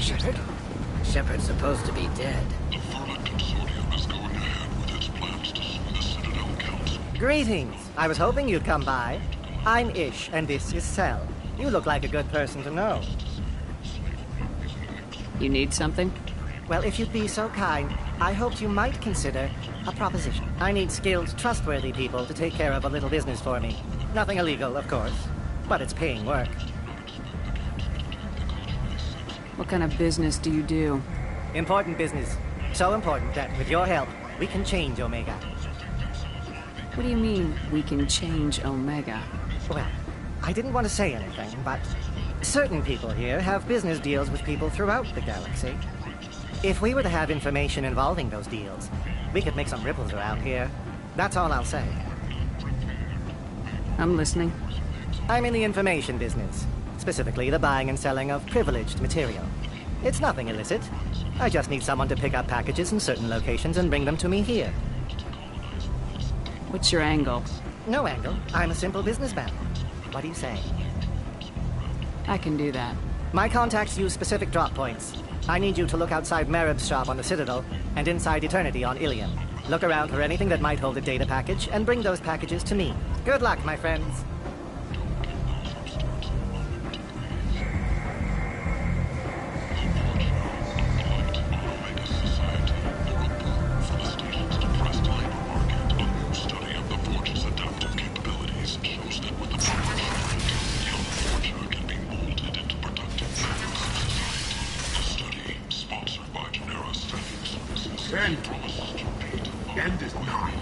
Shepard? Shepard's supposed to be dead. The Furlan Consortium is going ahead with its plans to sue the Citadel Council. Greetings. I was hoping you'd come by. I'm Ish, and this is Cell. You look like a good person to know. You need something? Well, if you'd be so kind, I hoped you might consider a proposition. I need skilled, trustworthy people to take care of a little business for me. Nothing illegal, of course, but it's paying work. What kind of business do you do? Important business. So important that, with your help, we can change Omega. What do you mean, we can change Omega? Well, I didn't want to say anything, but certain people here have business deals with people throughout the galaxy. If we were to have information involving those deals, we could make some ripples around here. That's all I'll say. I'm listening. I'm in the information business, specifically the buying and selling of privileged material. It's nothing illicit. I just need someone to pick up packages in certain locations and bring them to me here. What's your angle? No angle. I'm a simple businessman. What do you say? I can do that. My contacts use specific drop points. I need you to look outside Merib's shop on the Citadel and inside Eternity on Ilium. Look around for anything that might hold a data package and bring those packages to me. Good luck, my friends. End is nigh.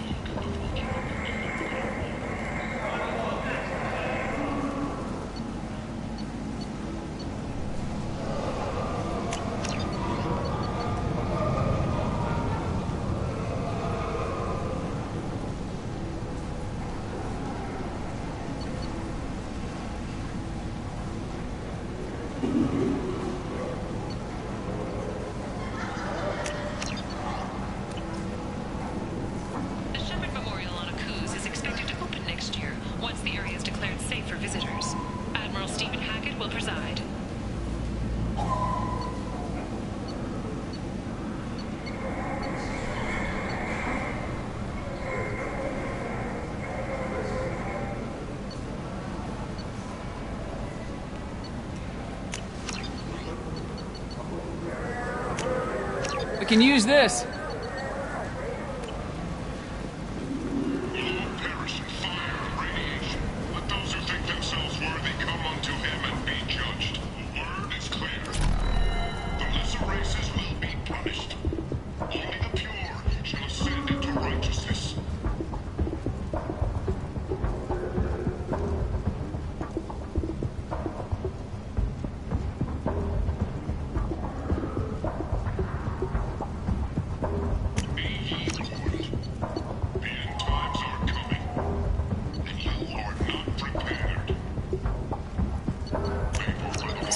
We can use this.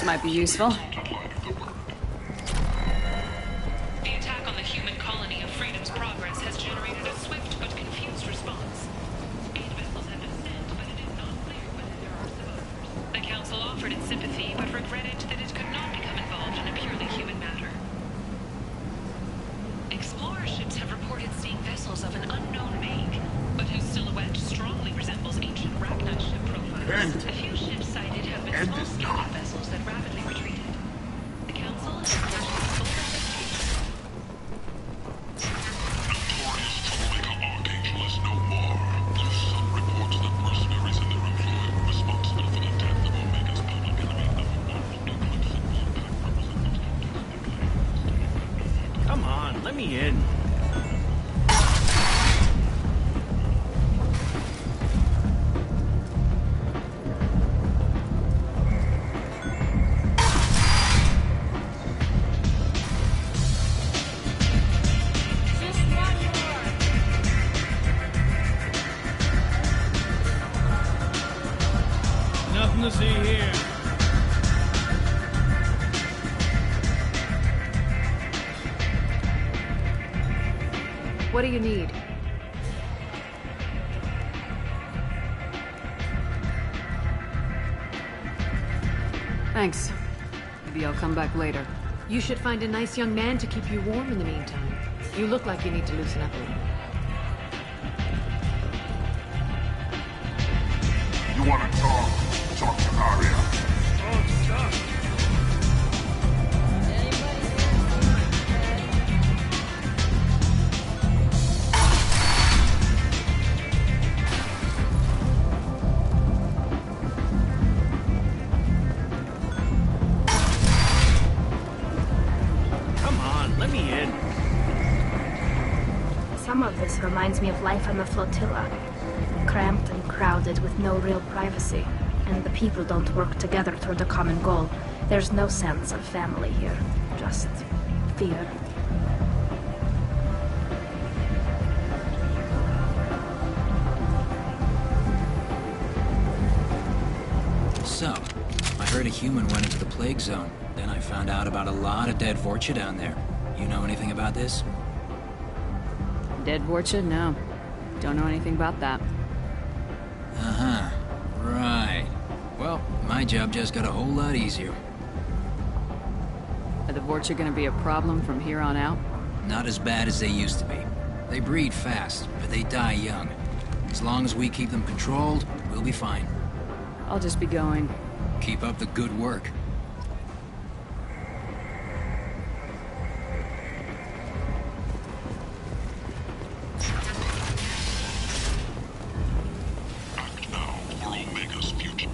Might be useful. The attack on the human colony of Freedom's Progress has generated a swift but confused response. 8 vessels have been sent, but it is not clear whether there are survivors. The Council offered its sympathy, but regretted that it could not become involved in a purely human matter. Explorer ships have reported seeing vessels of an unknown make, but whose silhouette strongly resembles ancient Ragnar ship profiles. A few ships sighted have been small-scale vessels that rapidly retreated. The Council has Notorious troublemaker Archangel is no more. Some reports that mercenaries and their employer were responsible for the death of Omega's public enemy #1. Come on, let me in. Nothing to see here. What do you need? Thanks. Maybe I'll come back later. You should find a nice young man to keep you warm in the meantime. You look like you need to loosen up a little. You want to talk? Talk to Aria. Come on, let me in. Some of this reminds me of life on the flotilla. Cramped and crowded with no real privacy. And the people don't work together toward a common goal. There's no sense of family here. Just fear. So, I heard a human went into the plague zone. Then I found out about a lot of dead Vorcha down there. You know anything about this? Dead Vorcha? No. Don't know anything about that. Uh-huh. Right. Well, my job just got a whole lot easier. Are the Vorcha gonna be a problem from here on out? Not as bad as they used to be. They breed fast, but they die young. As long as we keep them controlled, we'll be fine. I'll just be going. Keep up the good work. Act now for Omega's future.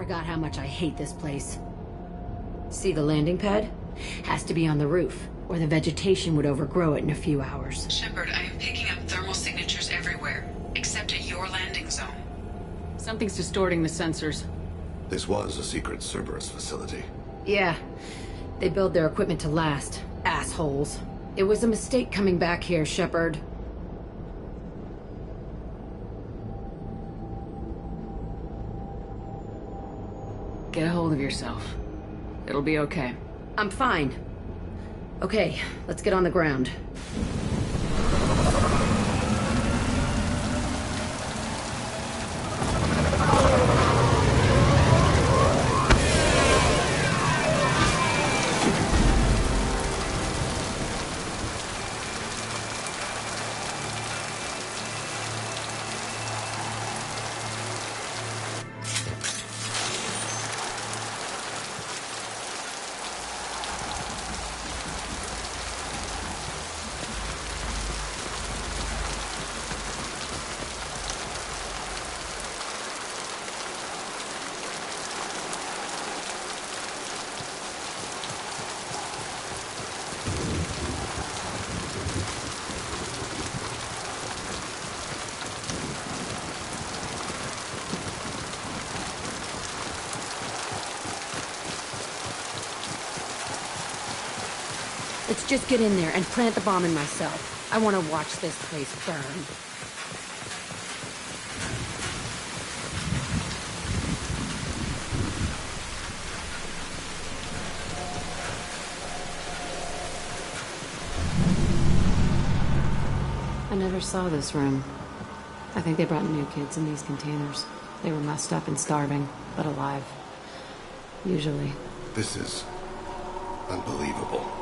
forgot how much I hate this place. See the landing pad? Has to be on the roof, or the vegetation would overgrow it in a few hours. Shepard, I am picking up thermal signatures everywhere, except at your landing zone. Something's distorting the sensors. This was a secret Cerberus facility. Yeah. They build their equipment to last. Assholes. It was a mistake coming back here, Shepard. Get a hold of yourself. It'll be okay. I'm fine. Okay, let's get on the ground. Let's just get in there and plant the bomb in myself. I want to watch this place burn. I never saw this room. I think they brought new kids in these containers. They were messed up and starving, but alive. Usually. This is unbelievable.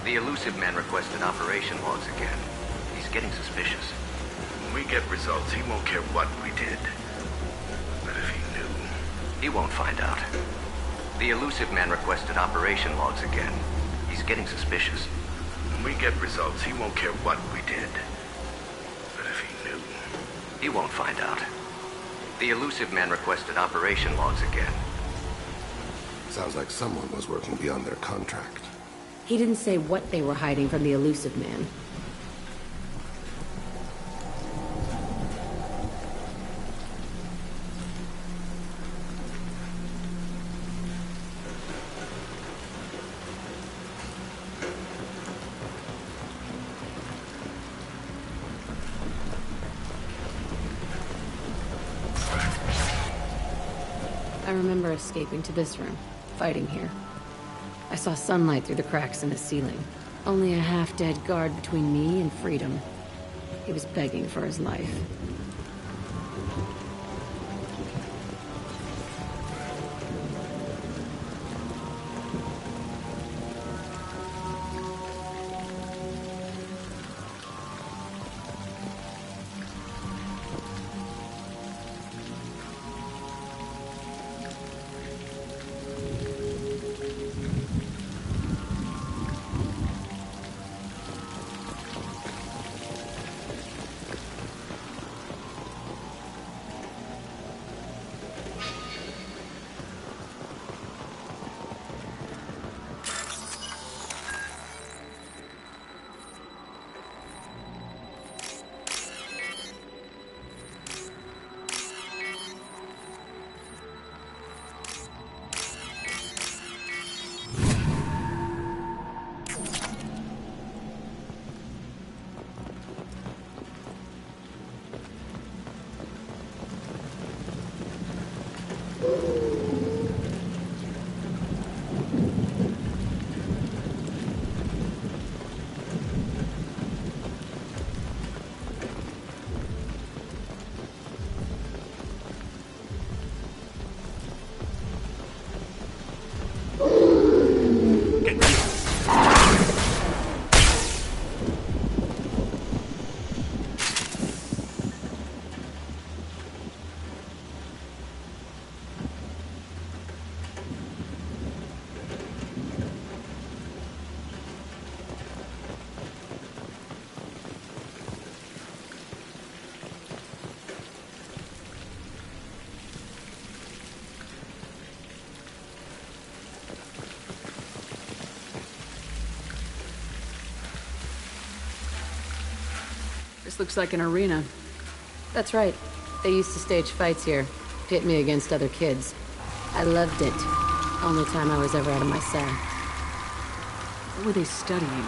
The elusive man requested operation logs again. He's getting suspicious. When we get results, he won't care what we did. But if he knew... He won't find out. The elusive man requested operation logs again. He's getting suspicious. When we get results, he won't care what we did. But if he knew... He won't find out. The elusive man requested operation logs again. Sounds like someone was working beyond their contract. He didn't say what they were hiding from the elusive man. I remember escaping to this room, fighting here. I saw sunlight through the cracks in the ceiling. Only a half-dead guard between me and freedom. He was begging for his life. This looks like an arena. That's right. They used to stage fights here, pit me against other kids. I loved it. Only time I was ever out of my cell. What were they studying?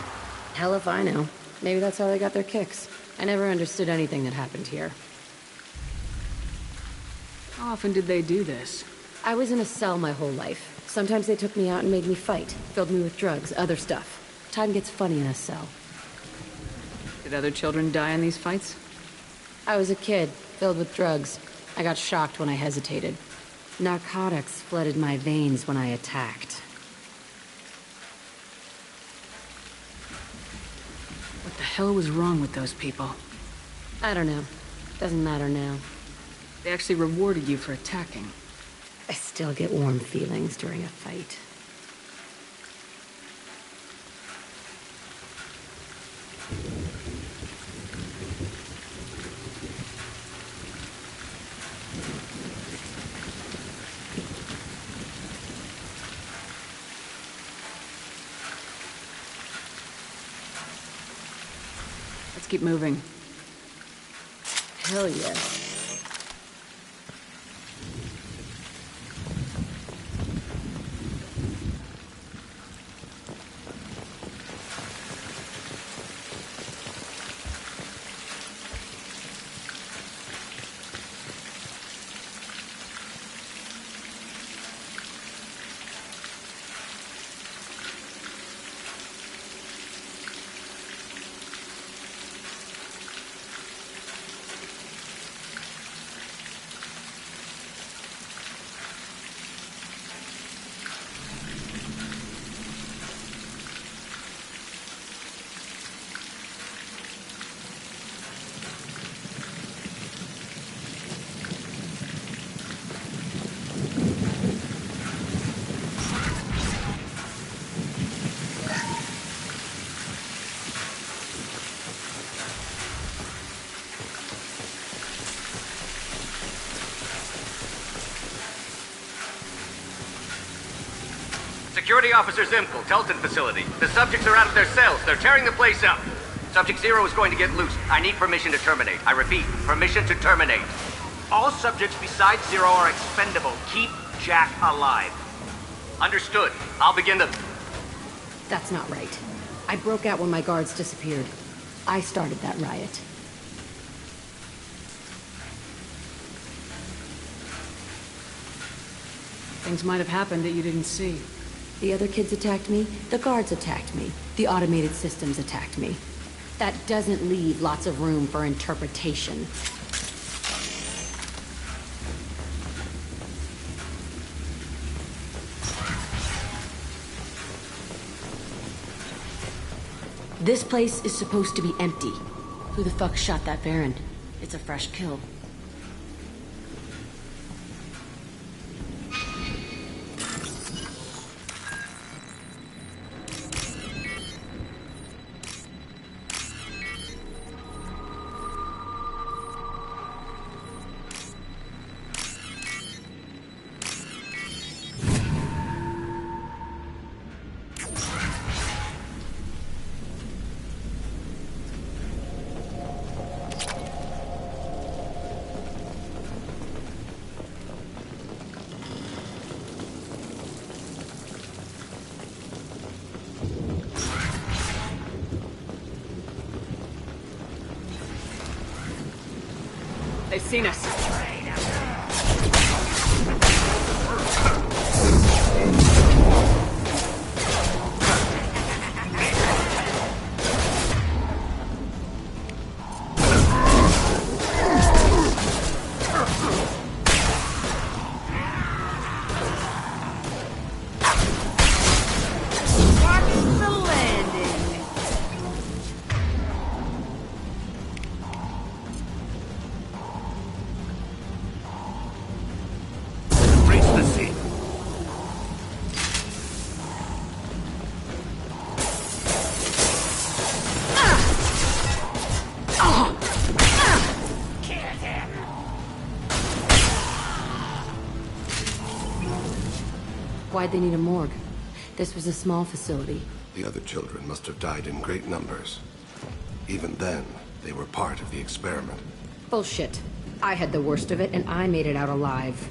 Hell if I know. Maybe that's how they got their kicks. I never understood anything that happened here. How often did they do this? I was in a cell my whole life. Sometimes they took me out and made me fight. Filled me with drugs, other stuff. Time gets funny in a cell. Did other children die in these fights? I was a kid, filled with drugs. I got shocked when I hesitated. Narcotics flooded my veins when I attacked. What the hell was wrong with those people? I don't know. Doesn't matter now. They actually rewarded you for attacking. I still get warm feelings during a fight. Let's keep moving. Hell yeah. Security Officer Zimkel, Telton facility. The subjects are out of their cells. They're tearing the place up. Subject Zero is going to get loose. I need permission to terminate. I repeat, permission to terminate. All subjects besides Zero are expendable. Keep Jack alive. Understood. I'll begin the... That's not right. I broke out when my guards disappeared. I started that riot. Things might have happened that you didn't see. The other kids attacked me, the guards attacked me, the automated systems attacked me. That doesn't leave lots of room for interpretation. This place is supposed to be empty. Who the fuck shot that Baron? It's a fresh kill. They've seen us. Why'd they need a morgue? This was a small facility. The other children must have died in great numbers. Even then, They were part of the experiment. Bullshit. I had the worst of it, and I made it out alive.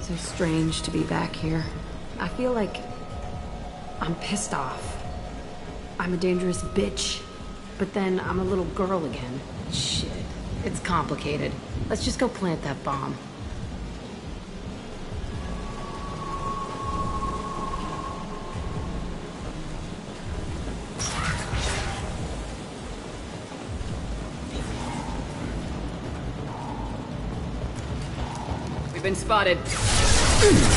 So strange to be back here. I feel like I'm pissed off. I'm a dangerous bitch, but then I'm a little girl again. Shit, it's complicated. Let's just go plant that bomb. We've been spotted. Destroy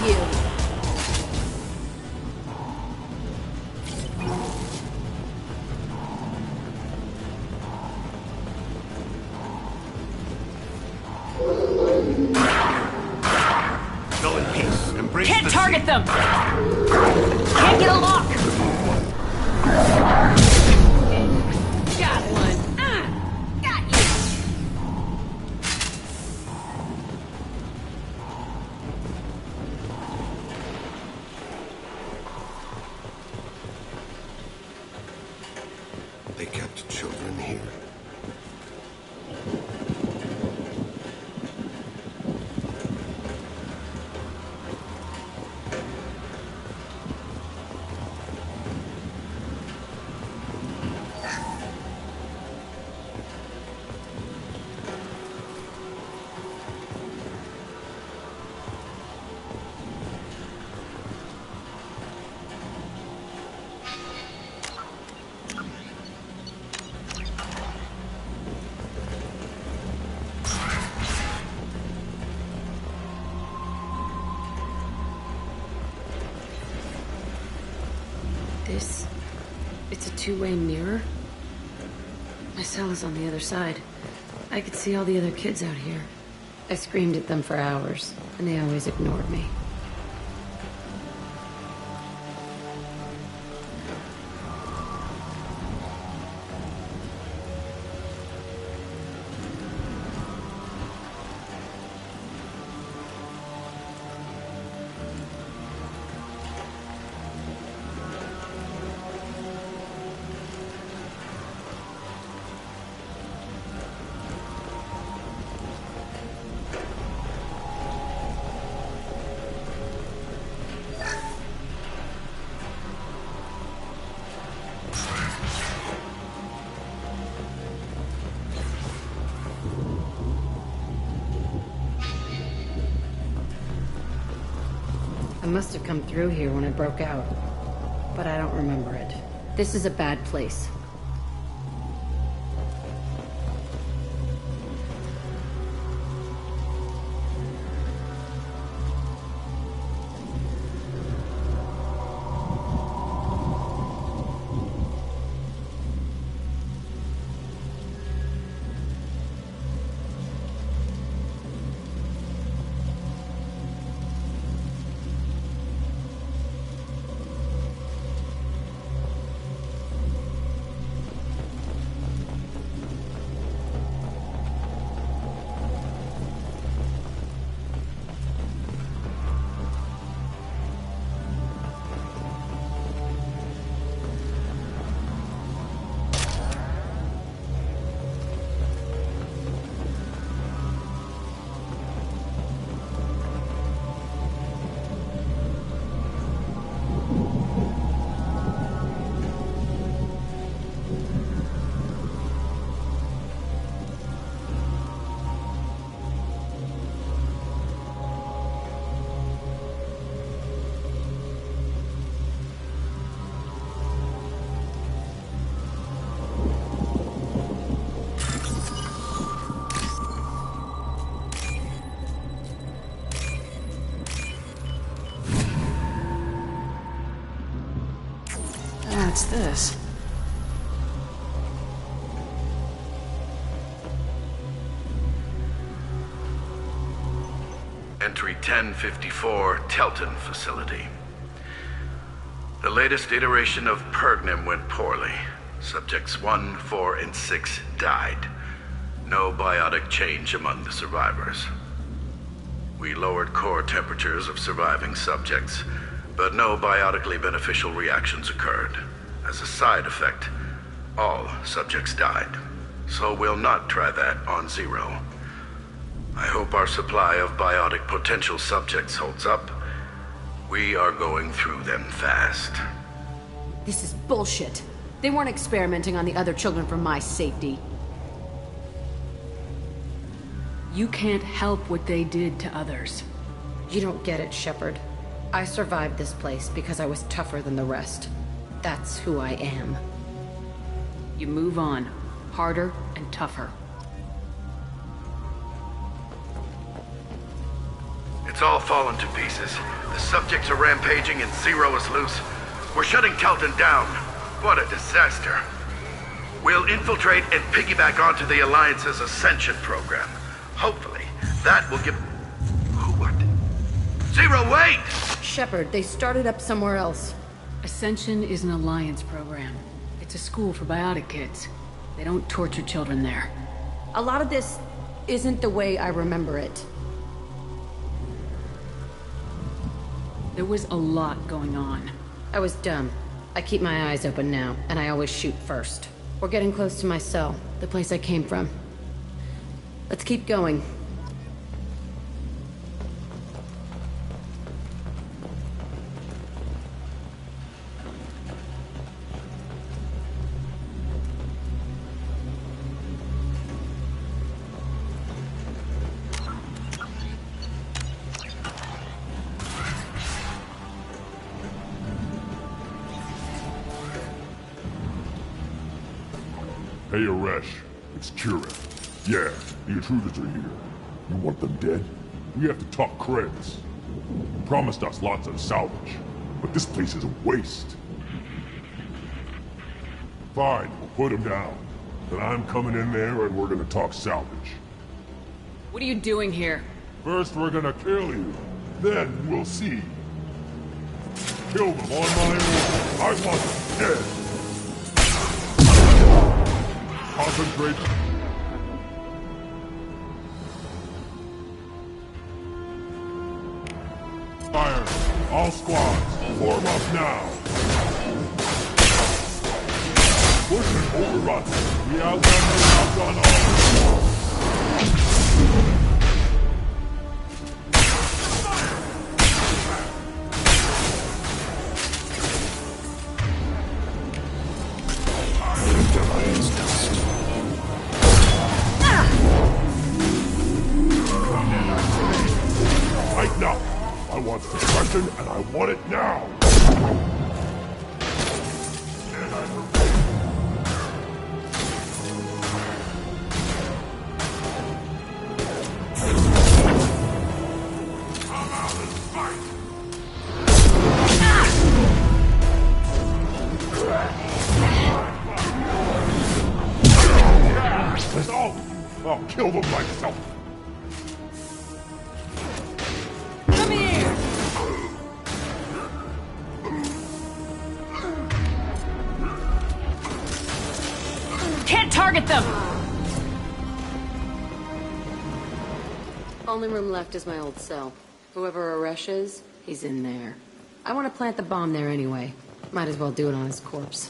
you! Go in peace. Embrace Can't the target sea. them! Can't get a lock! Got one. Got you! They kept children here. It's a two-way mirror? My cell is on the other side. I could see all the other kids out here. I screamed at them for hours, and they always ignored me. I must have come through here when I broke out. but I don't remember it. This is a bad place. What's this? Entry 1054, Telton Facility. The latest iteration of Pergnum went poorly. Subjects 1, 4, and 6 died. No biotic change among the survivors. We lowered core temperatures of surviving subjects, but no biotically beneficial reactions occurred. As a side effect, all subjects died. So we'll not try that on Zero. I hope our supply of biotic potential subjects holds up. We are going through them fast. This is bullshit. They weren't experimenting on the other children for my safety. You can't help what they did to others. You don't get it, Shepard. I survived this place because I was tougher than the rest. That's who I am. You move on. Harder and tougher. It's all fallen to pieces. The subjects are rampaging and Zero is loose. We're shutting Telton down. What a disaster. We'll infiltrate and piggyback onto the Alliance's Ascension program. Hopefully, that will give... What? Zero, wait! Shepard, they started up somewhere else. Ascension is an Alliance program. It's a school for biotic kids. They don't torture children there. A lot of this isn't the way I remember it. There was a lot going on. I was dumb. I keep my eyes open now, and I always shoot first. We're getting close to my cell, the place I came from. Let's keep going. Hey, Aresh. It's Kira. Yeah, the intruders are here. You want them dead? We have to talk credits. You promised us lots of salvage, but this place is a waste. Fine, we'll put them down. Then I'm coming in there and we're gonna talk salvage. What are you doing here? First we're gonna kill you, then we'll see. Kill them on my own. I want them dead. Concentrate. Fire! All squads, form up now! Push and overrun! We outdone all! Right now! I want suppression and I want it now! I'll kill them myself. Come here! Can't target them! Only room left is my old cell. Whoever Aresh is, he's in there. I want to plant the bomb there anyway. Might as well do it on his corpse.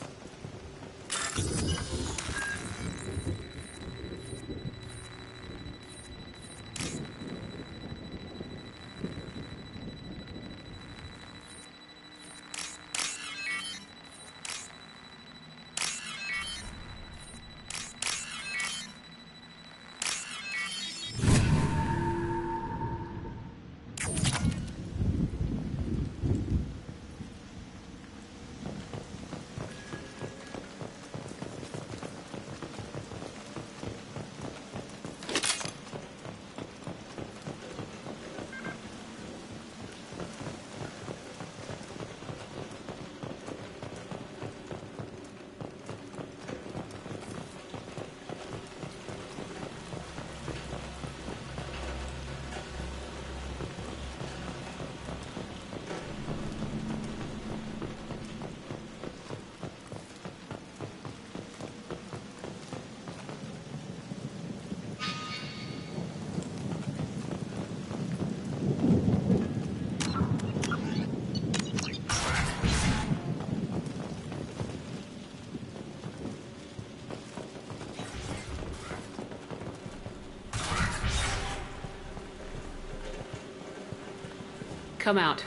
Come out.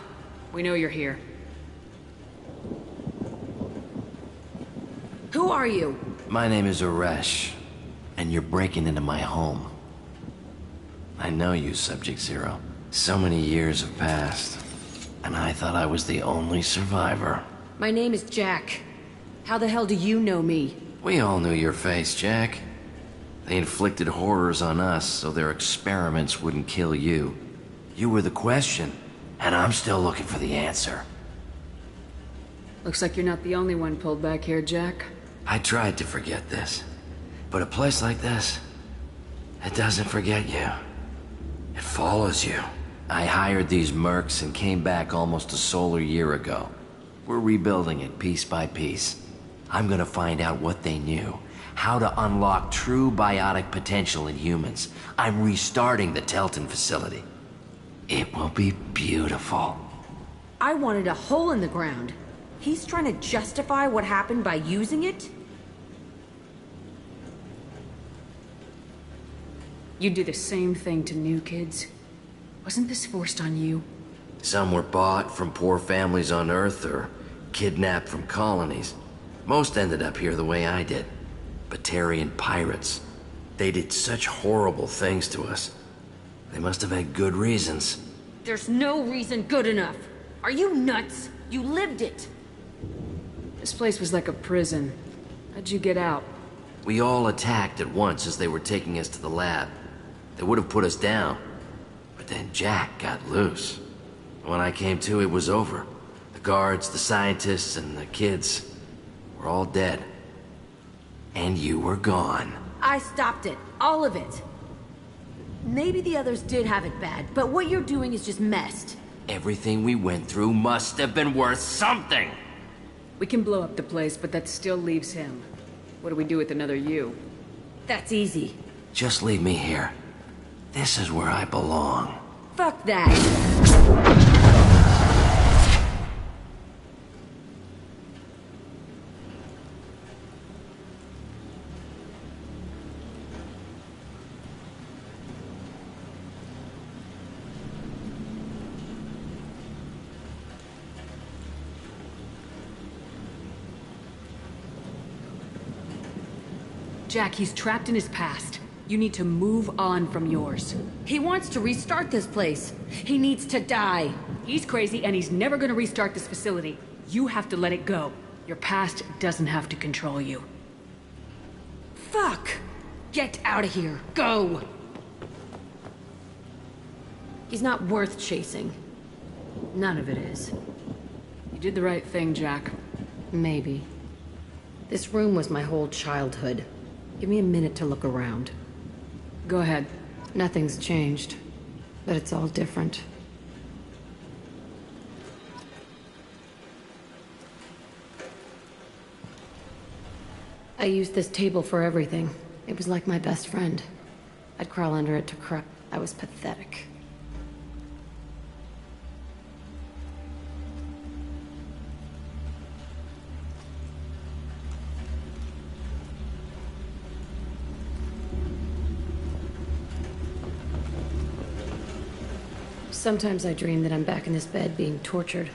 We know you're here. Who are you? My name is Aresh, and you're breaking into my home. I know you, Subject Zero. So many years have passed, and I thought I was the only survivor. My name is Jack. How the hell do you know me? We all knew your face, Jack. They inflicted horrors on us so their experiments wouldn't kill you. You were the question, and I'm still looking for the answer. Looks like you're not the only one pulled back here, Jack. I tried to forget this, but a place like this, it doesn't forget you. It follows you. I hired these mercs and came back almost a solar year ago. We're rebuilding it piece by piece. I'm gonna find out what they knew, how to unlock true biotic potential in humans. I'm restarting the Telton facility. It will be beautiful. I wanted a hole in the ground. He's trying to justify what happened by using it? You do the same thing to new kids. Wasn't this forced on you? Some were bought from poor families on Earth or kidnapped from colonies. Most ended up here the way I did. Batarian pirates. They did such horrible things to us. They must have had good reasons. There's no reason good enough. Are you nuts? You lived it. This place was like a prison. How'd you get out? We all attacked at once as they were taking us to the lab. They would have put us down. But then Jack got loose. When I came to, it was over. The guards, the scientists, and the kids were all dead. And you were gone. I stopped it. All of it. Maybe the others did have it bad, but what you're doing is just messed. Everything we went through must have been worth something! We can blow up the place, but that still leaves him. What do we do with another you? That's easy. Just leave me here. This is where I belong. Fuck that. Jack, he's trapped in his past. You need to move on from yours. He wants to restart this place. He needs to die. He's crazy and he's never gonna restart this facility. You have to let it go. Your past doesn't have to control you. Fuck! Get out of here. Go! He's not worth chasing. None of it is. You did the right thing, Jack. Maybe. This room was my whole childhood. Give me a minute to look around. Go ahead. Nothing's changed, but it's all different. I used this table for everything. It was like my best friend. I'd crawl under it to cry. I was pathetic. Sometimes I dream that I'm back in this bed being tortured.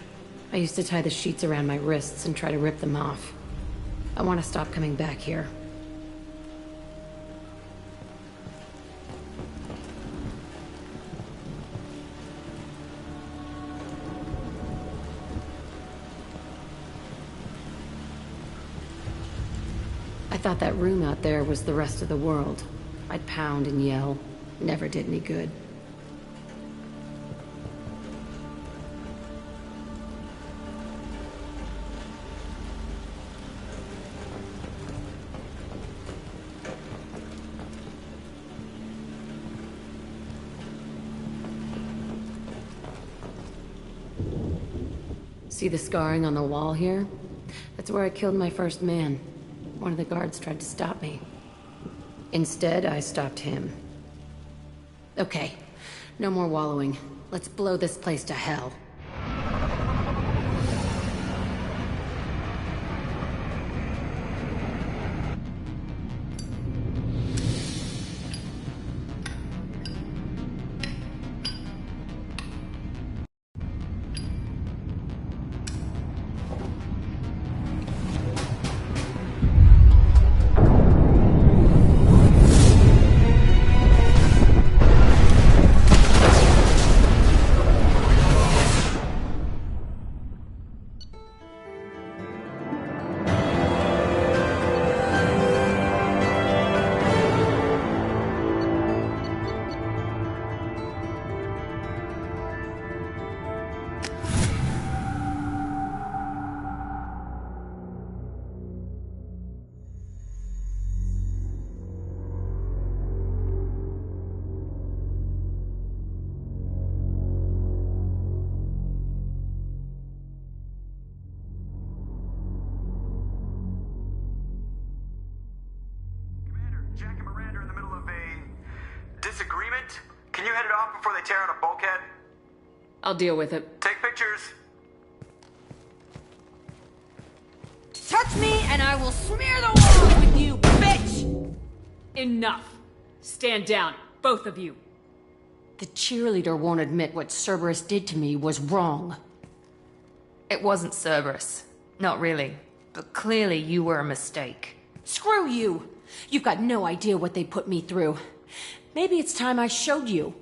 I used to tie the sheets around my wrists and try to rip them off. I want to stop coming back here. I thought that room out there was the rest of the world. I'd pound and yell. Never did any good. See the scarring on the wall here? That's where I killed my first man. One of the guards tried to stop me. Instead, I stopped him. Okay, no more wallowing. Let's blow this place to hell. Jack and Miranda are in the middle of a disagreement. Can you head it off before they tear out a bulkhead? I'll deal with it. Take pictures. Touch me and I will smear the walls with you, bitch! Enough. Stand down, both of you. The cheerleader won't admit what Cerberus did to me was wrong. It wasn't Cerberus. Not really. But clearly you were a mistake. Screw you! You've got no idea what they put me through. Maybe it's time I showed you.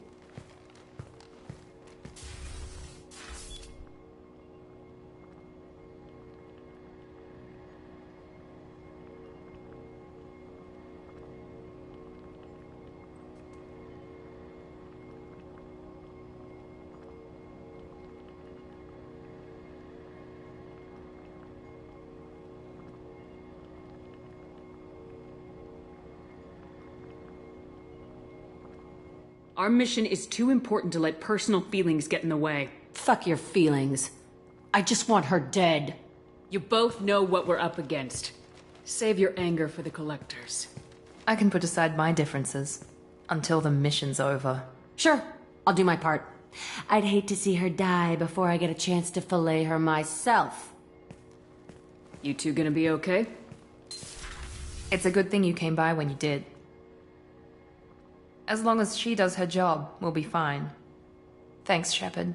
Our mission is too important to let personal feelings get in the way. Fuck your feelings. I just want her dead. You both know what we're up against. Save your anger for the collectors. I can put aside my differences until the mission's over. Sure, I'll do my part. I'd hate to see her die before I get a chance to fillet her myself. You two gonna be okay? It's a good thing you came by when you did. As long as she does her job, we'll be fine. Thanks, Shepard.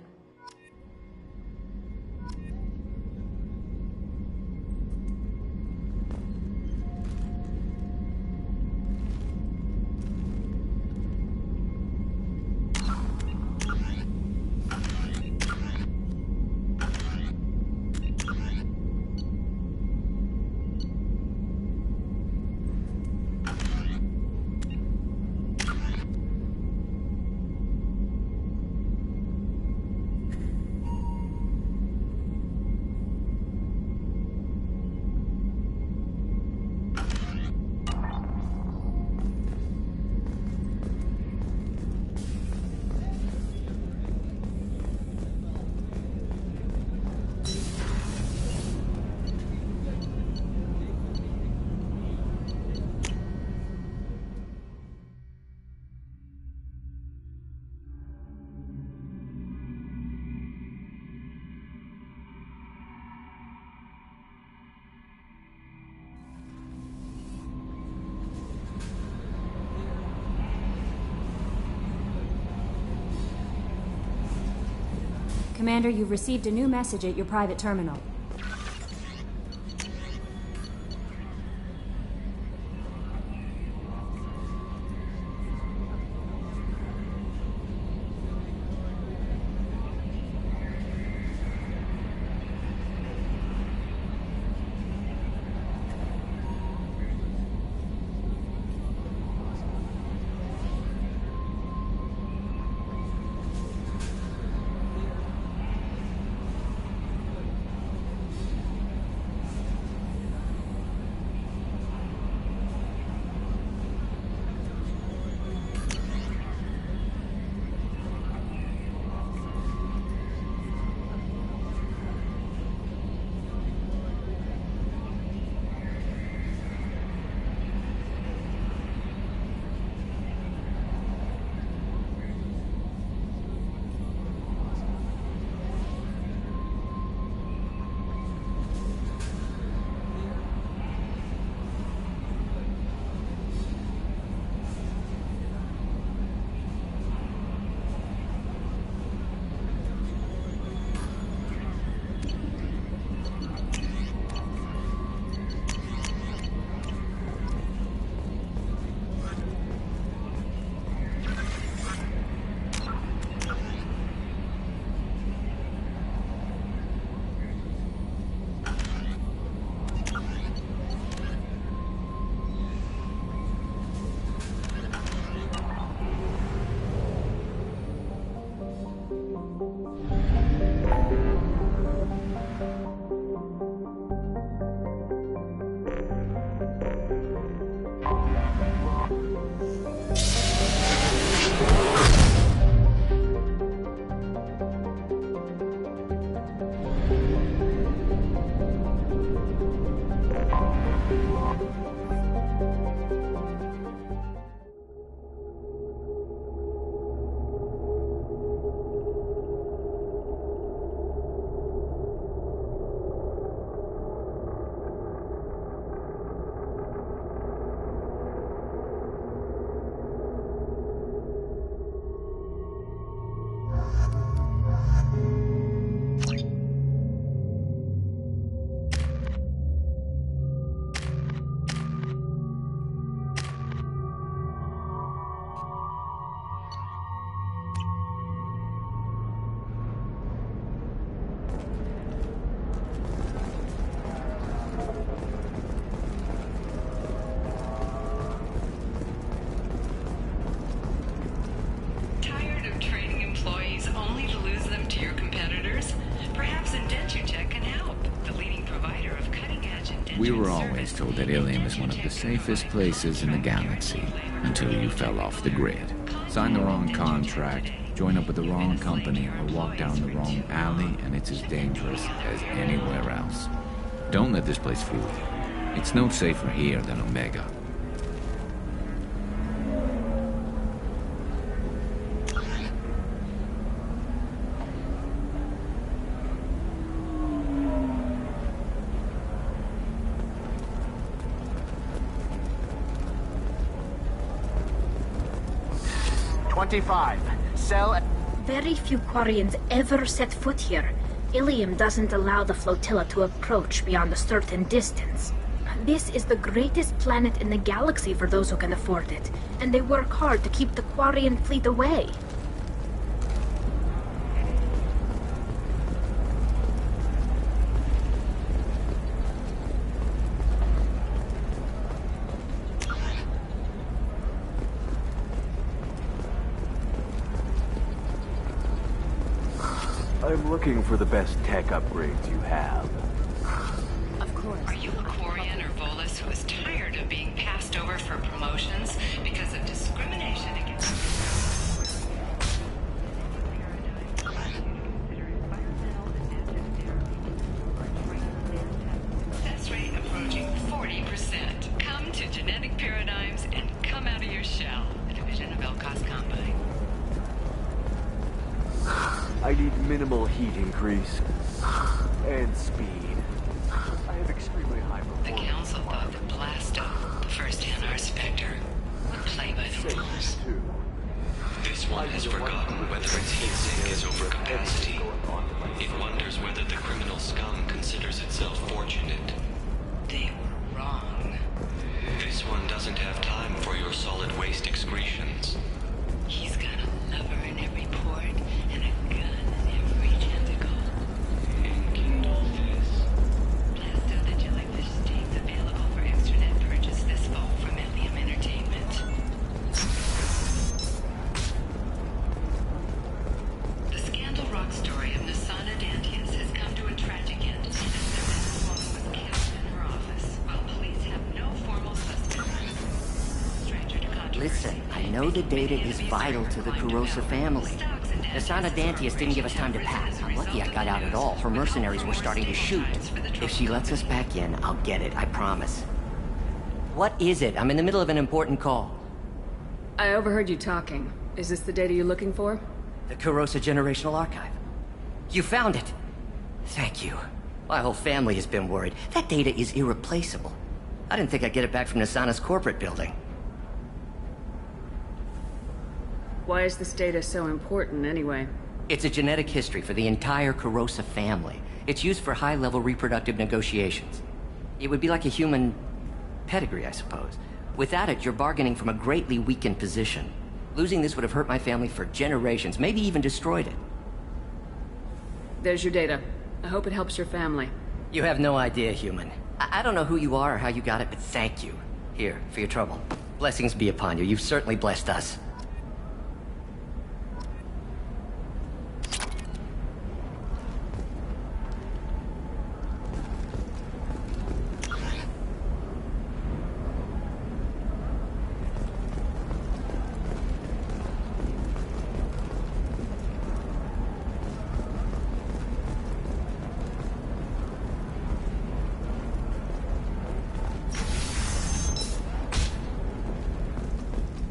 Commander, you've received a new message at your private terminal. We were always told that Ilium is one of the safest places in the galaxy, until you fell off the grid. Sign the wrong contract, join up with the wrong company, or walk down the wrong alley, and it's as dangerous as anywhere else. Don't let this place fool you. It's no safer here than Omega. Cell. Very few Quarians ever set foot here. Ilium doesn't allow the flotilla to approach beyond a certain distance. This is the greatest planet in the galaxy for those who can afford it, and they work hard to keep the Quarian fleet away. I'm looking for the best tech upgrades you have. Of course. Are you a Quarian or Volus who is tired of being passed over for promotions because of discrimination against... Success rate approaching 40%. Come to Genetic Paradigms and come out of your shell. A division of Elcos Combine. I need minimal heat increase and speed. I have extremely high performance. The Council thought that Blasto, the first NR Spectre, would play by the rules. This one has forgotten whether its heat sink is over capacity It wonders whether the criminal scum considers itself fortunate. They were wrong. This one doesn't have time for your solid waste excretions. He's got a lover in every port and a gun in every tentacle. Enkindle this. Blasto the jellyfish steaks available for extranet purchase this fall from Ilium Entertainment. The Scandal Rock story of Nasana Dantius has come to a tragic end, as the woman was killed in her office, while police have no formal suspect. Stranger to controversy. Listen, I know the data is vital to the Kurosa family. Nasana Dantius didn't give us time to pack. I'm lucky I got out at all. Her mercenaries were starting to shoot. If she lets us back in, I'll get it, I promise. What is it? I'm in the middle of an important call. I overheard you talking. Is this the data you're looking for? The Kurosa Generational Archive. You found it! Thank you. My whole family has been worried. That data is irreplaceable. I didn't think I'd get it back from Nasana's corporate building. Why is this data so important, anyway? It's a genetic history for the entire Kurosa family. It's used for high-level reproductive negotiations. It would be like a human pedigree, I suppose. Without it, you're bargaining from a greatly weakened position. Losing this would have hurt my family for generations, maybe even destroyed it. There's your data. I hope it helps your family. You have no idea, human. I don't know who you are or how you got it, but thank you. Here, for your trouble. Blessings be upon you. You've certainly blessed us.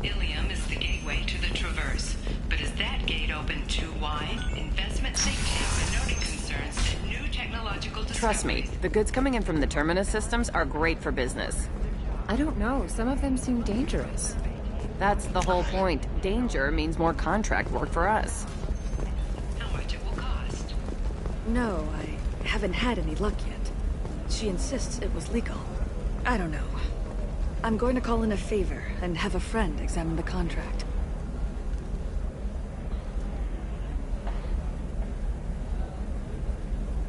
Ilium is the gateway to the Traverse, but is that gate open too wide? Investment think tanks are noting concerns that new technological Trust me, the goods coming in from the Terminus systems are great for business. I don't know, some of them seem dangerous. That's the whole point. Danger means more contract work for us. How much it will cost? No, I haven't had any luck yet. She insists it was legal. I don't know. I'm going to call in a favor and have a friend examine the contract.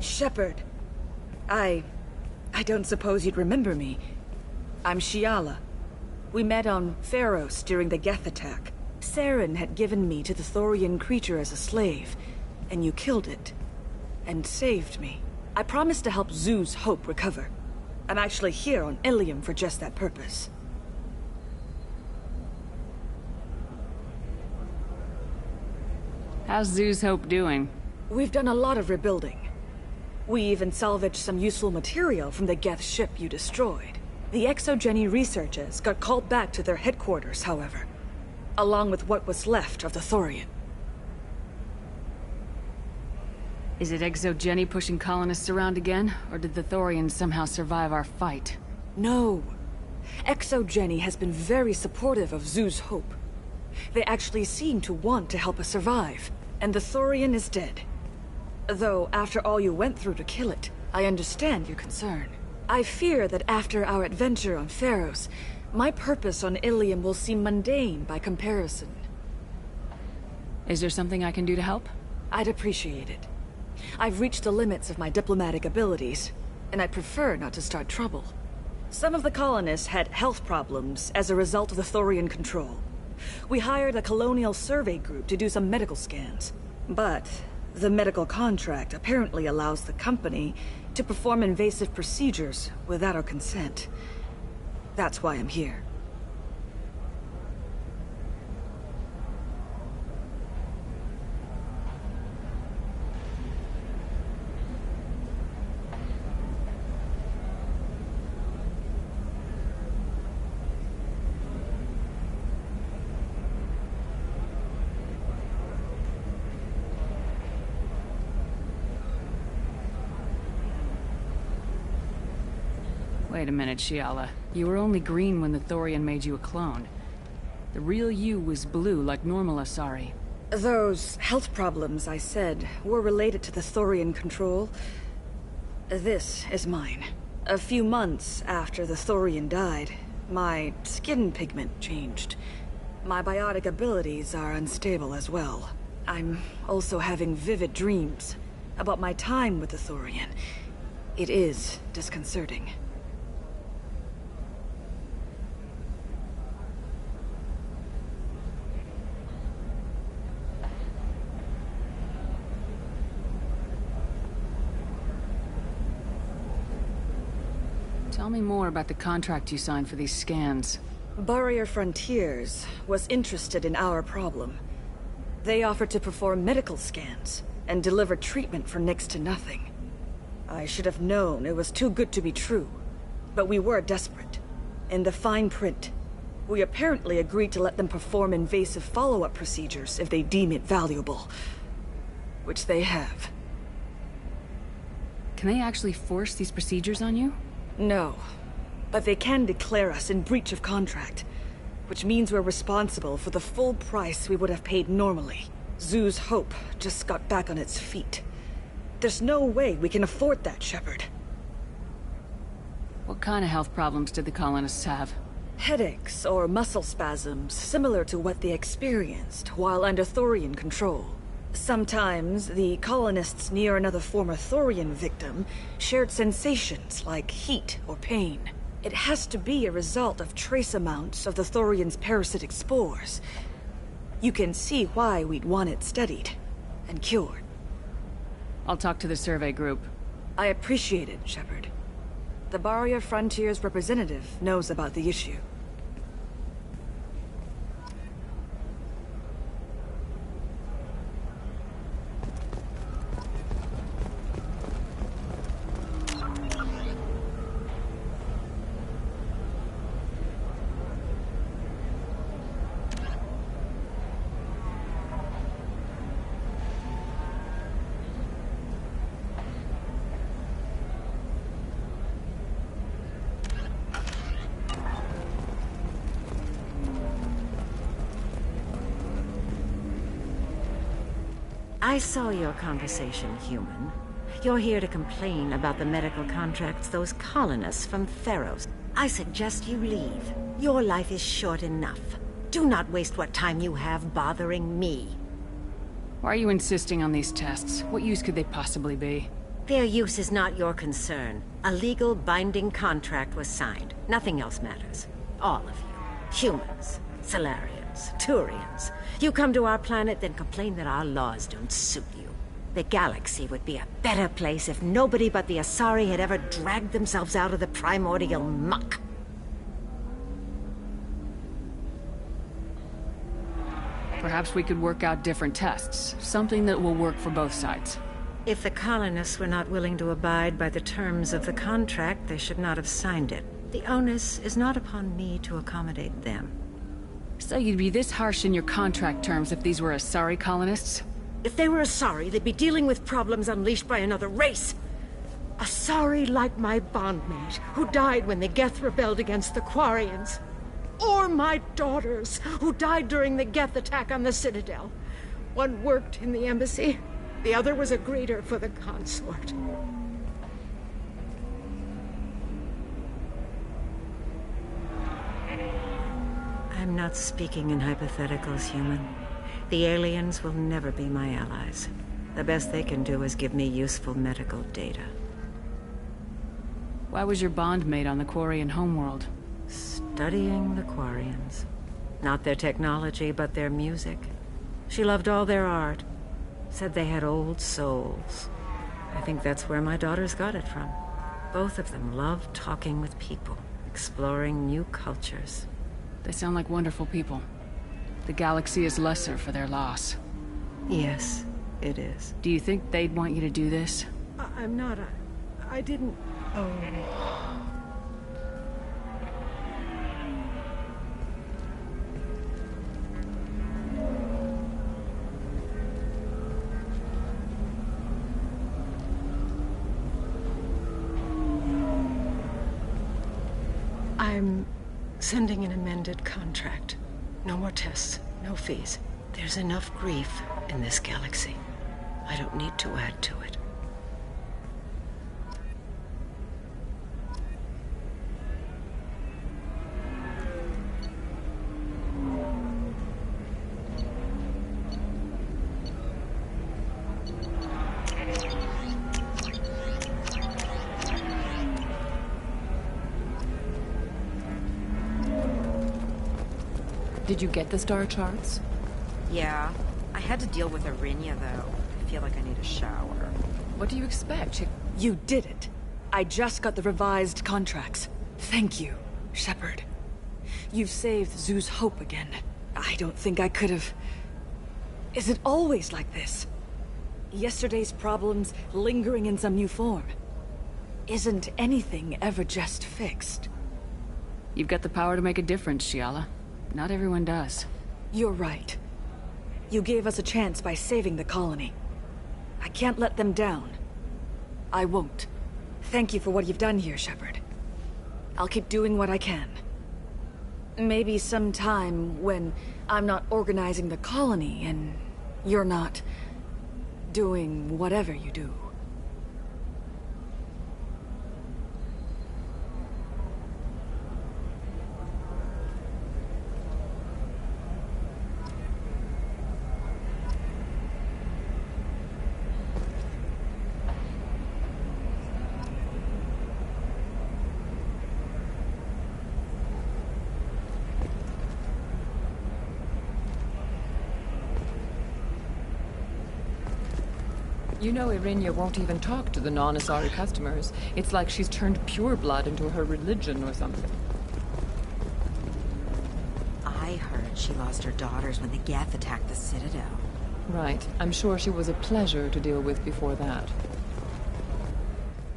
Shepard. I don't suppose you'd remember me. I'm Shiala. We met on Pharos during the Geth attack. Saren had given me to the Thorian creature as a slave, and you killed it. And saved me. I promised to help Zoo's Hope recover. I'm actually here on Ilium for just that purpose. How's Zoo's Hope doing? We've done a lot of rebuilding. We even salvaged some useful material from the Geth ship you destroyed. The Exogeny researchers got called back to their headquarters, however, along with what was left of the Thorian. Is it Exogeny pushing colonists around again, or did the Thorians somehow survive our fight? No. Exogeny has been very supportive of Zoo's Hope. They actually seem to want to help us survive, and the Thorian is dead. Though, after all you went through to kill it, I understand your concern. I fear that after our adventure on Pharos, my purpose on Ilium will seem mundane by comparison. Is there something I can do to help? I'd appreciate it. I've reached the limits of my diplomatic abilities, and I prefer not to start trouble. Some of the colonists had health problems as a result of the Thorian control. We hired a colonial survey group to do some medical scans. But the medical contract apparently allows the company to perform invasive procedures without our consent. That's why I'm here. Wait a minute, Shiala. You were only green when the Thorian made you a clone. The real you was blue, like normal Asari. Those health problems I said were related to the Thorian control. This is mine. A few months after the Thorian died, my skin pigment changed. My biotic abilities are unstable as well. I'm also having vivid dreams about my time with the Thorian. It is disconcerting. Tell me more about the contract you signed for these scans. Barrier Frontiers was interested in our problem. They offered to perform medical scans and deliver treatment for next to nothing. I should have known it was too good to be true, but we were desperate. In the fine print, we apparently agreed to let them perform invasive follow-up procedures if they deem it valuable. Which they have. Can they actually force these procedures on you? No, but they can declare us in breach of contract, which means we're responsible for the full price we would have paid normally. Zoo's Hope just got back on its feet. There's no way we can afford that, Shepard. What kind of health problems did the colonists have? Headaches or muscle spasms, similar to what they experienced while under Thorian control. Sometimes, the colonists near another former Thorian victim shared sensations like heat or pain. It has to be a result of trace amounts of the Thorian's parasitic spores. You can see why we'd want it studied and cured. I'll talk to the survey group. I appreciate it, Shepard. The Barrier Frontiers representative knows about the issue. I saw your conversation, human. You're here to complain about the medical contracts those colonists from Theros. I suggest you leave. Your life is short enough. Do not waste what time you have bothering me. Why are you insisting on these tests? What use could they possibly be? Their use is not your concern. A legal, binding contract was signed. Nothing else matters. All of you. Humans, Solarians, Turians. You come to our planet, then complain that our laws don't suit you. The galaxy would be a better place if nobody but the Asari had ever dragged themselves out of the primordial muck. Perhaps we could work out different tests. Something that will work for both sides. If the colonists were not willing to abide by the terms of the contract, they should not have signed it. The onus is not upon me to accommodate them. So you'd be this harsh in your contract terms if these were Asari colonists? If they were Asari, they'd be dealing with problems unleashed by another race. Asari like my bondmate, who died when the Geth rebelled against the Quarians. Or my daughters, who died during the Geth attack on the Citadel. One worked in the embassy, the other was a greeter for the consort. I'm not speaking in hypotheticals, human. The aliens will never be my allies. The best they can do is give me useful medical data. Why was your bondmate on the Quarian homeworld? Studying the Quarians. Not their technology, but their music. She loved all their art. Said they had old souls. I think that's where my daughters got it from. Both of them loved talking with people, exploring new cultures. They sound like wonderful people. The galaxy is lesser for their loss. Yes, it is. Do you think they'd want you to do this? I'm not. I didn't. Oh. I'm sending an amended contract. No more tests, no fees. There's enough grief in this galaxy. I don't need to add to it. Did you get the star charts? Yeah. I had to deal with Arinya, though. I feel like I need a shower. What do you expect? You did it. I just got the revised contracts. Thank you, Shepard. You've saved Zoo's hope again. I don't think I could have... Is it always like this? Yesterday's problems lingering in some new form. Isn't anything ever just fixed? You've got the power to make a difference, Shiala. Not everyone does. You're right. You gave us a chance by saving the colony. I can't let them down. I won't. Thank you for what you've done here, Shepard. I'll keep doing what I can. Maybe sometime when I'm not organizing the colony and you're not doing whatever you do. You know Irinya won't even talk to the non-Asari customers. It's like she's turned pure blood into her religion or something. I heard she lost her daughters when the Geth attacked the Citadel. Right. I'm sure she was a pleasure to deal with before that.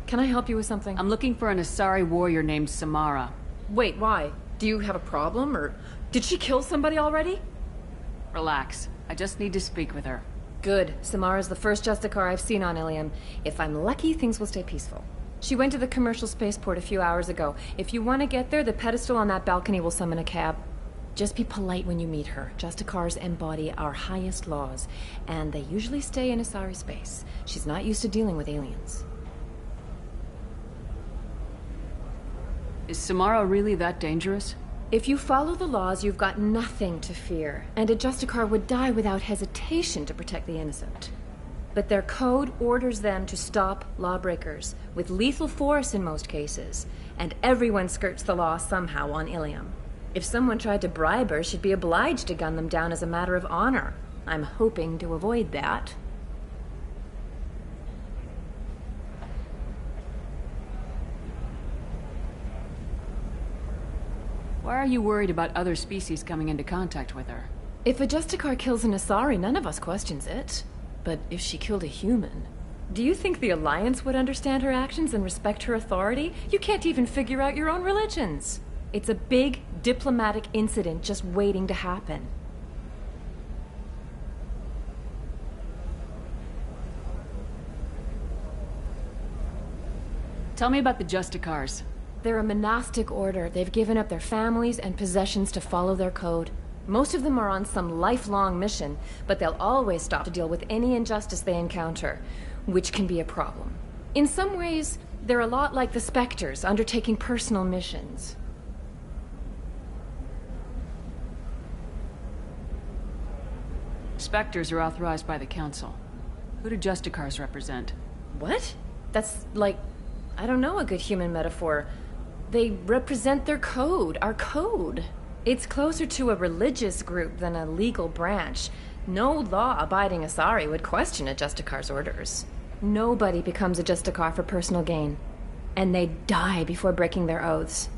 Can I help you with something? I'm looking for an Asari warrior named Samara. Wait, why? Do you have a problem, or did she kill somebody already? Relax. I just need to speak with her. Good. Samara's the first Justicar I've seen on Ilium. If I'm lucky, things will stay peaceful. She went to the commercial spaceport a few hours ago. If you want to get there, the pedestal on that balcony will summon a cab. Just be polite when you meet her. Justicars embody our highest laws, and they usually stay in Asari space. She's not used to dealing with aliens. Is Samara really that dangerous? If you follow the laws, you've got nothing to fear, and a Justicar would die without hesitation to protect the innocent. But their code orders them to stop lawbreakers, with lethal force in most cases, and everyone skirts the law somehow on Ilium. If someone tried to bribe her, she'd be obliged to gun them down as a matter of honor. I'm hoping to avoid that. Why are you worried about other species coming into contact with her? If a Justicar kills an Asari, none of us questions it. But if she killed a human... Do you think the Alliance would understand her actions and respect her authority? You can't even figure out your own religions. It's a big diplomatic incident just waiting to happen. Tell me about the Justicars. They're a monastic order. They've given up their families and possessions to follow their code. Most of them are on some lifelong mission, but they'll always stop to deal with any injustice they encounter, which can be a problem. In some ways, they're a lot like the Spectres, undertaking personal missions. Spectres are authorized by the Council. Who do Justicars represent? What? That's like, I don't know, a good human metaphor. They represent their code, our code. It's closer to a religious group than a legal branch. No law-abiding Asari would question a Justicar's orders. Nobody becomes a Justicar for personal gain. And they die before breaking their oaths.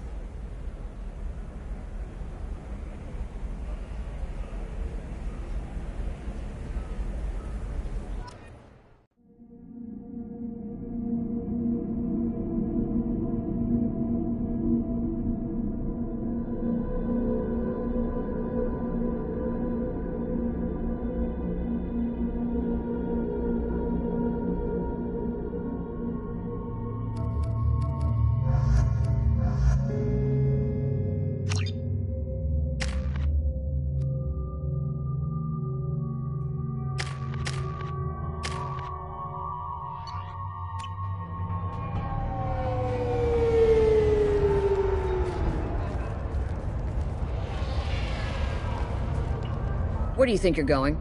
Where do you think you're going?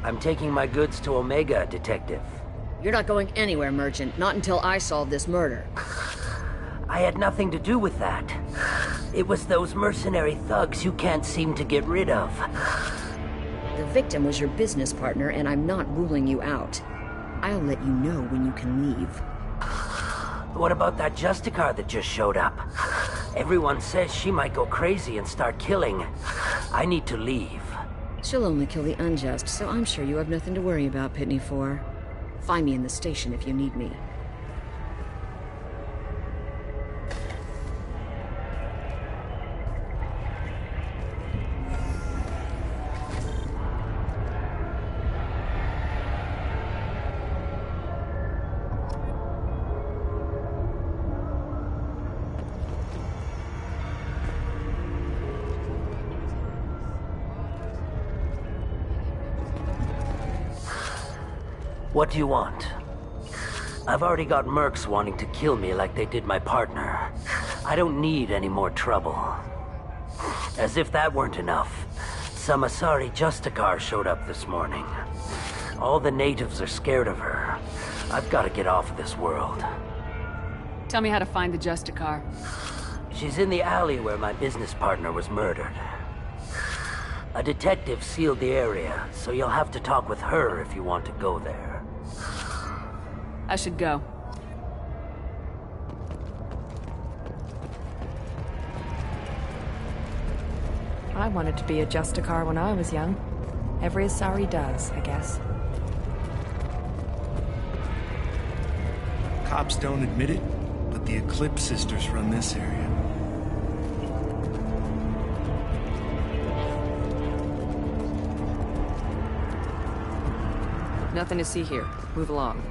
I'm taking my goods to Omega, Detective. You're not going anywhere, Merchant. Not until I solve this murder. I had nothing to do with that. It was those mercenary thugs you can't seem to get rid of. The victim was your business partner, and I'm not ruling you out. I'll let you know when you can leave. What about that Justicar that just showed up? Everyone says she might go crazy and start killing. I need to leave. She'll only kill the unjust, so I'm sure you have nothing to worry about, Pitney 4. Find me in the station if you need me. What do you want? I've already got mercs wanting to kill me like they did my partner. I don't need any more trouble. As if that weren't enough, some Asari Justicar showed up this morning. All the natives are scared of her. I've got to get off of this world. Tell me how to find the Justicar. She's in the alley where my business partner was murdered. A detective sealed the area, so you'll have to talk with her if you want to go there. I should go. I wanted to be a Justicar when I was young. Every Asari does, I guess. Cops don't admit it, but the Eclipse sisters run this area. Nothing to see here. Move along.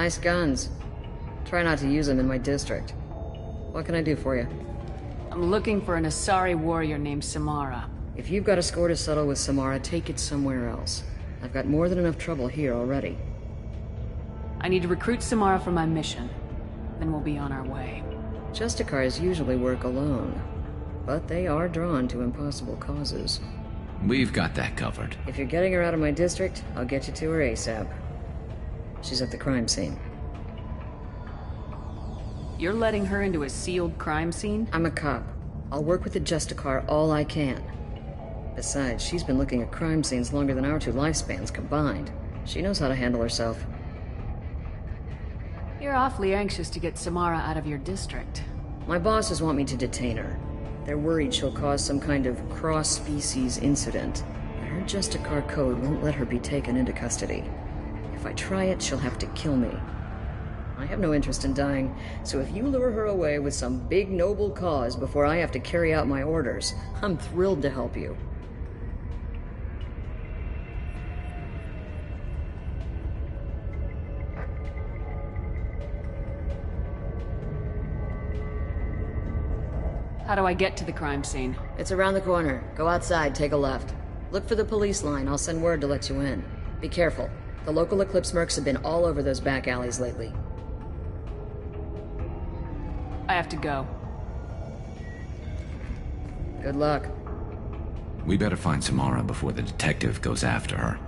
Nice guns. Try not to use them in my district. What can I do for you? I'm looking for an Asari warrior named Samara. If you've got a score to settle with Samara, take it somewhere else. I've got more than enough trouble here already. I need to recruit Samara for my mission. Then we'll be on our way. Justicars usually work alone, but they are drawn to impossible causes. We've got that covered. If you're getting her out of my district, I'll get you to her ASAP. She's at the crime scene. You're letting her into a sealed crime scene? I'm a cop. I'll work with the Justicar all I can. Besides, she's been looking at crime scenes longer than our two lifespans combined. She knows how to handle herself. You're awfully anxious to get Samara out of your district. My bosses want me to detain her. They're worried she'll cause some kind of cross-species incident. Her Justicar code won't let her be taken into custody. If I try it, she'll have to kill me. I have no interest in dying, so if you lure her away with some big noble cause before I have to carry out my orders, I'm thrilled to help you. How do I get to the crime scene? It's around the corner. Go outside, take a left. Look for the police line. I'll send word to let you in. Be careful. The local Eclipse mercs have been all over those back alleys lately. I have to go. Good luck. We better find Samara before the detective goes after her.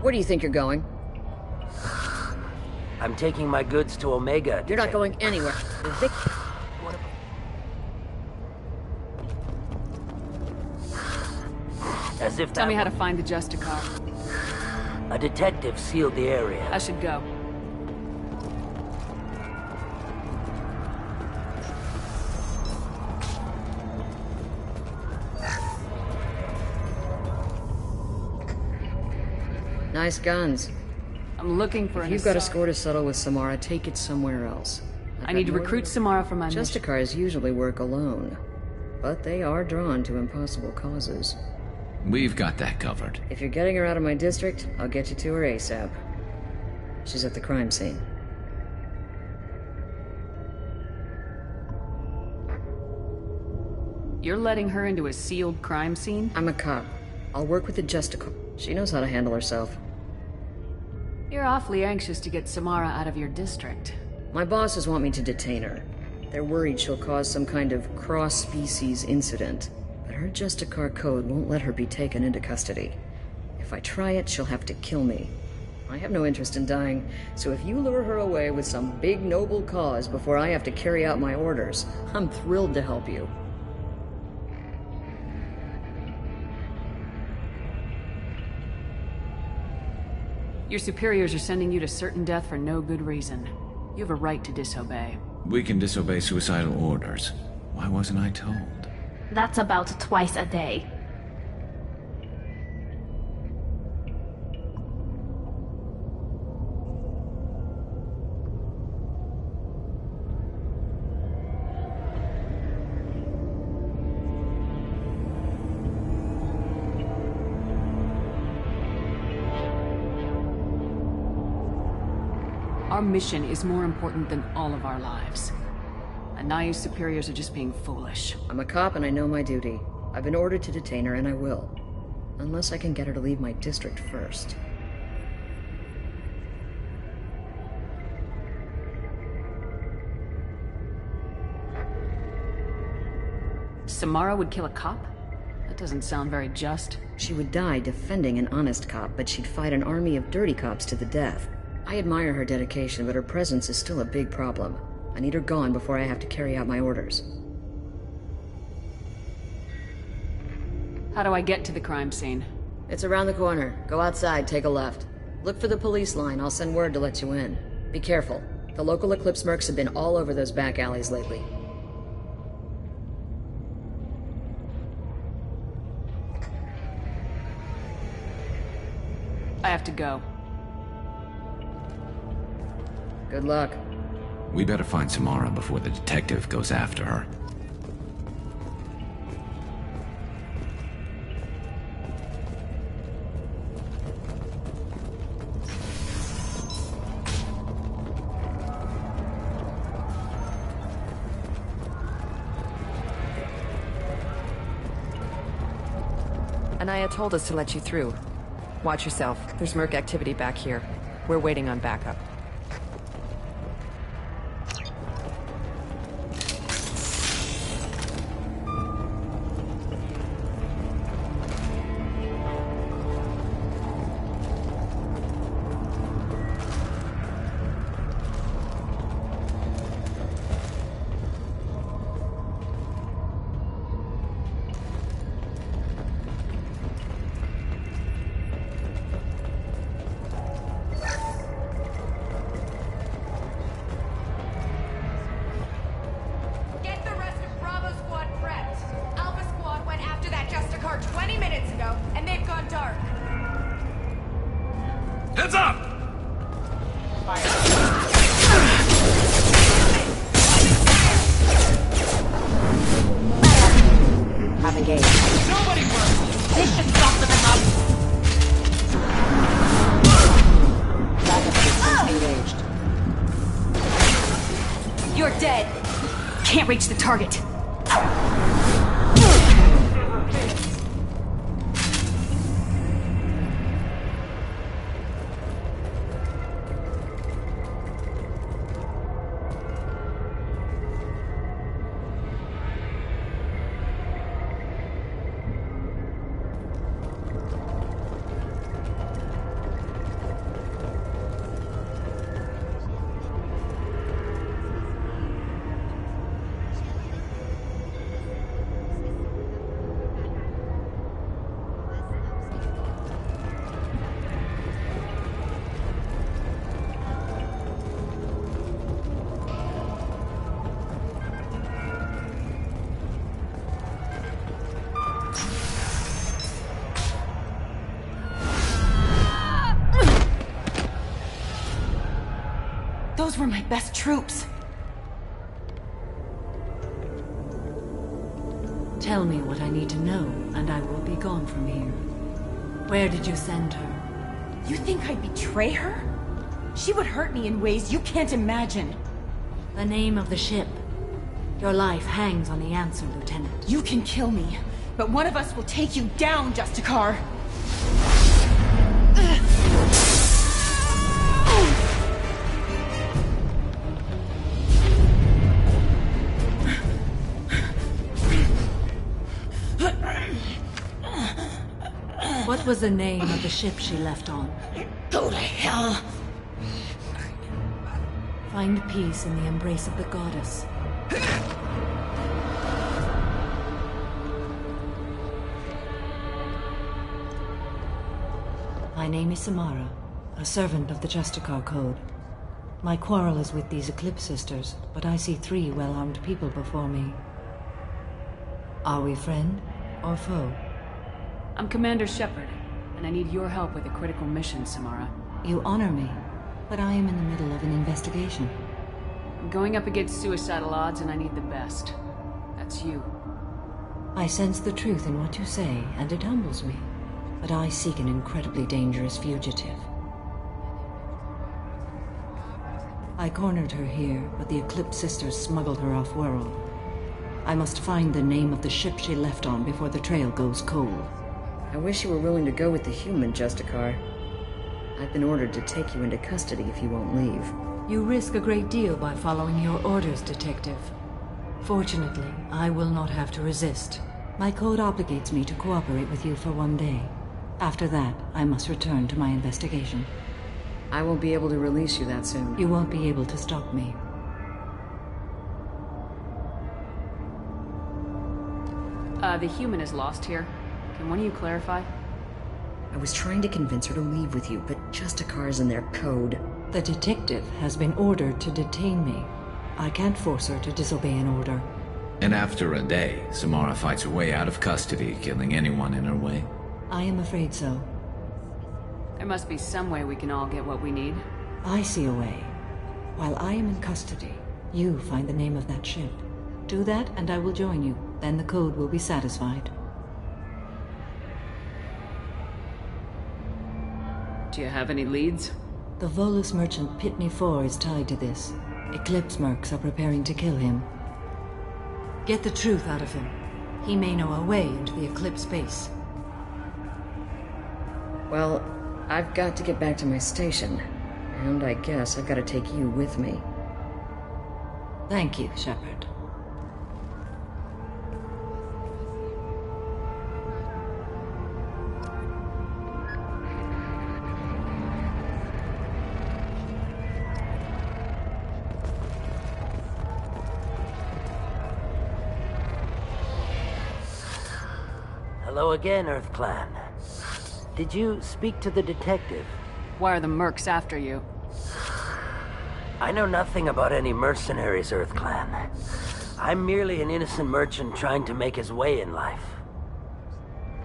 Where do you think you're going? I'm taking my goods to Omega. You're not going anywhere. As if Tell me how to that find the Justicar. a detective sealed the area. I should go. Nice guns. I'm looking for If an you've got a assault. score to settle with Samara, take it somewhere else. I need to recruit Samara for my mission. Justicars usually work alone, but they are drawn to impossible causes. We've got that covered. If you're getting her out of my district, I'll get you to her ASAP. She's at the crime scene. You're letting her into a sealed crime scene? I'm a cop. I'll work with the Justicar. She knows how to handle herself. You're awfully anxious to get Samara out of your district. My bosses want me to detain her. They're worried she'll cause some kind of cross-species incident, but her Justicar code won't let her be taken into custody. If I try it, she'll have to kill me. I have no interest in dying, so if you lure her away with some big noble cause before I have to carry out my orders, I'm thrilled to help you. Your superiors are sending you to certain death for no good reason. You have a right to disobey. We can disobey suicidal orders. Why wasn't I told? That's about twice a day. Our mission is more important than all of our lives. Anaya's superiors are just being foolish. I'm a cop and I know my duty. I've been ordered to detain her and I will. Unless I can get her to leave my district first. Samara would kill a cop? That doesn't sound very just. She would die defending an honest cop, but she'd fight an army of dirty cops to the death. I admire her dedication, but her presence is still a big problem. I need her gone before I have to carry out my orders. How do I get to the crime scene? It's around the corner. Go outside, take a left. Look for the police line. I'll send word to let you in. Be careful. The local Eclipse mercs have been all over those back alleys lately. I have to go. Good luck. We better find Samara before the detective goes after her. Anaya told us to let you through. Watch yourself. There's merc activity back here. We're waiting on backup. Get the rest of Bravo Squad prepped. Alpha Squad went after that Justicar 20 minutes ago, and they've gone dark. Heads up! Have engaged. Nobody works! This should stop them enough! Backup systems engaged. You're dead. Can't reach the target. Those were my best troops. Tell me what I need to know, and I will be gone from here. Where did you send her? You think I'd betray her? She would hurt me in ways you can't imagine. The name of the ship. Your life hangs on the answer, Lieutenant. You can kill me, but one of us will take you down, Justicar. What was the name of the ship she left on? Go to hell! Find peace in the embrace of the goddess. My name is Samara, a servant of the Justicar Code. My quarrel is with these Eclipse Sisters, but I see 3 well-armed people before me. Are we friend or foe? I'm Commander Shepard, and I need your help with a critical mission, Samara. You honor me, but I am in the middle of an investigation. I'm going up against suicidal odds, and I need the best. That's you. I sense the truth in what you say, and it humbles me. But I seek an incredibly dangerous fugitive. I cornered her here, but the Eclipse Sisters smuggled her off-world. I must find the name of the ship she left on before the trail goes cold. I wish you were willing to go with the human, Justicar. I've been ordered to take you into custody if you won't leave. You risk a great deal by following your orders, Detective. Fortunately, I will not have to resist. My code obligates me to cooperate with you for 1 day. After that, I must return to my investigation. I won't be able to release you that soon. You won't be able to stop me. The human is lost here. Can one of you clarify? I was trying to convince her to leave with you, but Justicar's in their code. The detective has been ordered to detain me. I can't force her to disobey an order. And after a day, Samara fights her way out of custody, killing anyone in her way. I am afraid so. There must be some way we can all get what we need. I see a way. While I am in custody, you find the name of that ship. Do that and I will join you. Then the code will be satisfied. Do you have any leads? The Volus merchant Pitney 4 is tied to this. Eclipse mercs are preparing to kill him. Get the truth out of him. He may know a way into the Eclipse base. Well, I've got to get back to my station. And I guess I've got to take you with me. Thank you, Shepard. Hello again, Earth Clan. Did you speak to the detective? Why are the mercs after you? I know nothing about any mercenaries, Earth Clan. I'm merely an innocent merchant trying to make his way in life.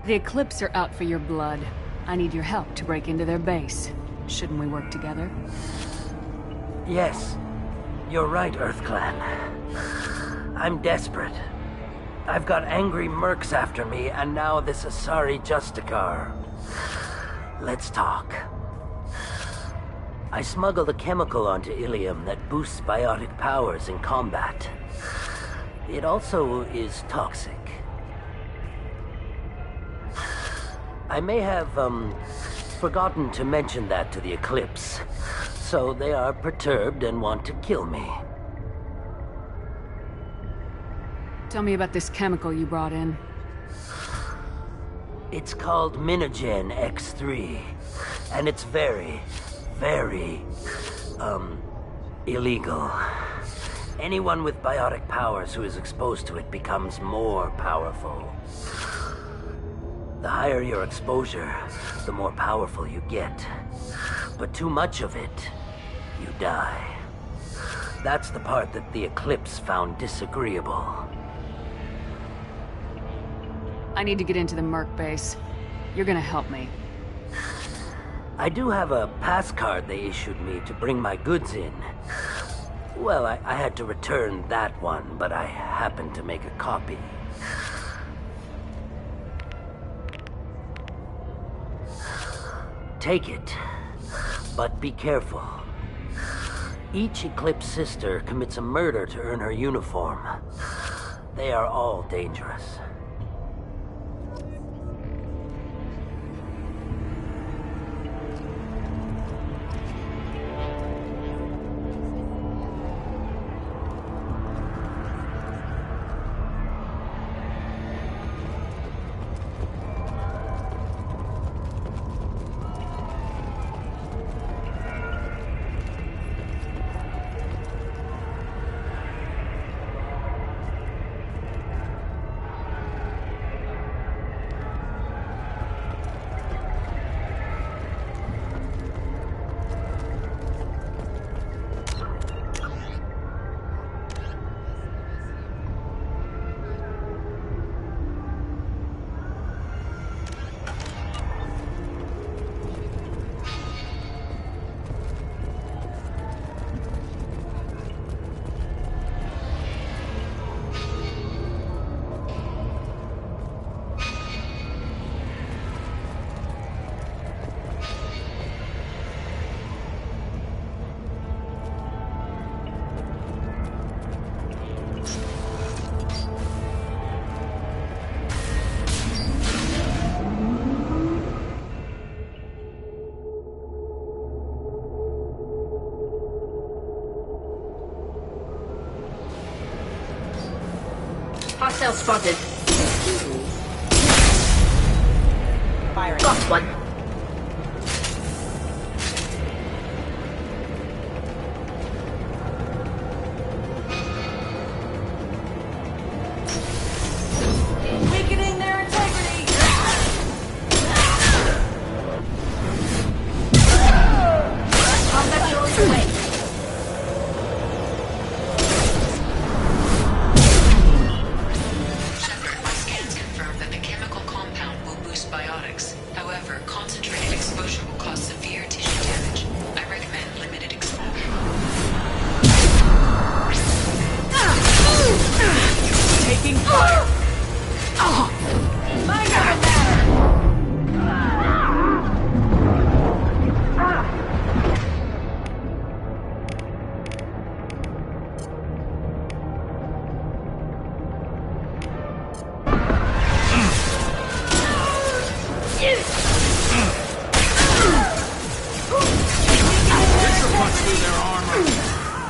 The Eclipse are out for your blood. I need your help to break into their base. Shouldn't we work together? Yes, you're right, Earth Clan. I'm desperate. I've got angry mercs after me, and now this Asari Justicar. Let's talk. I smuggled a chemical onto Ilium that boosts biotic powers in combat. It also is toxic. I may have, forgotten to mention that to the Eclipse, so they are perturbed and want to kill me. Tell me about this chemical you brought in. It's called Minogen X3, and it's very, illegal. Anyone with biotic powers who is exposed to it becomes more powerful. The higher your exposure, the more powerful you get. But too much of it, you die. That's the part that the Eclipse found disagreeable. I need to get into the merc base. You're gonna help me. I do have a pass card they issued me to bring my goods in. Well, I had to return that one, but I happened to make a copy. Take it, but be careful. Each Eclipse sister commits a murder to earn her uniform. They are all dangerous. Hostile spotted. Firing. Got one. Weakening their integrity. Combat drones away. However, concentrated exposure will cause severe tissue damage. I recommend limited exposure. Taking fire. Mine doesn't matter.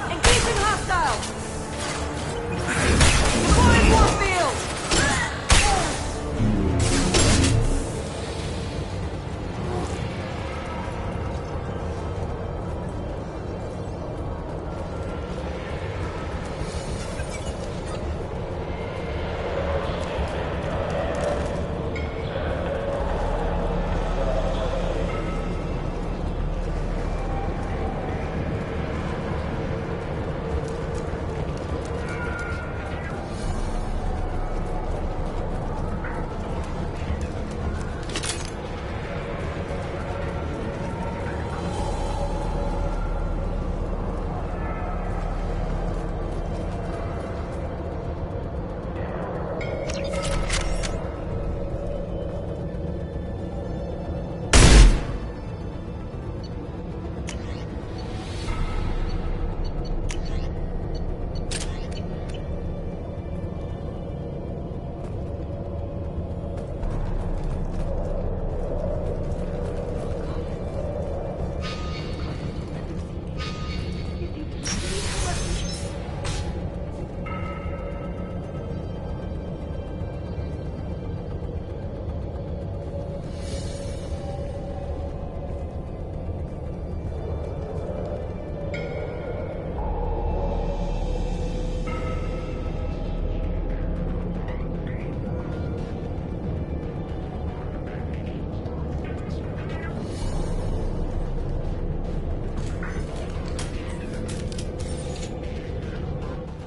Engaging hostile! Deploying warfield!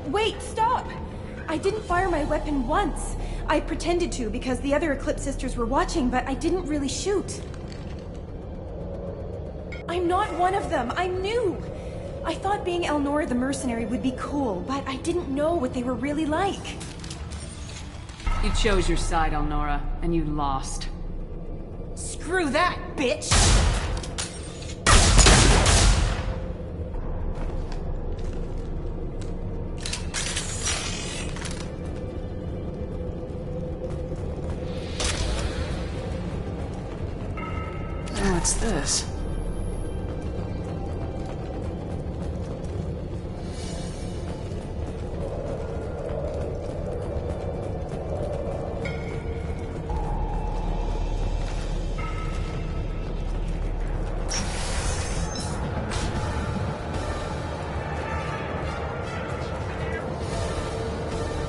Wait, stop! I didn't fire my weapon once. I pretended to because the other Eclipse sisters were watching, but I didn't really shoot. I'm not one of them. I'm new. I thought being Elnora the mercenary would be cool, but I didn't know what they were really like. You chose your side, Elnora, and you lost. Screw that, bitch! What's this?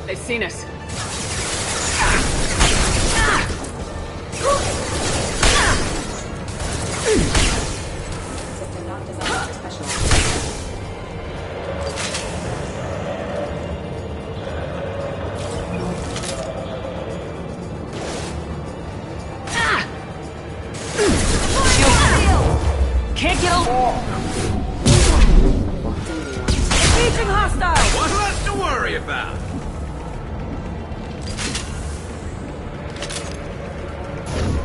They've seen us. Can't get along. Engaging hostile! What's left to worry about?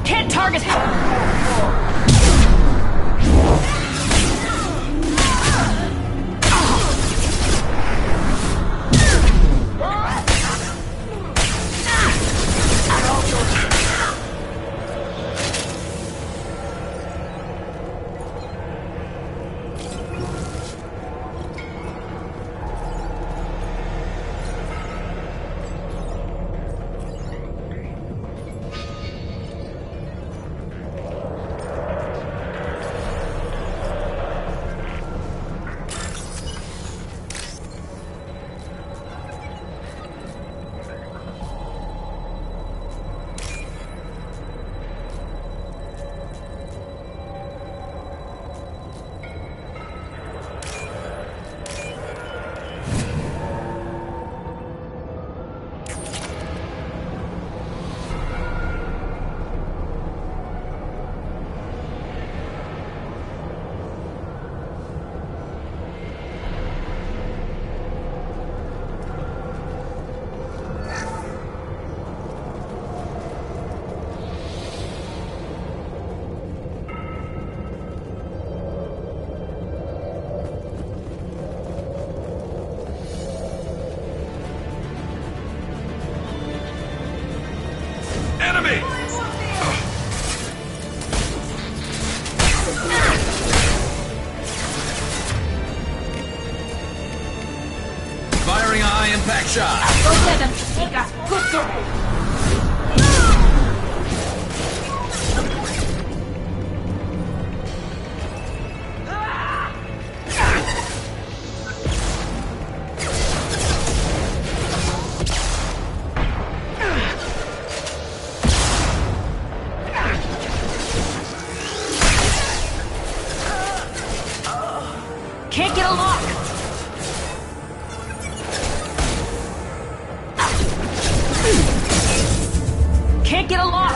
Can't target him. Firing a high impact shot. Go get them, Chica. Good girl. Can't get a lock. Can't get a lock!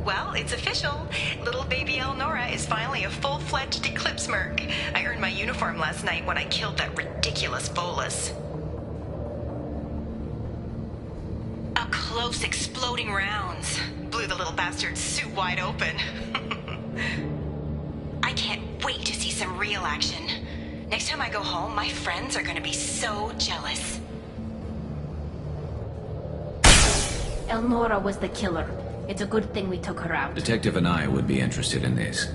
Well, it's official. Little baby Elnora is finally a full-fledged Eclipse merc. I earned my uniform last night when I killed that ridiculous bolus. Up close, exploding rounds. Blew the little bastard's suit wide open. I can't wait to see some real action. Next time I go home, my friends are gonna be so jealous. Elnora was the killer. It's a good thing we took her out. Detective and I would be interested in this.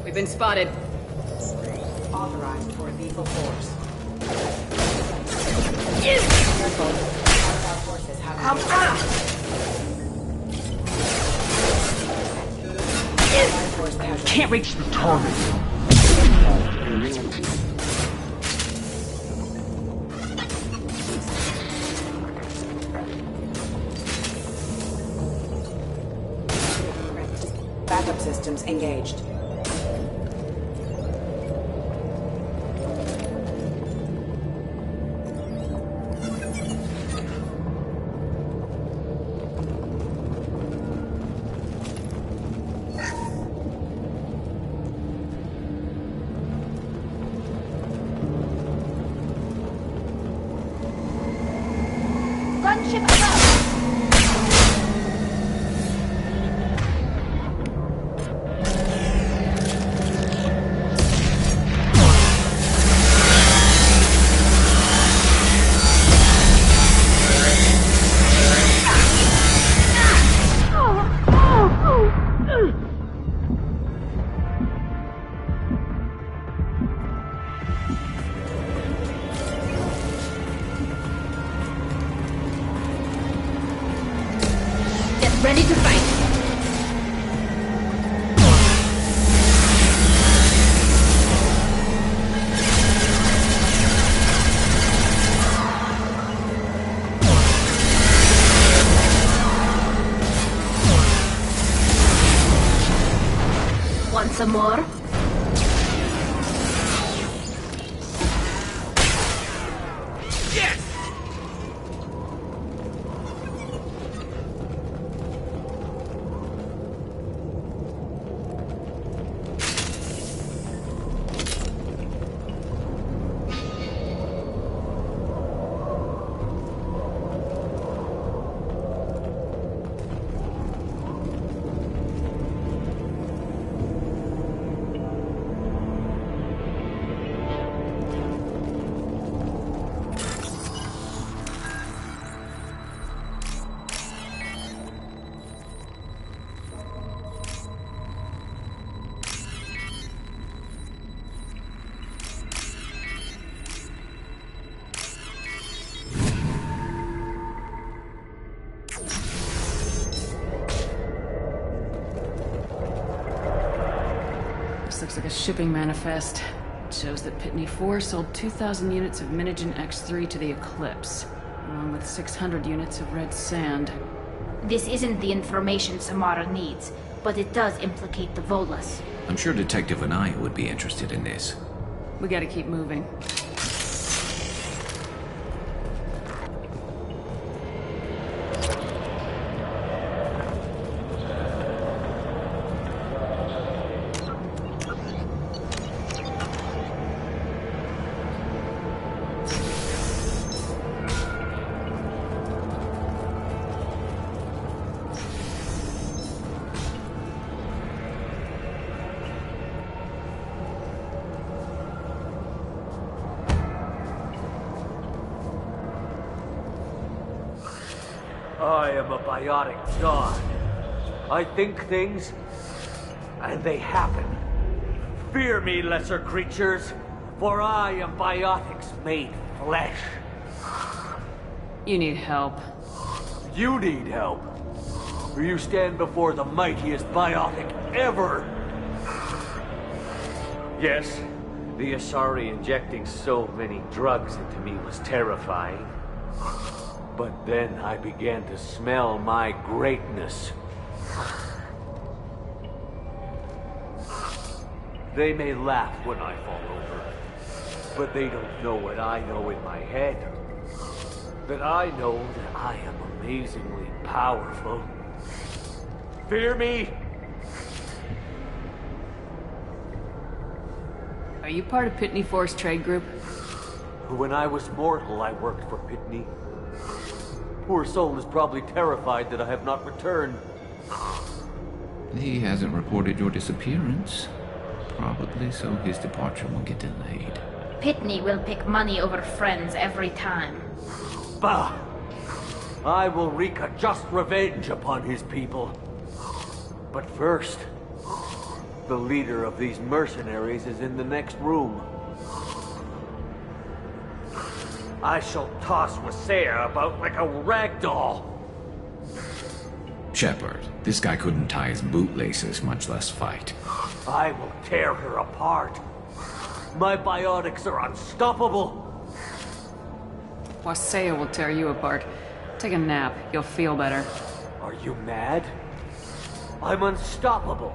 We've been spotted. Authorized for lethal force. Can't reach the target. Backup systems engaged. Gunship above! Ready to fight. Want some more? This looks like a shipping manifest. It shows that Pitney 4 sold 2,000 units of Minigen X3 to the Eclipse, along with 600 units of red sand. This isn't the information Samara needs, but it does implicate the Volas. I'm sure Detective and I would be interested in this. We gotta keep moving. am a biotic god. I think things, and they happen. Fear me, lesser creatures, for I am biotics made flesh. You need help. You need help. For you stand before the mightiest biotic ever. Yes, the Asari injecting so many drugs into me was terrifying. But then I began to smell my greatness. They may laugh when I fall over, but they don't know what I know in my head. That I know that I am amazingly powerful. Fear me? Are you part of Pitney Force Trade Group? When I was mortal, I worked for Pitney. Poor soul is probably terrified that I have not returned. He hasn't reported your disappearance. Probably so his departure will get delayed. Pitney will pick money over friends every time. Bah! I will wreak a just revenge upon his people. But first, the leader of these mercenaries is in the next room. I shall toss Wasea about like a rag doll. Shepard, this guy couldn't tie his bootlaces, much less fight. I will tear her apart. My biotics are unstoppable. Wasea will tear you apart. Take a nap. You'll feel better. Are you mad? I'm unstoppable.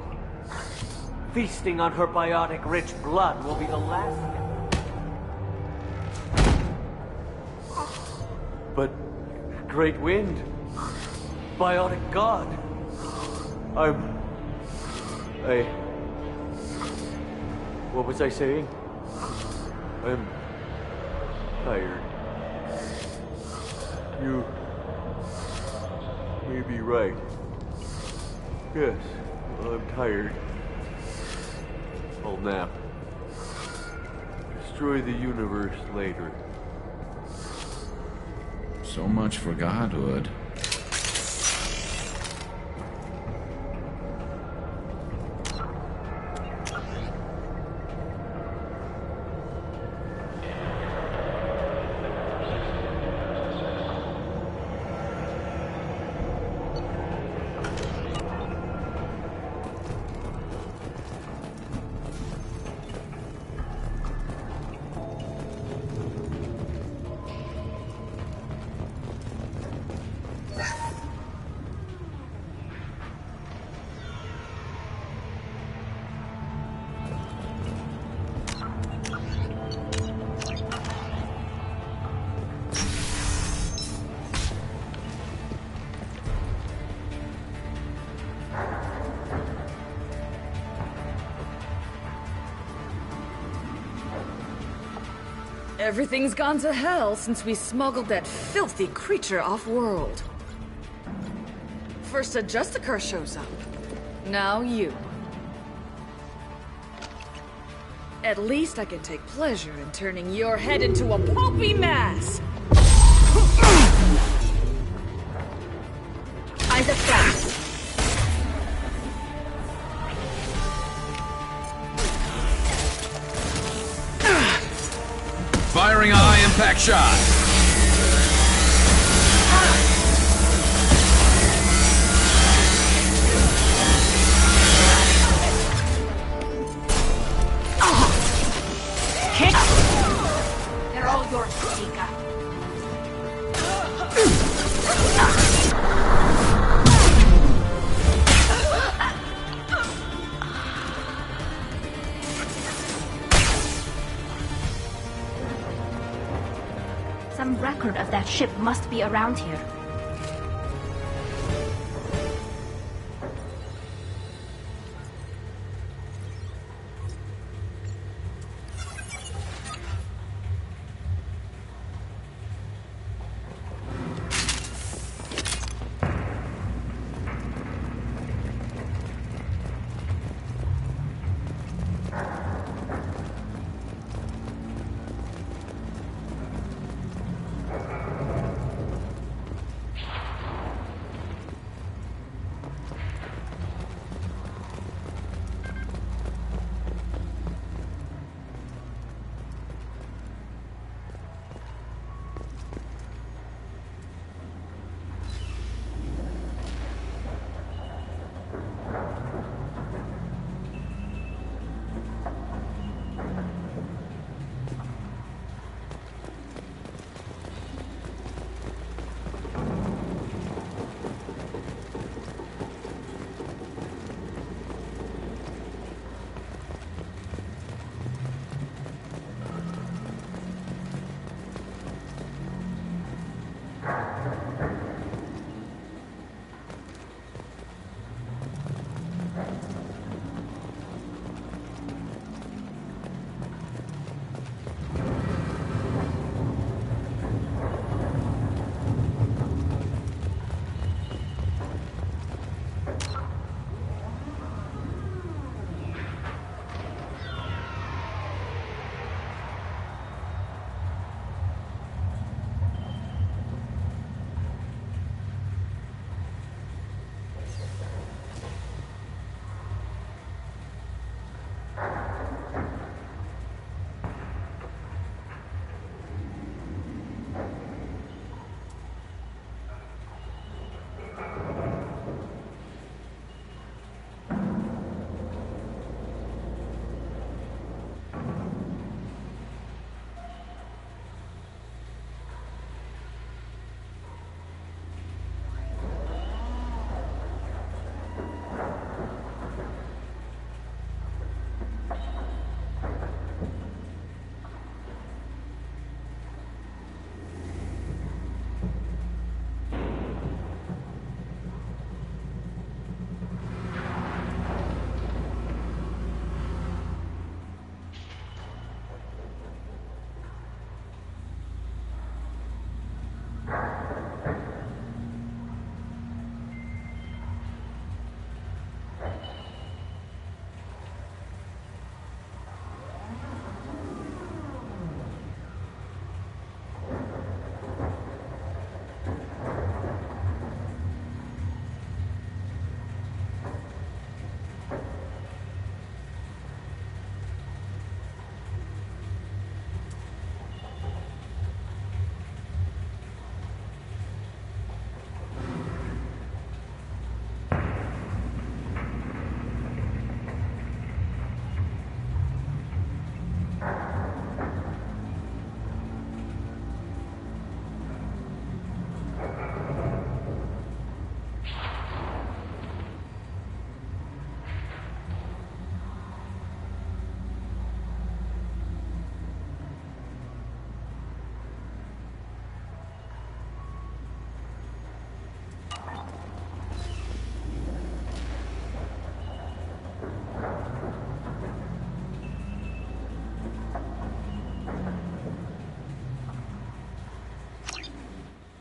Feasting on her biotic-rich blood will be the last... But... Great Wind... Biotic God... What was I saying? I'm... tired. You... may be right. Yes, I'm tired. I'll nap. Destroy the universe later. So much for godhood. Everything's gone to hell since we smuggled that filthy creature off-world. First a Justicar shows up. Now you. At least I can take pleasure in turning your head into a pulpy mass! Eyes up front. Firing eye impact shot. Kick! They're all yours, Chica. Some record of that ship must be around here.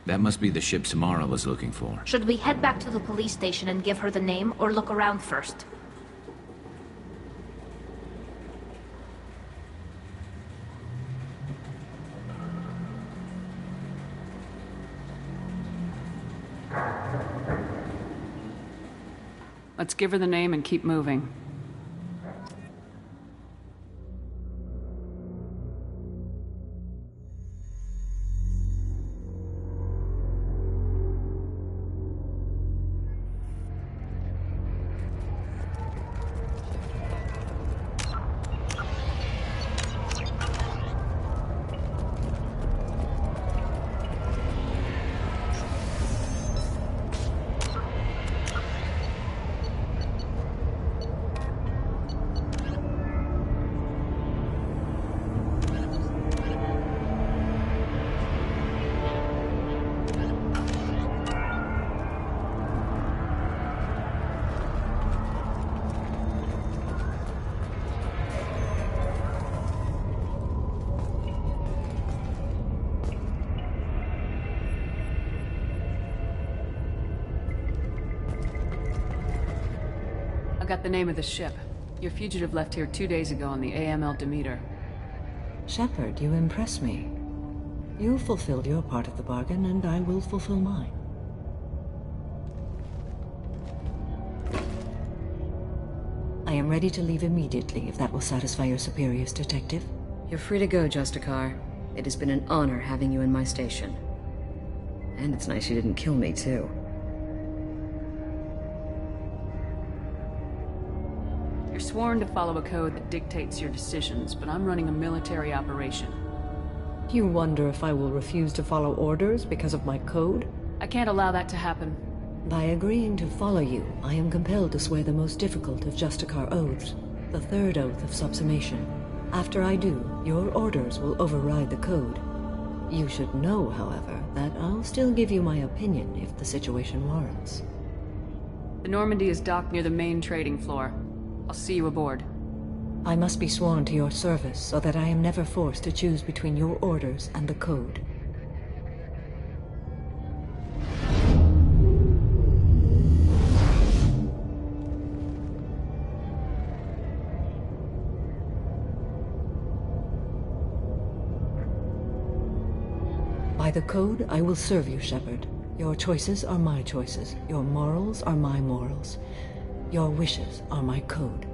That must be the ship Samara was looking for. Should we head back to the police station and give her the name, or look around first? Let's give her the name and keep moving. Got the name of the ship. Your fugitive left here 2 days ago on the AML Demeter. Shepard, you impress me. You fulfilled your part of the bargain, and I will fulfill mine. I am ready to leave immediately, if that will satisfy your superiors, Detective. You're free to go, Justicar. It has been an honor having you in my station. And it's nice you didn't kill me, too. You're sworn to follow a code that dictates your decisions, but I'm running a military operation. You wonder if I will refuse to follow orders because of my code? I can't allow that to happen. By agreeing to follow you, I am compelled to swear the most difficult of Justicar oaths, the third oath of subsumation. After I do, your orders will override the code. You should know, however, that I'll still give you my opinion if the situation warrants. The Normandy is docked near the main trading floor. I'll see you aboard. I must be sworn to your service so that I am never forced to choose between your orders and the Code. By the Code, I will serve you, Shepard. Your choices are my choices. Your morals are my morals. Your wishes are my code.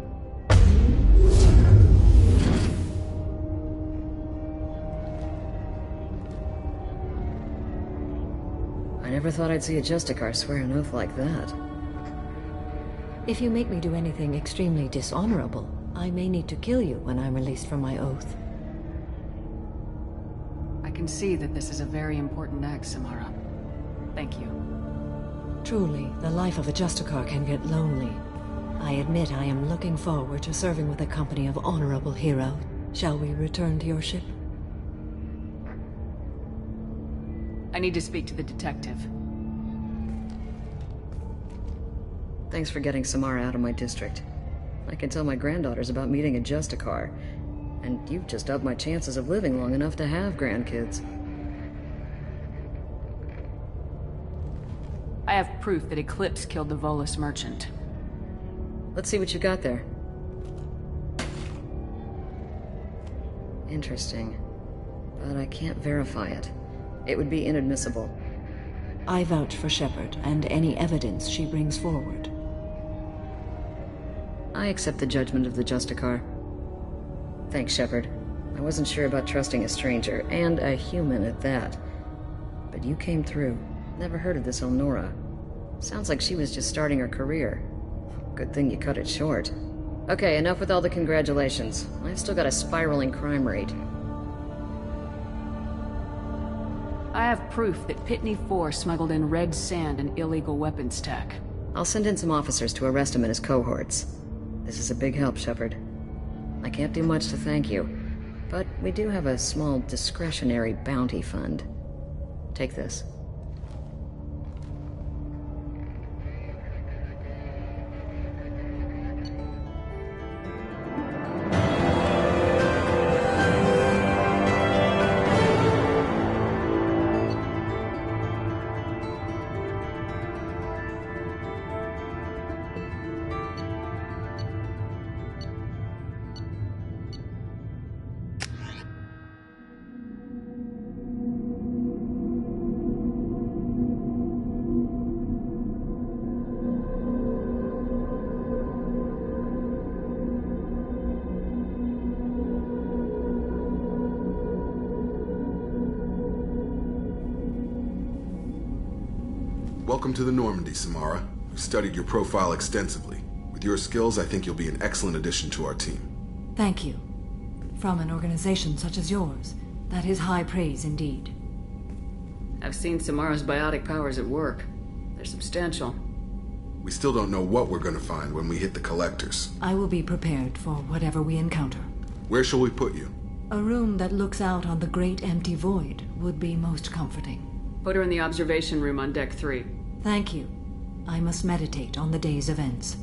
I never thought I'd see a Justicar swear an oath like that. If you make me do anything extremely dishonorable, I may need to kill you when I'm released from my oath. I can see that this is a very important act, Samara. Thank you. Truly, the life of a Justicar can get lonely. I admit I am looking forward to serving with a company of honorable heroes. Shall we return to your ship? I need to speak to the detective. Thanks for getting Samara out of my district. I can tell my granddaughters about meeting a Justicar, and you've just upped my chances of living long enough to have grandkids. I have proof that Eclipse killed the Volus merchant. Let's see what you got there. Interesting. But I can't verify it. It would be inadmissible. I vouch for Shepard and any evidence she brings forward. I accept the judgment of the Justicar. Thanks, Shepard. I wasn't sure about trusting a stranger, and a human at that. But you came through. Never heard of this Elnora. Sounds like she was just starting her career. Good thing you cut it short. Okay, enough with all the congratulations. I've still got a spiraling crime rate. I have proof that Pitney 4 smuggled in red sand and illegal weapons tech. I'll send in some officers to arrest him and his cohorts. This is a big help, Shepard. I can't do much to thank you, but we do have a small discretionary bounty fund. Take this. Welcome to the Normandy, Samara. We've studied your profile extensively. With your skills, I think you'll be an excellent addition to our team. Thank you. From an organization such as yours, that is high praise indeed. I've seen Samara's biotic powers at work. They're substantial. We still don't know what we're going to find when we hit the collectors. I will be prepared for whatever we encounter. Where shall we put you? A room that looks out on the great empty void would be most comforting. Put her in the observation room on Deck 3. Thank you. I must meditate on the day's events.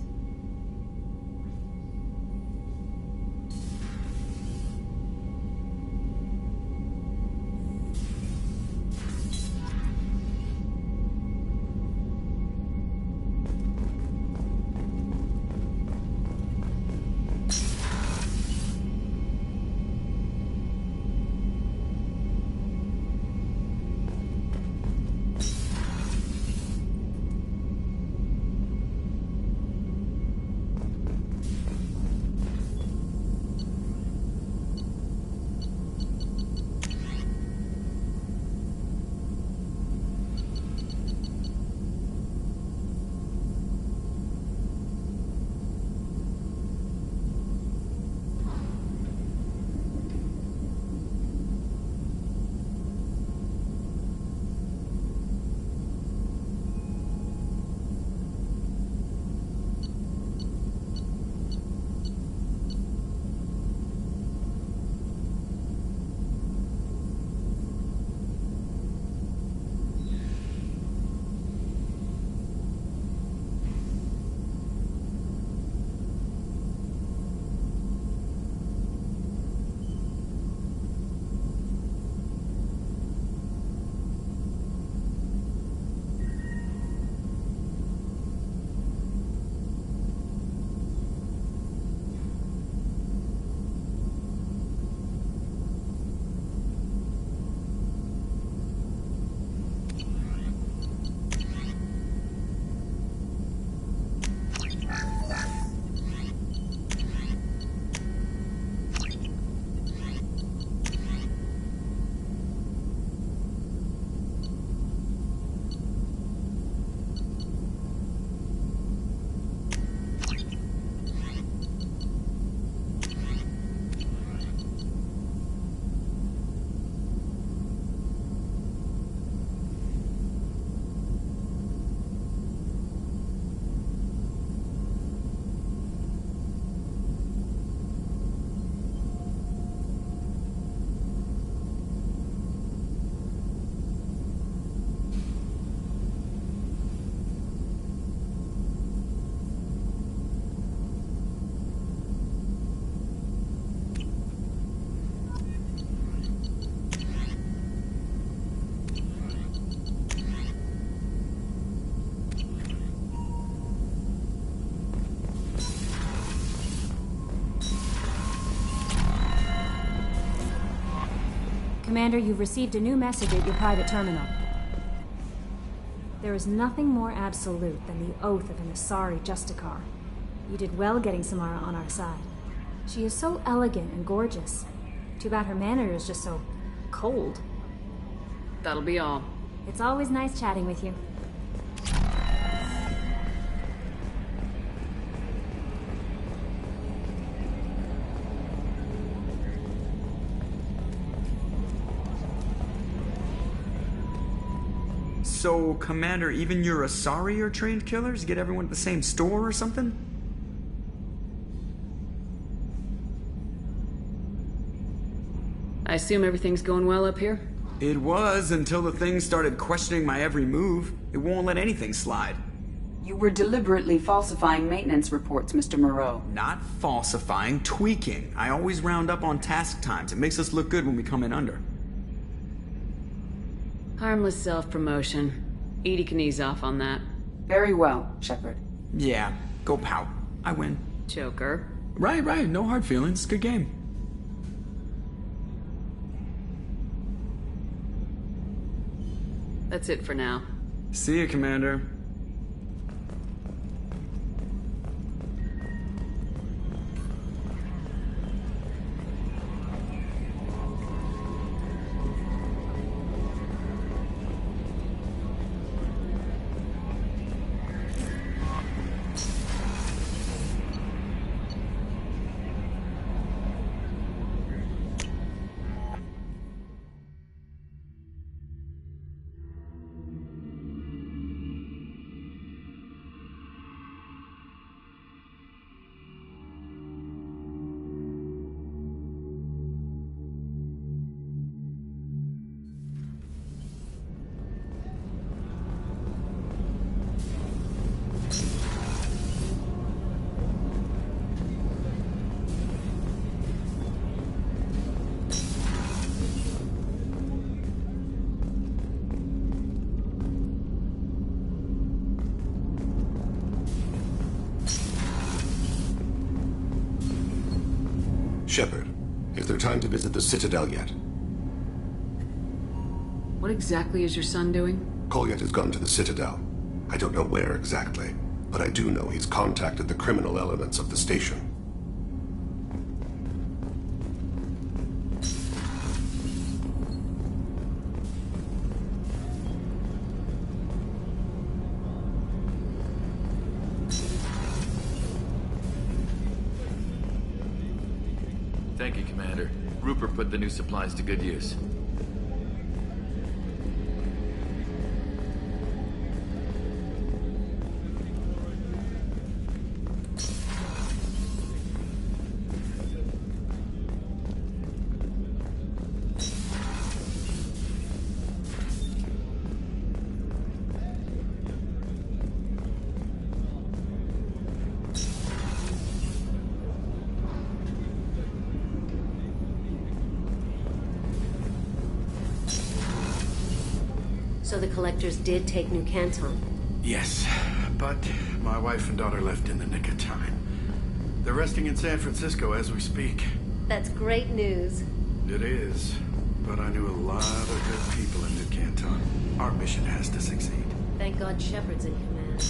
Commander, you've received a new message at your private terminal. There is nothing more absolute than the oath of an Asari Justicar. You did well getting Samara on our side. She is so elegant and gorgeous. Too bad her manner is just so cold. That'll be all. It's always nice chatting with you. So, Commander, even your Asari are trained killers? Get everyone at the same store or something? I assume everything's going well up here? It was, until the thing started questioning my every move. It won't let anything slide. You were deliberately falsifying maintenance reports, Mr. Moreau. Not falsifying, tweaking. I always round up on task times. It makes us look good when we come in under. Harmless self-promotion. Edie can ease off on that. Very well, Shepard. Yeah, go pout. I win. Joker. Right. No hard feelings. Good game. That's it for now. See you, Commander. Shepard, is there time to visit the Citadel yet? What exactly is your son doing? Kolyat has gone to the Citadel. I don't know where exactly, but I do know he's contacted the criminal elements of the station. Thank you, Commander. Rupert put the new supplies to good use. So the collectors did take New Canton? Yes, but my wife and daughter left in the nick of time. They're resting in San Francisco as we speak. That's great news. It is, but I knew a lot of good people in New Canton. Our mission has to succeed. Thank God Shepard's in command.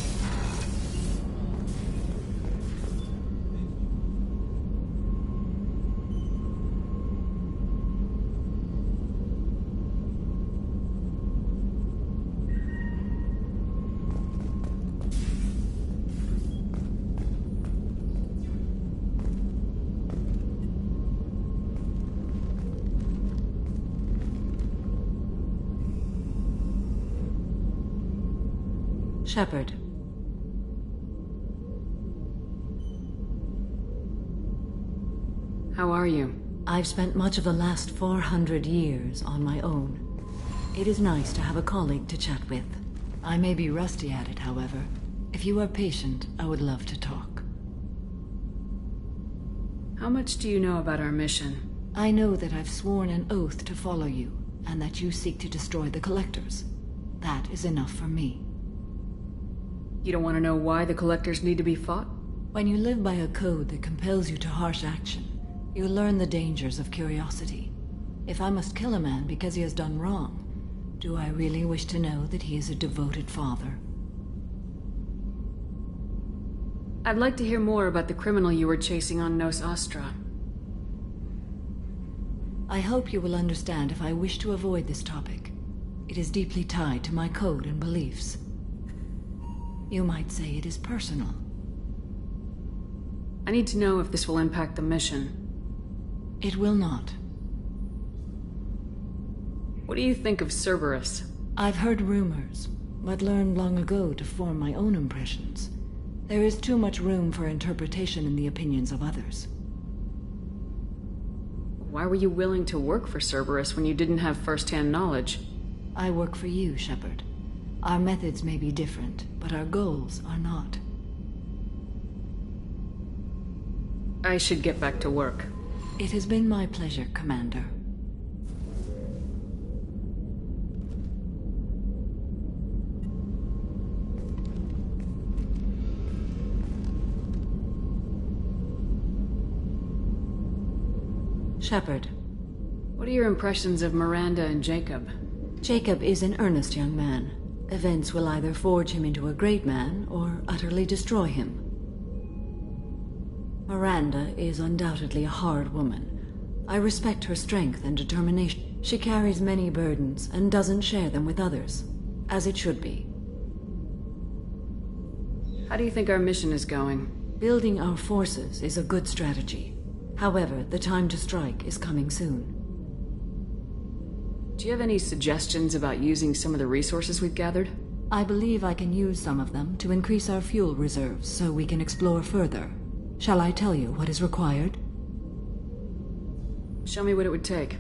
Shepard. How are you? I've spent much of the last 400 years on my own. It is nice to have a colleague to chat with. I may be rusty at it, however. If you are patient, I would love to talk. How much do you know about our mission? I know that I've sworn an oath to follow you, and that you seek to destroy the Collectors. That is enough for me. You don't want to know why the Collectors need to be fought? When you live by a code that compels you to harsh action, you learn the dangers of curiosity. If I must kill a man because he has done wrong, do I really wish to know that he is a devoted father? I'd like to hear more about the criminal you were chasing on Nos Astra. I hope you will understand if I wish to avoid this topic. It is deeply tied to my code and beliefs. You might say it is personal. I need to know if this will impact the mission. It will not. What do you think of Cerberus? I've heard rumors, but learned long ago to form my own impressions. There is too much room for interpretation in the opinions of others. Why were you willing to work for Cerberus when you didn't have first-hand knowledge? I work for you, Shepard. Our methods may be different, but our goals are not. I should get back to work. It has been my pleasure, Commander. Shepard. What are your impressions of Miranda and Jacob? Jacob is an earnest young man. Events will either forge him into a great man or utterly destroy him. Miranda is undoubtedly a hard woman. I respect her strength and determination. She carries many burdens and doesn't share them with others, as it should be. How do you think our mission is going? Building our forces is a good strategy. However, the time to strike is coming soon. Do you have any suggestions about using some of the resources we've gathered? I believe I can use some of them to increase our fuel reserves so we can explore further. Shall I tell you what is required? Show me what it would take.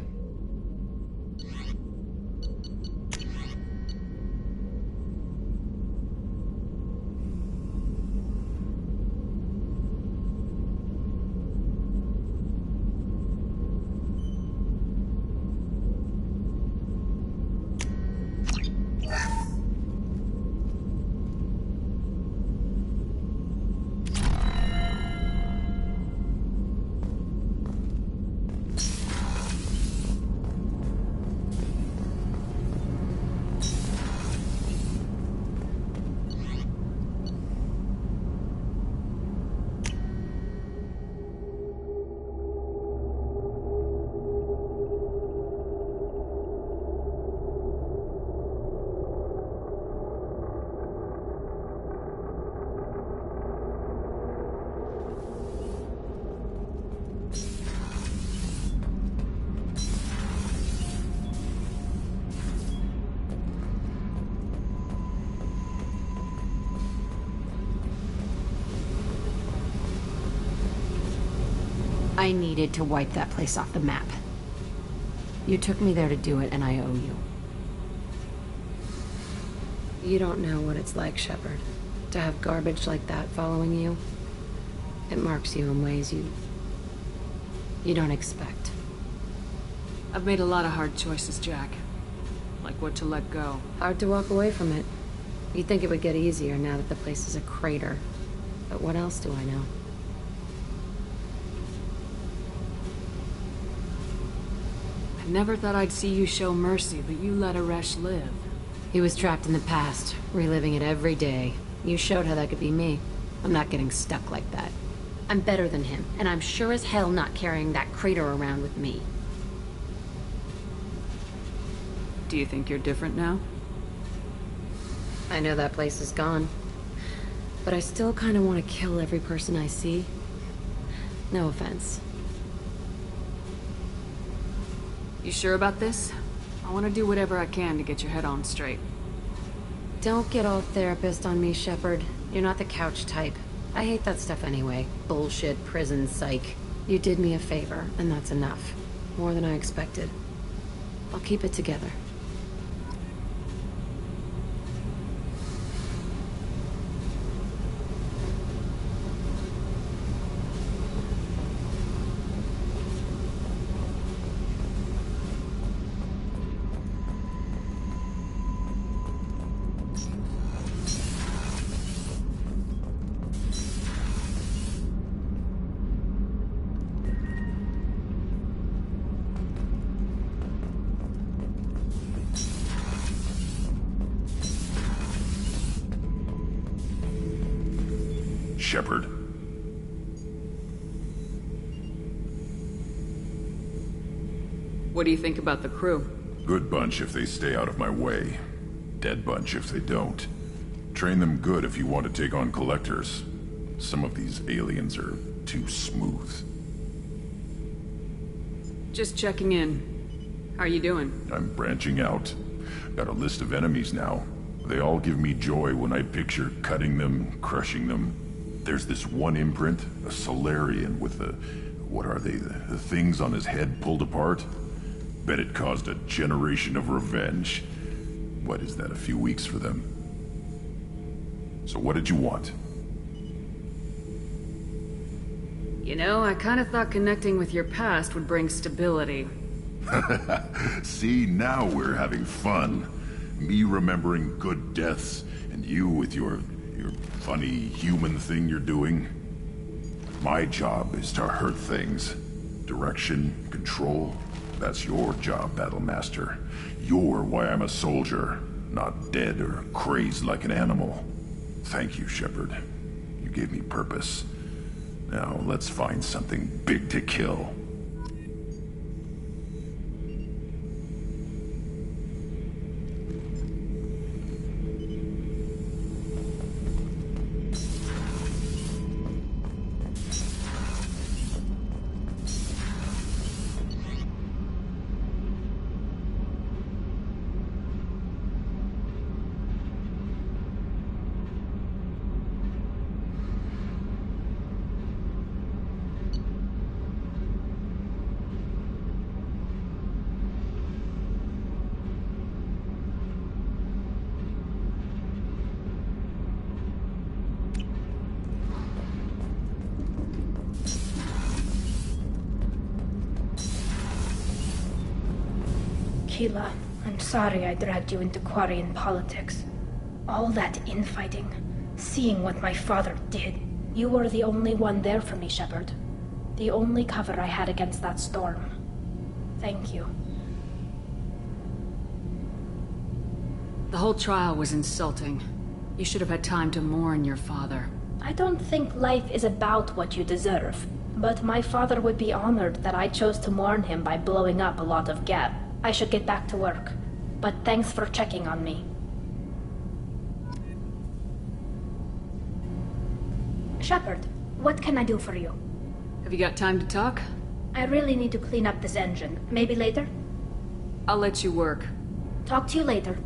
I needed to wipe that place off the map. You took me there to do it, and I owe you. You don't know what it's like, Shepard, to have garbage like that following you. It marks you in ways you don't expect. I've made a lot of hard choices, Jack. Like what to let go. Hard to walk away from it. You'd think it would get easier now that the place is a crater. But what else do I know? I never thought I'd see you show mercy, but you let Aresh live. He was trapped in the past, reliving it every day. You showed how that could be me. I'm not getting stuck like that. I'm better than him, and I'm sure as hell not carrying that crater around with me. Do you think you're different now? I know that place is gone. But I still kind of want to kill every person I see. No offense. You sure about this? I want to do whatever I can to get your head on straight. Don't get all therapist on me, Shepard. You're not the couch type. I hate that stuff anyway. Bullshit, prison, psych. You did me a favor, and that's enough. More than I expected. I'll keep it together. Shepard. What do you think about the crew? Good bunch if they stay out of my way. Dead bunch if they don't. Train them good if you want to take on collectors. Some of these aliens are too smooth. Just checking in. How are you doing? I'm branching out. Got a list of enemies now. They all give me joy when I picture cutting them, crushing them. There's this one imprint, a Solarian with the... what are they? The things on his head pulled apart? Bet it caused a generation of revenge. What is that, a few weeks for them? So what did you want? You know, I kind of thought connecting with your past would bring stability. See, now we're having fun. Me remembering good deaths, and you with your funny human thing you're doing. My job is to hurt things. Direction, control, that's your job, Battlemaster. You're why I'm a soldier, not dead or crazed like an animal. Thank you, Shepard. You gave me purpose. Now, let's find something big to kill. Keela, I'm sorry I dragged you into Quarian politics. All that infighting, seeing what my father did. You were the only one there for me, Shepard. The only cover I had against that storm. Thank you. The whole trial was insulting. You should have had time to mourn your father. I don't think life is about what you deserve, but my father would be honored that I chose to mourn him by blowing up a lot of Gaem. I should get back to work, but thanks for checking on me. Shepard, what can I do for you? Have you got time to talk? I really need to clean up this engine. Maybe later? I'll let you work. Talk to you later.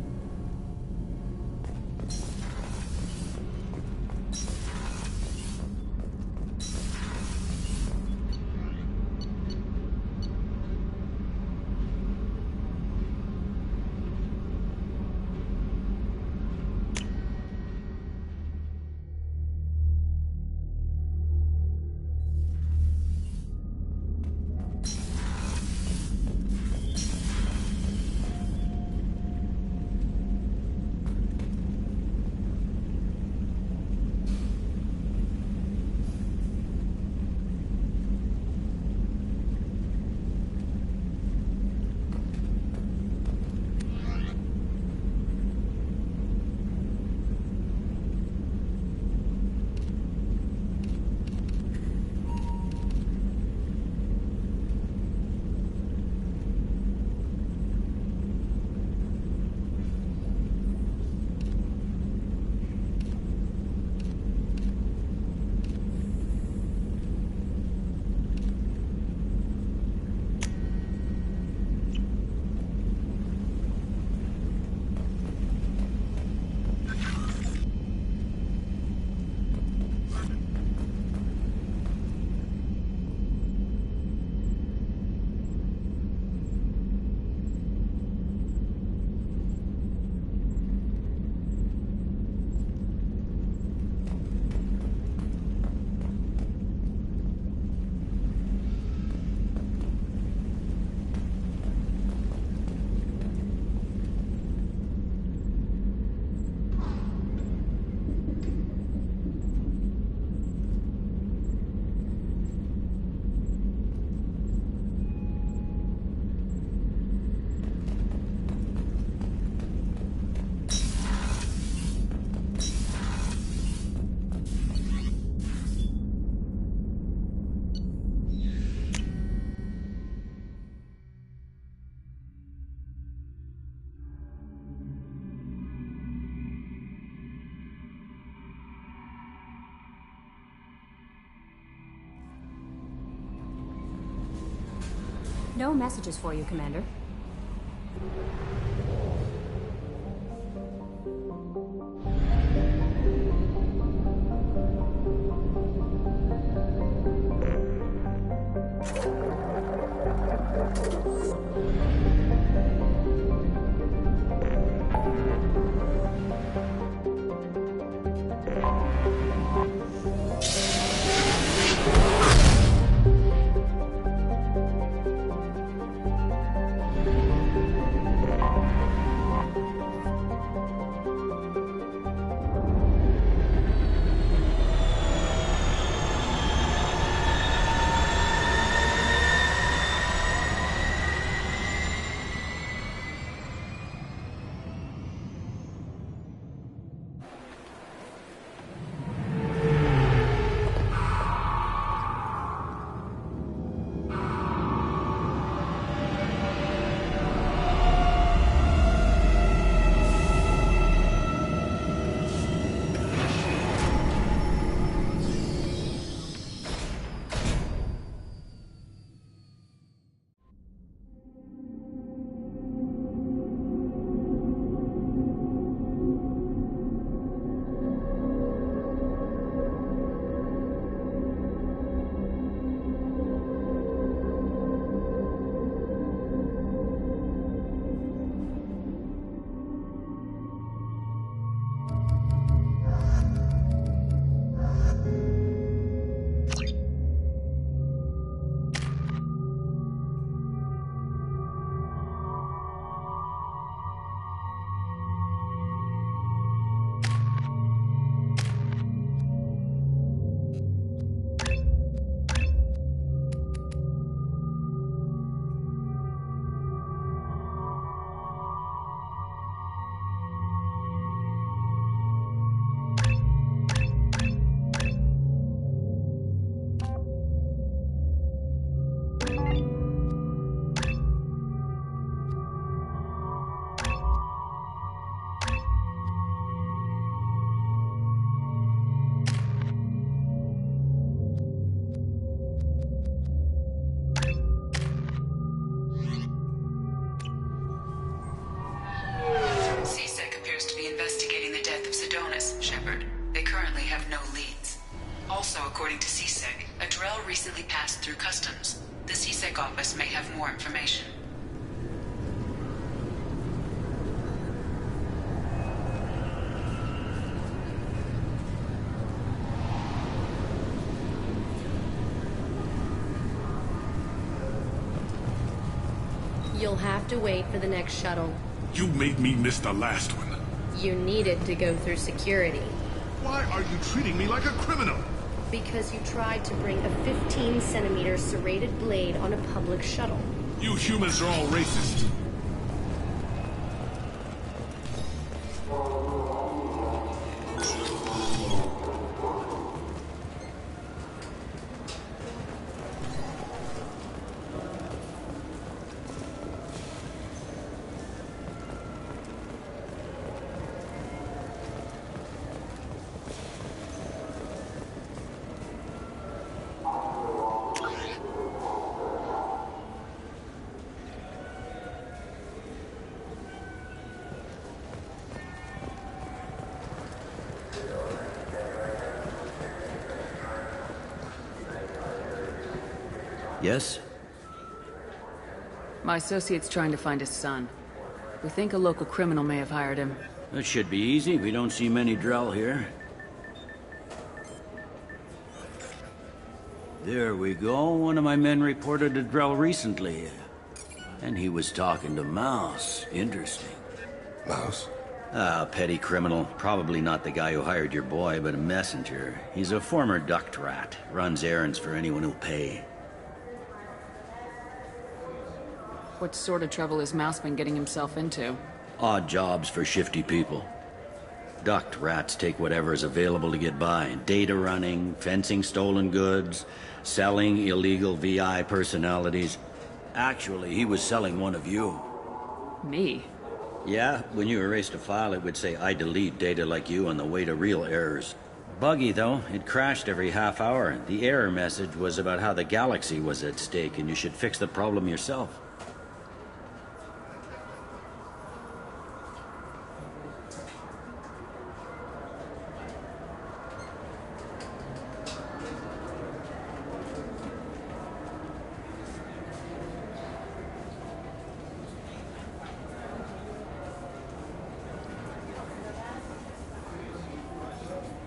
No messages for you, Commander. CSEC appears to be investigating the death of Sidonis, Shepard. They currently have no leads. Also, according to CSEC, a Drell recently passed through customs. The CSEC office may have more information. You'll have to wait for the next shuttle. You made me miss the last one. You needed to go through security. Why are you treating me like a criminal? Because you tried to bring a 15-centimeter serrated blade on a public shuttle. You humans are all racist. Yes? My associate's trying to find his son. We think a local criminal may have hired him. That should be easy. We don't see many Drell here. There we go. One of my men reported a Drell recently. And he was talking to Mouse. Interesting. Mouse? A petty criminal. Probably not the guy who hired your boy, but a messenger. He's a former duct rat. Runs errands for anyone who'll pay. What sort of trouble has Mouse been getting himself into? Odd jobs for shifty people. Duct rats take whatever is available to get by. Data running, fencing stolen goods, selling illegal VI personalities. Actually, he was selling one of you. Me? Yeah, when you erased a file, it would say, I delete data like you on the way to real errors. Buggy, though. It crashed every half hour. The error message was about how the galaxy was at stake, and you should fix the problem yourself.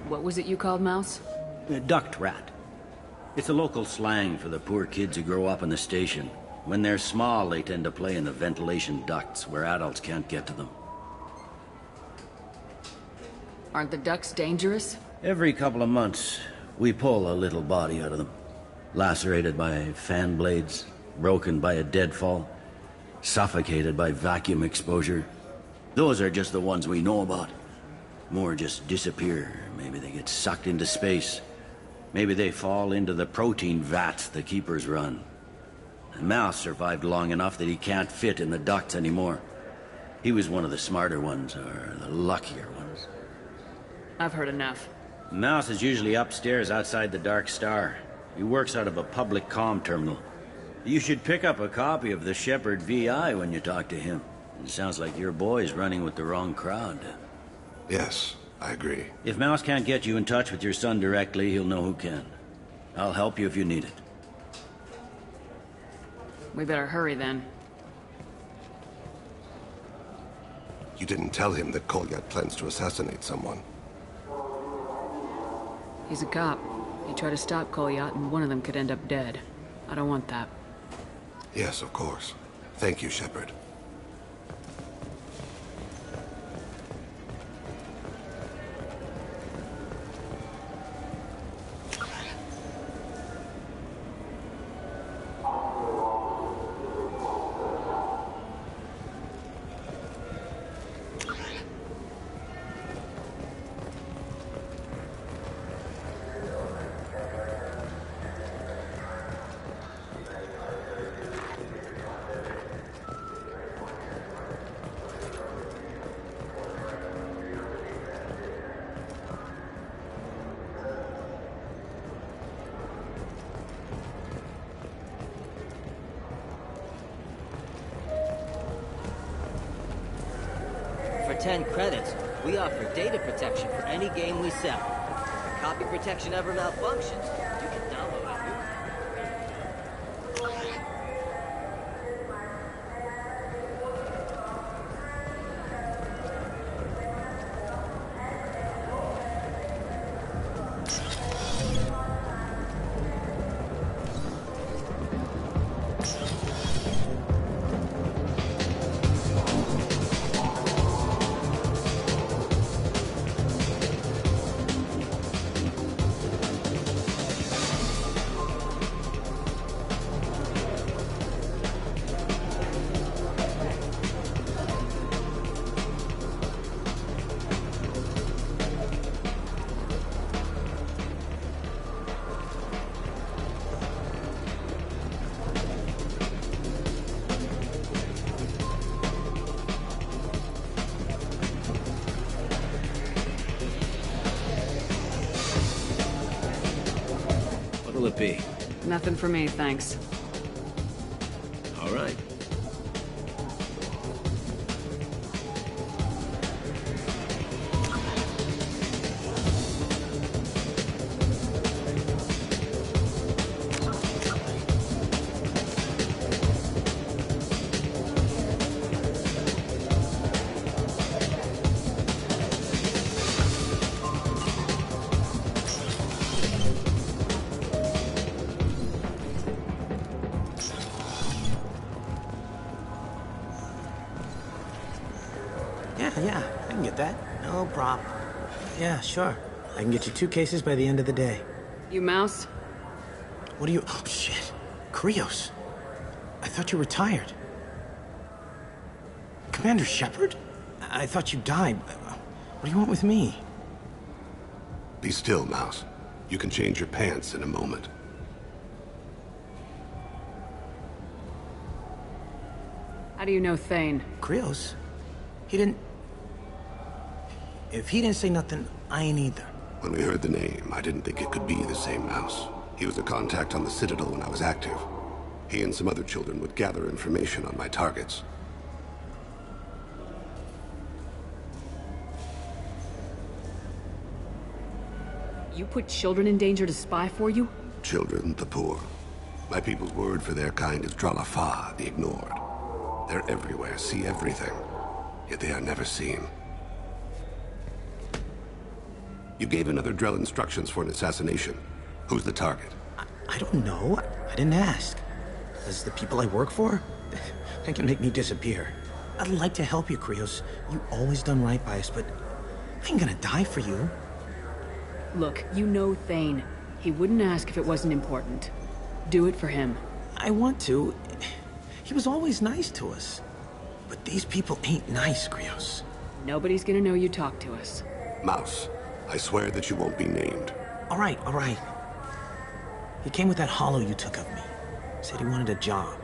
What was it you called Mouse? Duct rat. It's a local slang for the poor kids who grow up in the station. When they're small, they tend to play in the ventilation ducts where adults can't get to them. Aren't the ducks dangerous? Every couple of months, we pull a little body out of them. Lacerated by fan blades, broken by a deadfall, suffocated by vacuum exposure. Those are just the ones we know about. More just disappear. Maybe they get sucked into space. Maybe they fall into the protein vats the keepers run. And Mouse survived long enough that he can't fit in the ducts anymore. He was one of the smarter ones, or the luckier ones. I've heard enough. Mouse is usually upstairs outside the Dark Star. He works out of a public comm terminal. You should pick up a copy of the Shepard VI when you talk to him. It sounds like your boy's running with the wrong crowd. Yes, I agree. If Mouse can't get you in touch with your son directly, he'll know who can. I'll help you if you need it. We better hurry then. You didn't tell him that Kolyat plans to assassinate someone. He's a cop. He tried to stop Kolyat and one of them could end up dead. I don't want that. Yes, of course. Thank you, Shepard. For 10 credits, we offer data protection for any game we sell. If copy protection ever malfunctions, you can download a new What'll it be? Nothing for me, thanks. All right. Yeah, I can get that. No problem. Yeah, sure. I can get you 2 cases by the end of the day. You Mouse? What do you... Oh, shit. Krios. I thought you retired. Commander Shepard? I thought you died. What do you want with me? Be still, Mouse. You can change your pants in a moment. How do you know Thane? Krios? He didn't... If he didn't say nothing, I ain't either. When we heard the name, I didn't think it could be the same mouse. He was a contact on the Citadel when I was active. He and some other children would gather information on my targets. You put children in danger to spy for you? Children, the poor. My people's word for their kind is Dralafa, the ignored. They're everywhere, see everything, yet they are never seen. You gave another Drell instructions for an assassination. Who's the target? I don't know. I didn't ask. As the people I work for, they can make me disappear. I'd like to help you, Krios. You always done right by us, but I ain't gonna die for you. Look, you know Thane. He wouldn't ask if it wasn't important. Do it for him. I want to. He was always nice to us. But these people ain't nice, Krios. Nobody's gonna know you talked to us. Mouse, I swear that you won't be named. All right. He came with that hollow you took of me. Said he wanted a job.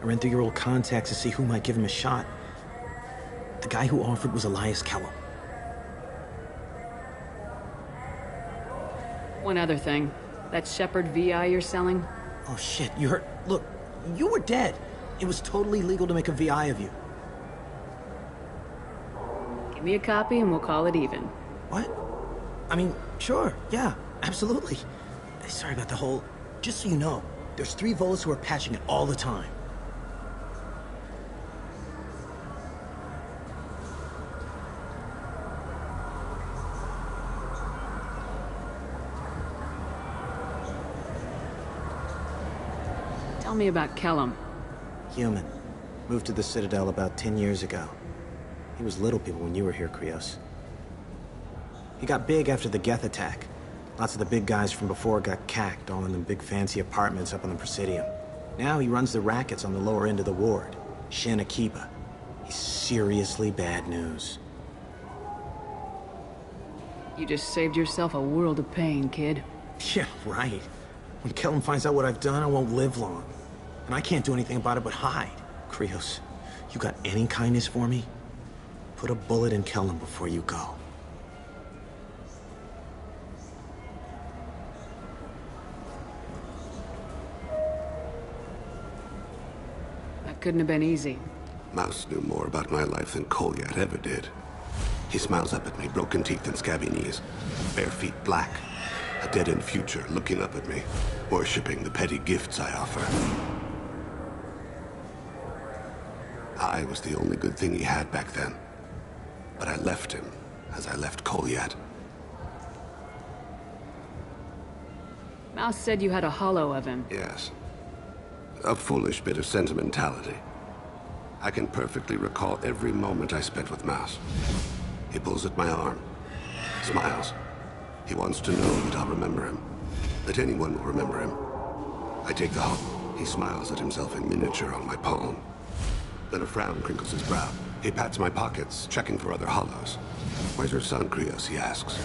I ran through your old contacts to see who might give him a shot. The guy who offered was Elias Kellum. One other thing. That Shepard VI you're selling? Oh shit, you heard? Look, you were dead. It was totally legal to make a VI of you. Give me a copy and we'll call it even. What? I mean, sure, yeah, absolutely. Sorry about the whole... Just so you know, there's 3 Volus who are patching it all the time. Tell me about Kellum. Human. Moved to the Citadel about 10 years ago. He was little people when you were here, Krios. He got big after the Geth attack. Lots of the big guys from before got cacked, all in them big fancy apartments up on the Presidium. Now he runs the rackets on the lower end of the ward. Shin Akiba. He's seriously bad news. You just saved yourself a world of pain, kid. Yeah, right. When Kellum finds out what I've done, I won't live long. And I can't do anything about it but hide. Krios, you got any kindness for me? Put a bullet in Kellum before you go. That couldn't have been easy. Mouse knew more about my life than Kolyat ever did. He smiles up at me, broken teeth and scabby knees, bare feet black. A dead-end future looking up at me, worshipping the petty gifts I offer. I was the only good thing he had back then. But I left him, as I left Kolyat. Mouse said you had a hollow of him. Yes. A foolish bit of sentimentality. I can perfectly recall every moment I spent with Mouse. He pulls at my arm, smiles. He wants to know that I'll remember him, that anyone will remember him. I take the hollow. He smiles at himself in miniature on my palm. Then a frown crinkles his brow. He pats my pockets, checking for other hollows. Where's your son, Krios? He asks.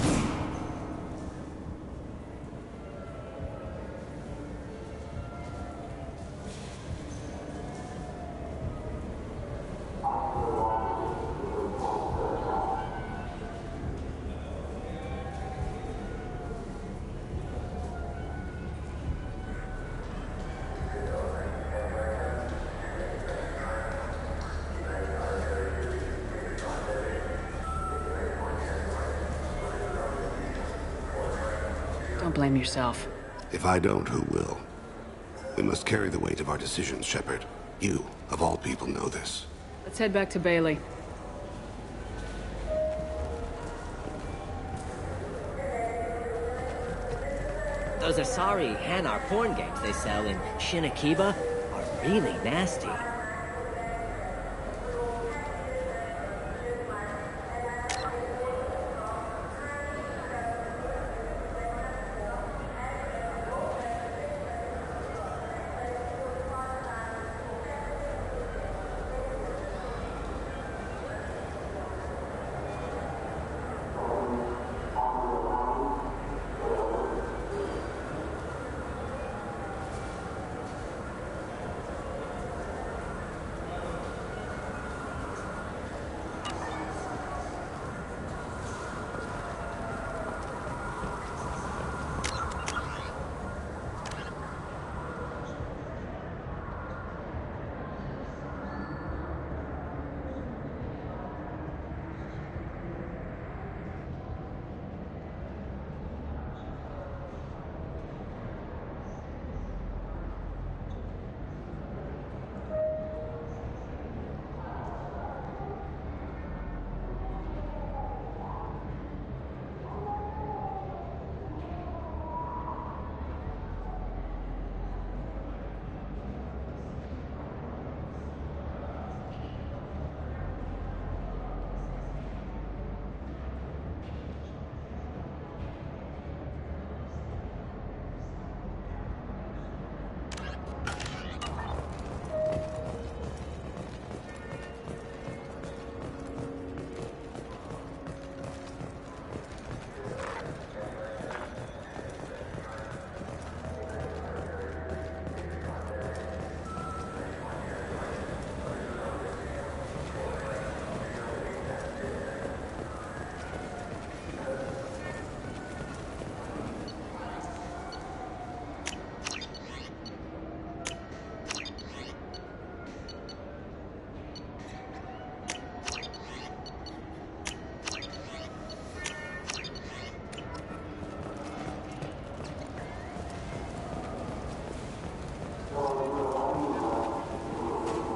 Don't blame yourself. If I don't, who will? We must carry the weight of our decisions, Shepard. You, of all people, know this. Let's head back to Bailey. Those Asari Hanar porn games they sell in Shin Akiba are really nasty.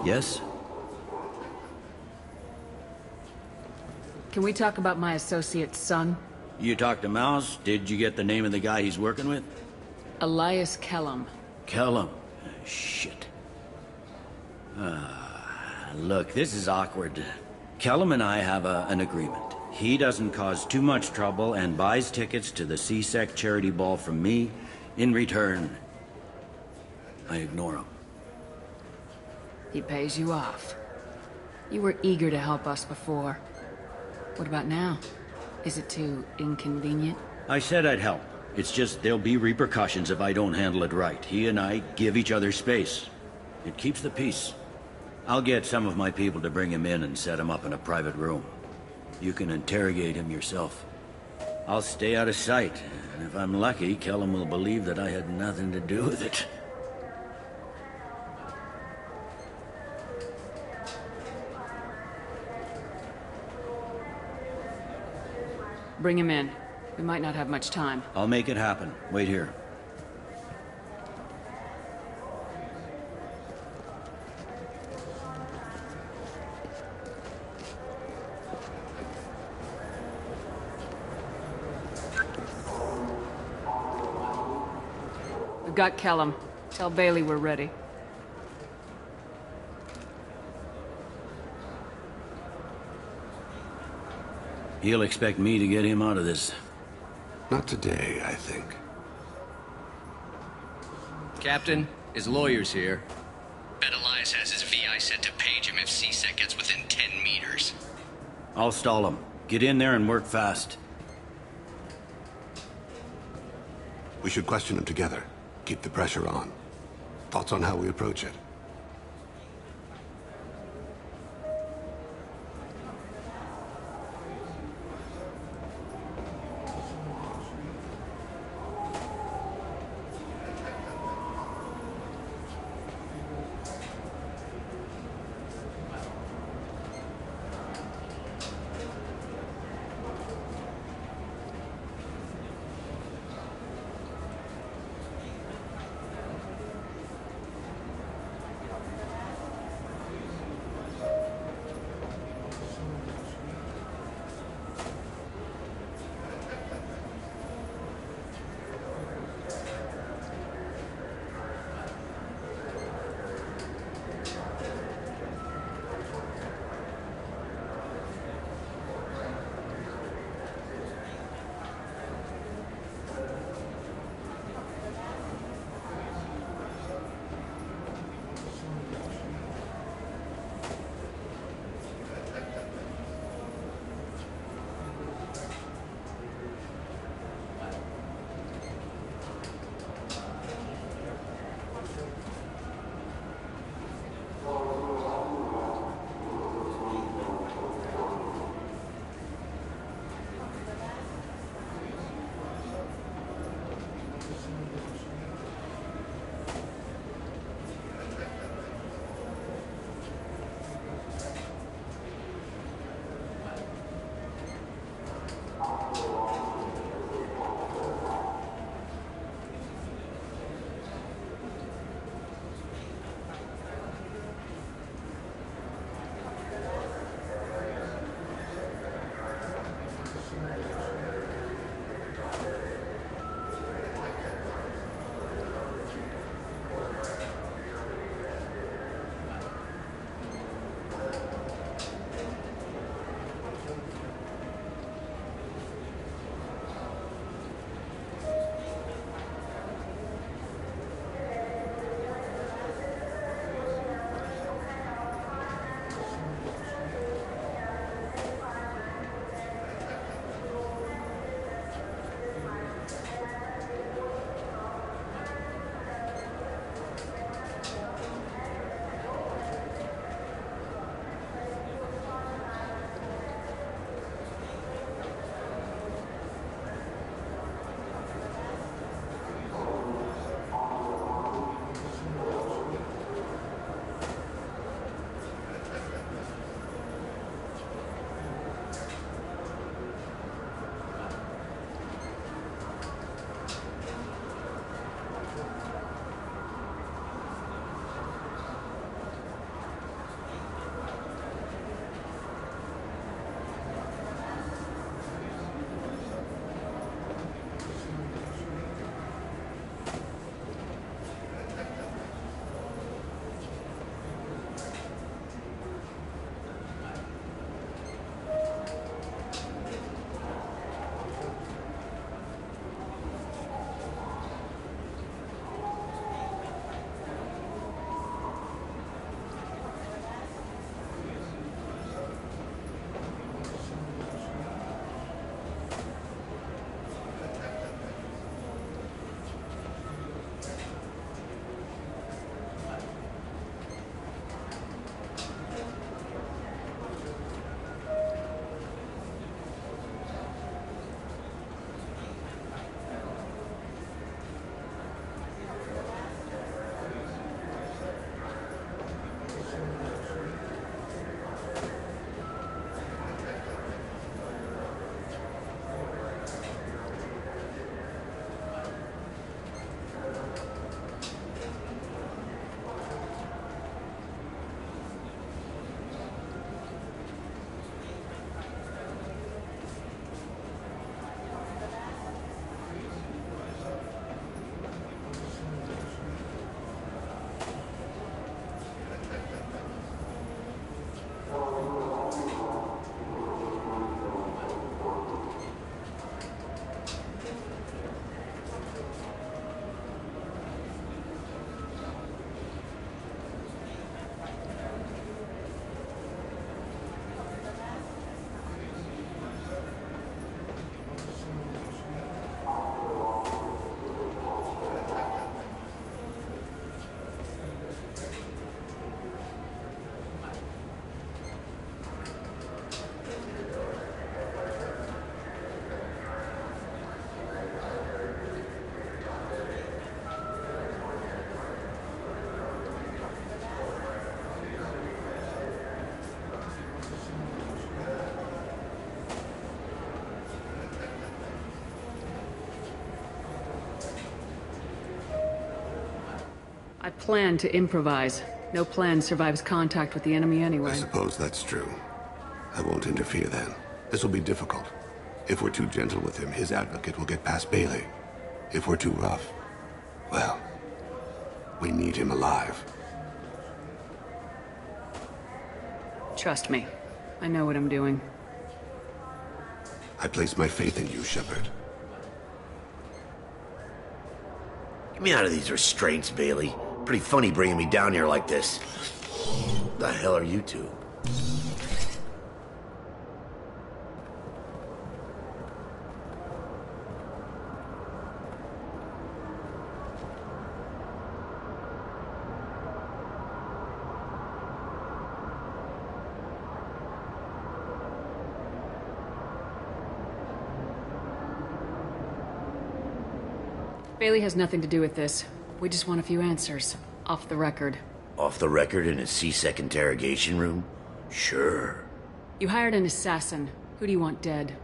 Yes? Can we talk about my associate's son? You talked to Mouse? Did you get the name of the guy he's working with? Elias Kellum. Kellum. Shit. Look, this is awkward. Kellum and I have an agreement. He doesn't cause too much trouble and buys tickets to the CSEC charity ball from me. In return, I ignore him. He pays you off. You were eager to help us before. What about now? Is it too inconvenient? I said I'd help. It's just there'll be repercussions if I don't handle it right. He and I give each other space. It keeps the peace. I'll get some of my people to bring him in and set him up in a private room. You can interrogate him yourself. I'll stay out of sight, and if I'm lucky, Kellum will believe that I had nothing to do with it. Bring him in. We might not have much time. I'll make it happen. Wait here. We've got Kellum. Tell Bailey we're ready. He'll expect me to get him out of this. Not today, I think. Captain, his lawyer's here. Bet Elias has his VI set to page him if CSEC gets within 10 meters. I'll stall him. Get in there and work fast. We should question him together. Keep the pressure on. Thoughts on how we approach it? I plan to improvise. No plan survives contact with the enemy anyway. I suppose that's true. I won't interfere then. This will be difficult. If we're too gentle with him, his advocate will get past Bailey. If we're too rough, well, we need him alive. Trust me. I know what I'm doing. I place my faith in you, Shepard. Get me out of these restraints, Bailey. Pretty funny bringing me down here like this. The hell are you two? Bailey has nothing to do with this. We just want a few answers. Off the record. Off the record in a C-Sec interrogation room? Sure. You hired an assassin. Who do you want dead?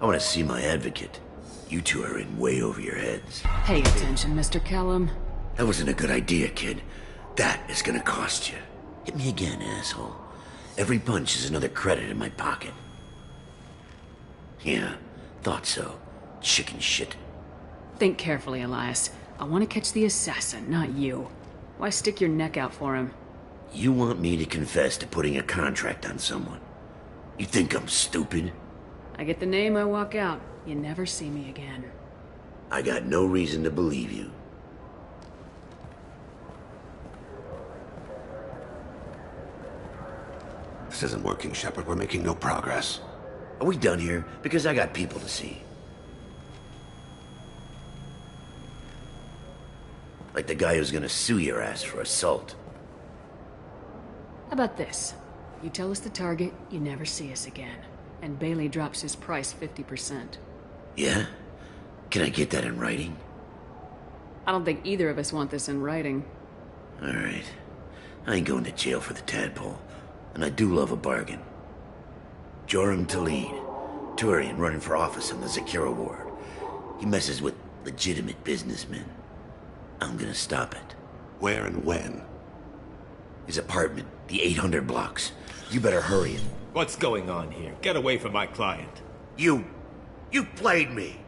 I want to see my advocate. You two are in way over your heads. Pay attention, Mr. Callum. That wasn't a good idea, kid. That is gonna cost you. Hit me again, asshole. Every punch is another credit in my pocket. Yeah, thought so. Chicken shit. Think carefully, Elias. I want to catch the assassin, not you. Why stick your neck out for him? You want me to confess to putting a contract on someone? You think I'm stupid? I get the name, I walk out. You never see me again. I got no reason to believe you. This isn't working, Shepard. We're making no progress. Are we done here? Because I got people to see. Like the guy who's gonna sue your ass for assault. How about this? You tell us the target, you never see us again. And Bailey drops his price 50%. Yeah? Can I get that in writing? I don't think either of us want this in writing. Alright. I ain't going to jail for the tadpole. And I do love a bargain. Joram Talid, Turian running for office on the Zakira ward. He messes with legitimate businessmen. I'm gonna stop it. Where and when? His apartment, the 800 blocks. You better hurry it. What's going on here? Get away from my client. You played me.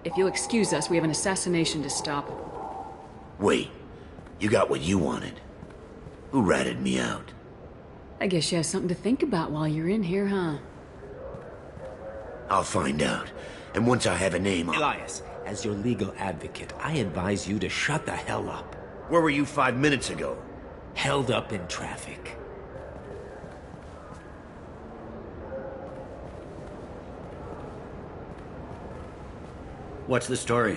If you'll excuse us, we have an assassination to stop. Wait, you got what you wanted. Who ratted me out? I guess you have something to think about while you're in here, huh? I'll find out. And once I have a name, Elias, as your legal advocate, I advise you to shut the hell up. Where were you 5 minutes ago? Held up in traffic. What's the story?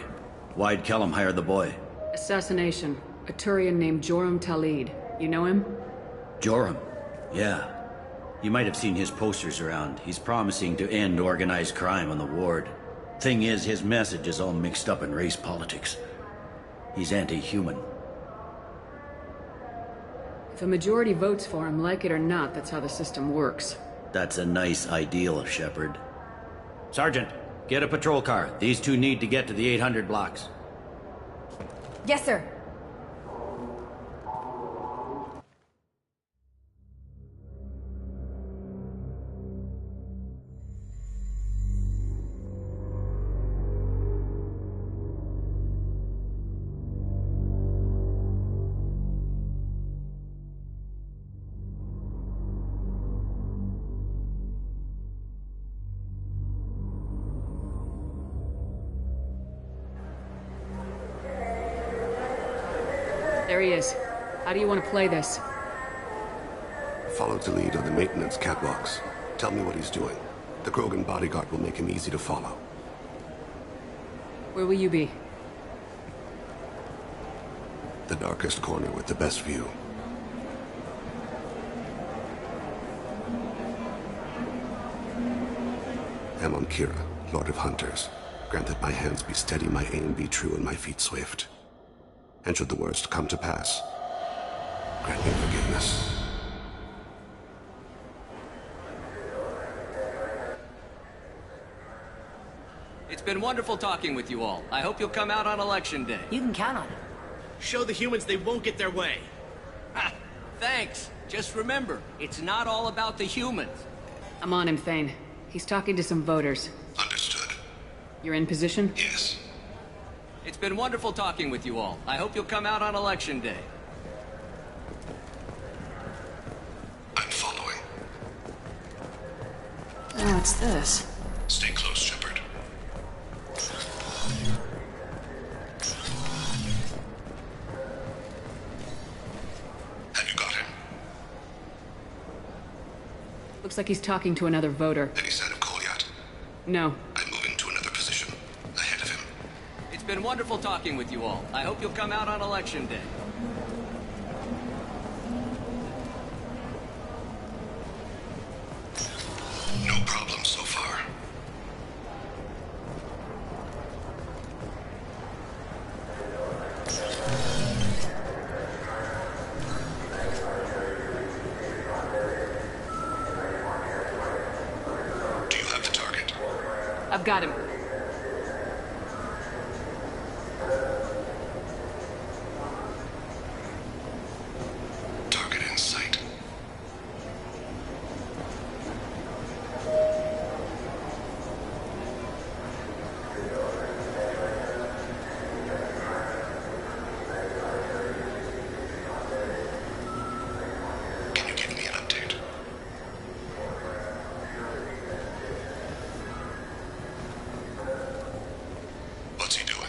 Why'd Kellum hire the boy? Assassination. A Turian named Joram Talid. You know him? Joram? Yeah. You might have seen his posters around. He's promising to end organized crime on the ward. Thing is, his message is all mixed up in race politics. He's anti-human. If a majority votes for him, like it or not, that's how the system works. That's a nice ideal, Shepard. Sergeant, get a patrol car. These two need to get to the 800 blocks. Yes, sir. There he is. How do you want to play this? Follow Talid on the maintenance catwalks. Tell me what he's doing. The Krogan bodyguard will make him easy to follow. Where will you be? The darkest corner with the best view. Amon Kira, Lord of Hunters. Grant that my hands be steady, my aim be true, and my feet swift. And should the worst come to pass, grant me forgiveness. It's been wonderful talking with you all. I hope you'll come out on Election Day. You can count on it. Show the humans they won't get their way. Ha! Thanks. Just remember, it's not all about the humans. I'm on him, Thane. He's talking to some voters. Understood. You're in position? Yes. It's been wonderful talking with you all. I hope you'll come out on Election Day. I'm following. Oh, what's this? Stay close, Shepard. Have you got him? Looks like he's talking to another voter. Any sign of Cole yet? No. I'm moving to another position. Ahead of him. It's been wonderful talking with you all. I hope you'll come out on Election Day. No problem so far. Do you have the target? I've got him. Target in sight. Can you give me an update? What's he doing?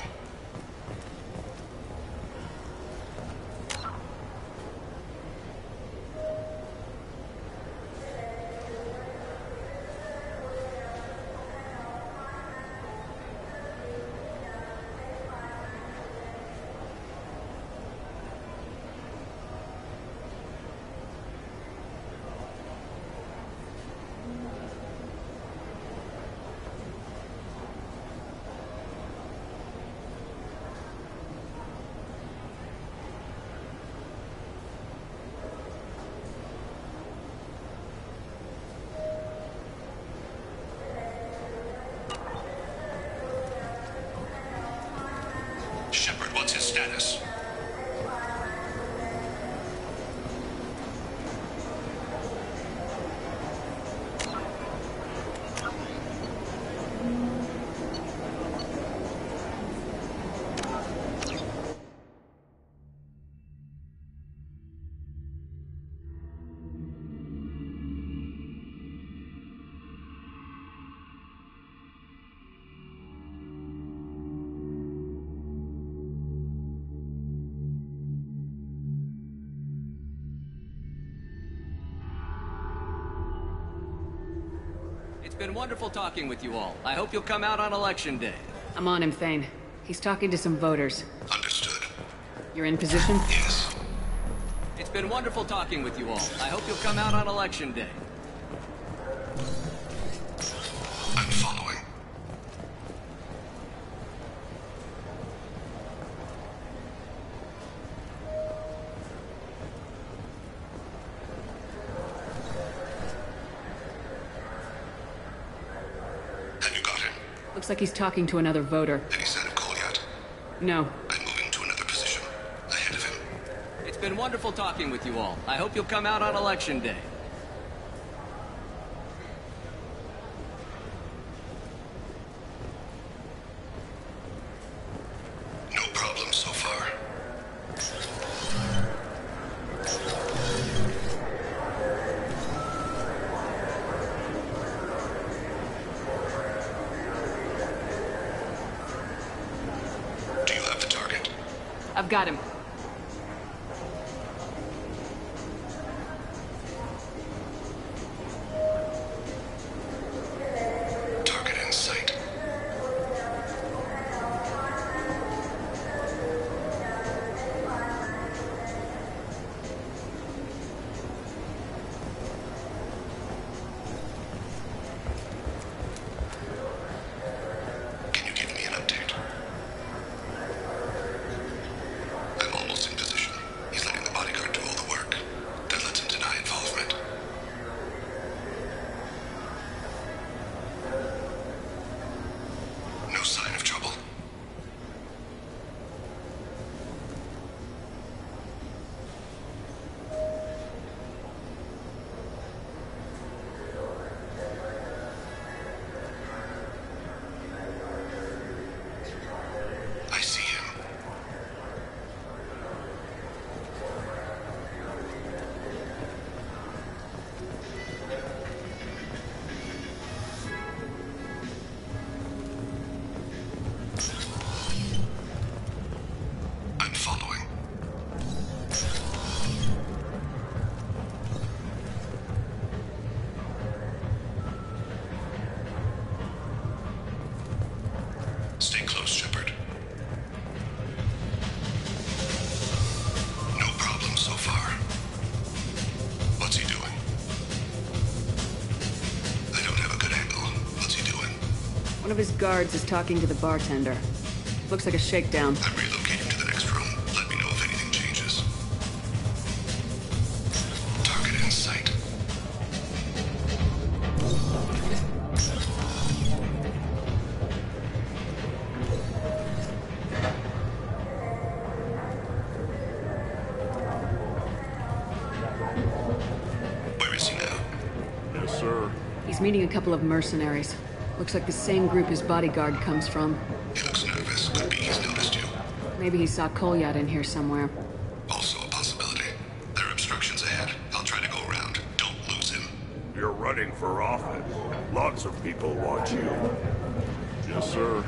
Shepard, what's his status? It's been wonderful talking with you all. I hope you'll come out on Election Day. I'm on him, Thane. He's talking to some voters. Understood. You're in position? Yes. It's been wonderful talking with you all. I hope you'll come out on Election Day. I'm following. Have you got him? Looks like he's talking to another voter. Any sign of Cole yet? No. I'm moving to another position. Ahead of him. It's been wonderful talking with you all. I hope you'll come out on Election Day. No problem so far. Do you have the target? I've got him. Target in sight. Can you give me an update? I'm One of his guards is talking to the bartender. Looks like a shakedown. I'm relocating to the next room. Let me know if anything changes. Target in sight. Where is he now? Yes, sir. He's meeting a couple of mercenaries. Looks like the same group his bodyguard comes from. He looks nervous. Could be he's noticed you. Maybe he saw Kolyat in here somewhere. Also a possibility. There are obstructions ahead. I'll try to go around. Don't lose him. You're running for office. Lots of people watch you. Yes, sir.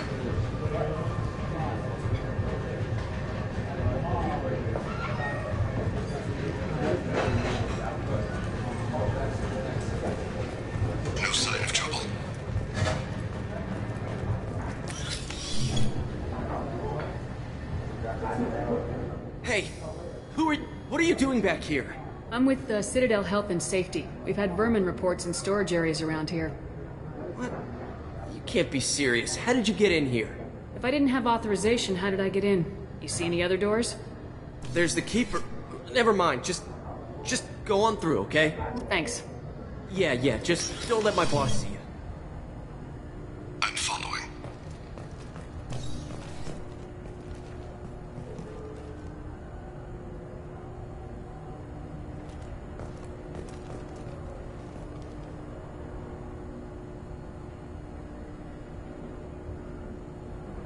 No sign of trouble. Hey, what are you doing back here? I'm with Citadel Health and Safety. We've had vermin reports in storage areas around here. What? You can't be serious. How did you get in here? If I didn't have authorization, how did I get in? You see any other doors? There's the keeper. Never mind. Just go on through, okay? Thanks. Yeah, just don't let my boss see you. I'm following.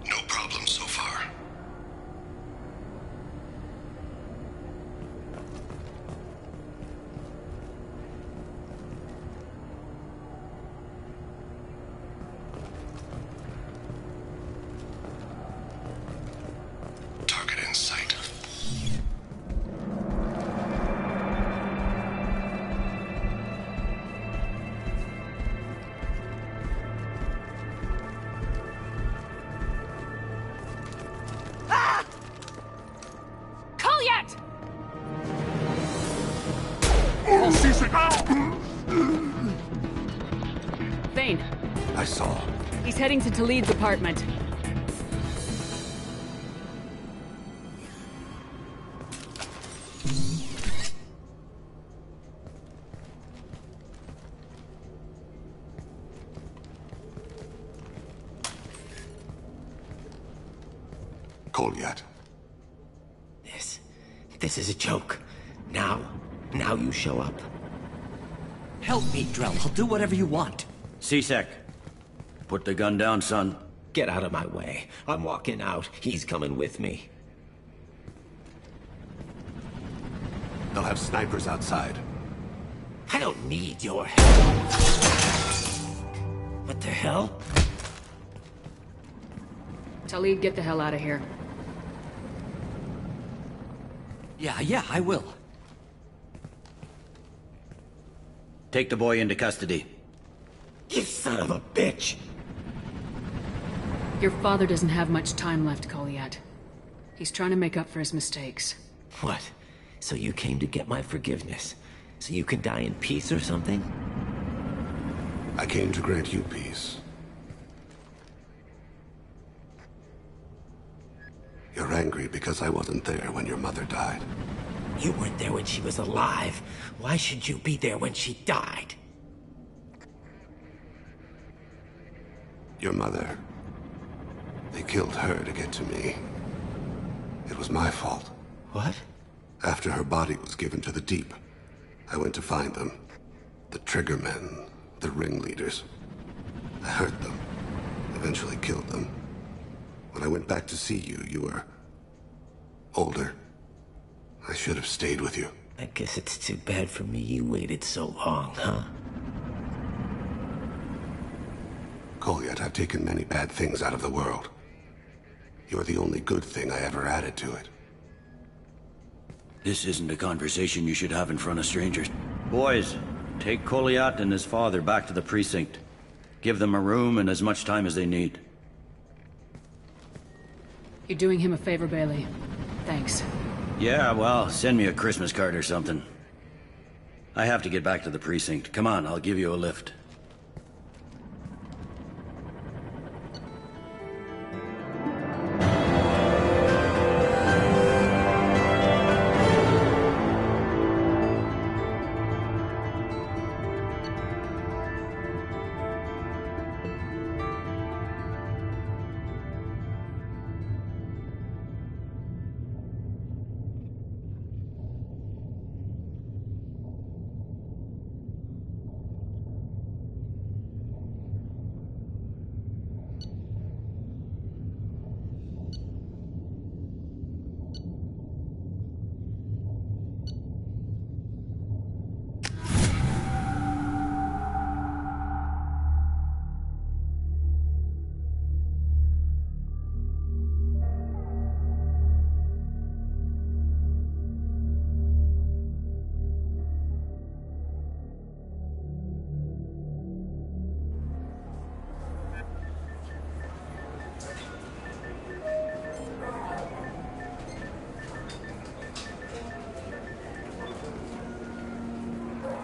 No problem so far. Target in sight. Kolyat! Thane, I saw. he's heading to Talid's apartment. Kolyat. This is a joke. Now you show up. Help me, Drell. I'll do whatever you want. C-Sec, put the gun down, son. Get out of my way. I'm walking out. He's coming with me. They'll have snipers outside. I don't need your help. What the hell? Talid, get the hell out of here. Yeah, I will. Take the boy into custody. You son of a bitch! Your father doesn't have much time left, Kolyat. He's trying to make up for his mistakes. What? So you came to get my forgiveness? So you can die in peace or something? I came to grant you peace. You're angry because I wasn't there when your mother died. You weren't there when she was alive. Why should you be there when she died? Your mother. They killed her to get to me. It was my fault. What? After her body was given to the deep, I went to find them. The triggermen, the ringleaders. I hurt them. Eventually killed them. When I went back to see you, you were older. I should have stayed with you. I guess it's too bad for me you waited so long, huh? Kolyat, I've taken many bad things out of the world. You're the only good thing I ever added to it. This isn't a conversation you should have in front of strangers. Boys, take Kolyat and his father back to the precinct. Give them a room and as much time as they need. You're doing him a favor, Bailey. Thanks. Yeah, well, send me a Christmas card or something. I have to get back to the precinct. Come on, I'll give you a lift.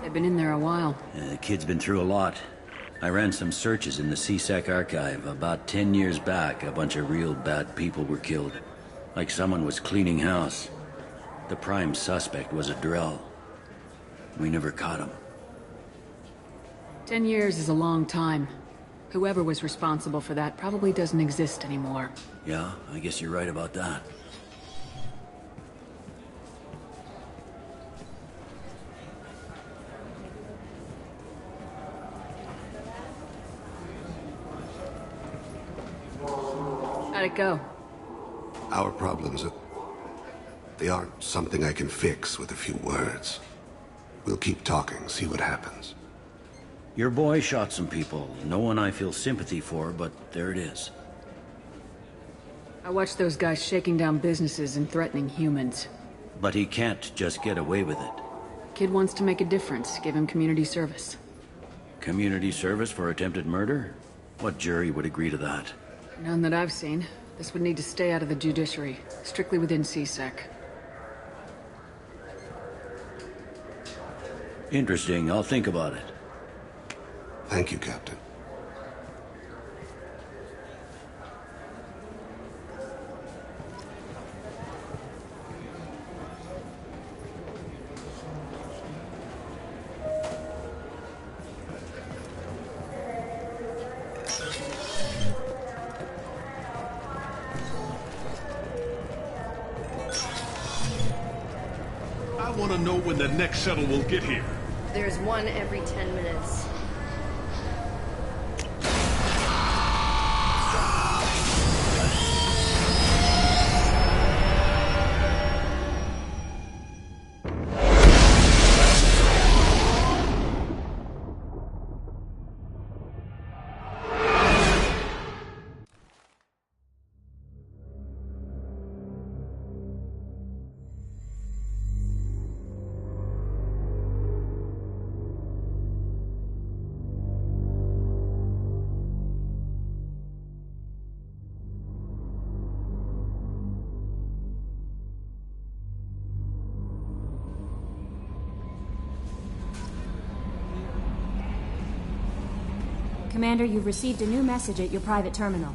They've been in there a while. The kid's been through a lot. I ran some searches in the CSEC archive. About 10 years back, a bunch of real bad people were killed. Like someone was cleaning house. The prime suspect was a Drell. We never caught him. 10 years is a long time. Whoever was responsible for that probably doesn't exist anymore. Yeah, I guess you're right about that. How'd it go? Our problems they aren't something I can fix with a few words. We'll keep talking, see what happens. Your boy shot some people. No one I feel sympathy for, but there it is. I watched those guys shaking down businesses and threatening humans. But he can't just get away with it. Kid wants to make a difference. Give him community service. Community service for attempted murder? What jury would agree to that? None that I've seen. This would need to stay out of the judiciary. Strictly within CSEC. Interesting. I'll think about it. Thank you, Captain. I want to know when the next shuttle will get here. There's one every 10 minutes. Commander, you've received a new message at your private terminal.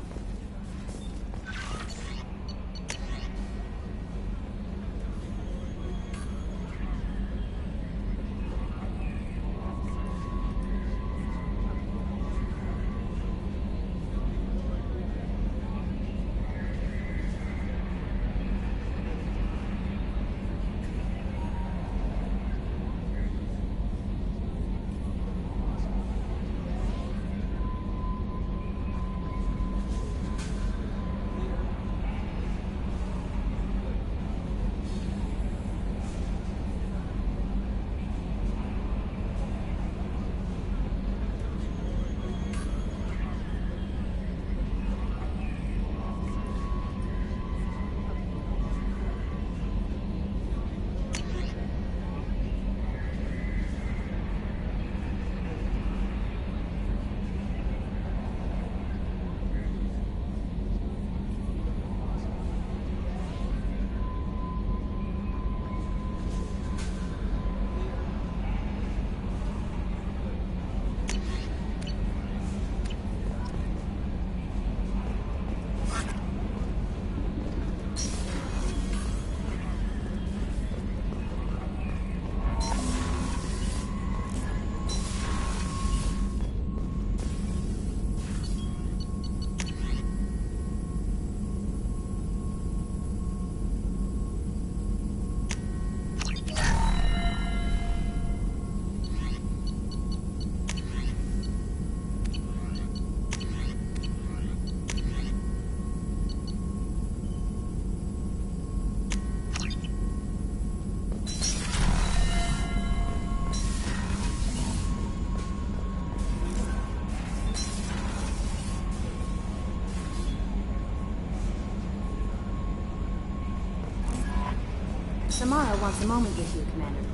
Samara wants a moment with you, Commander.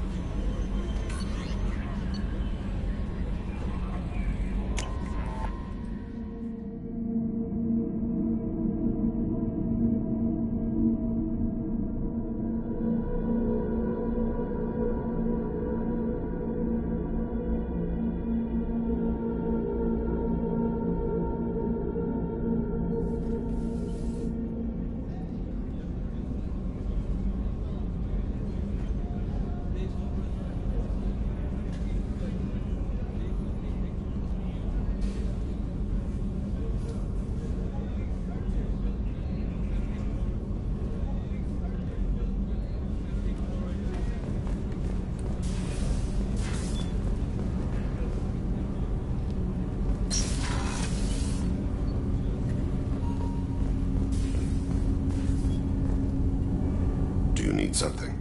need something?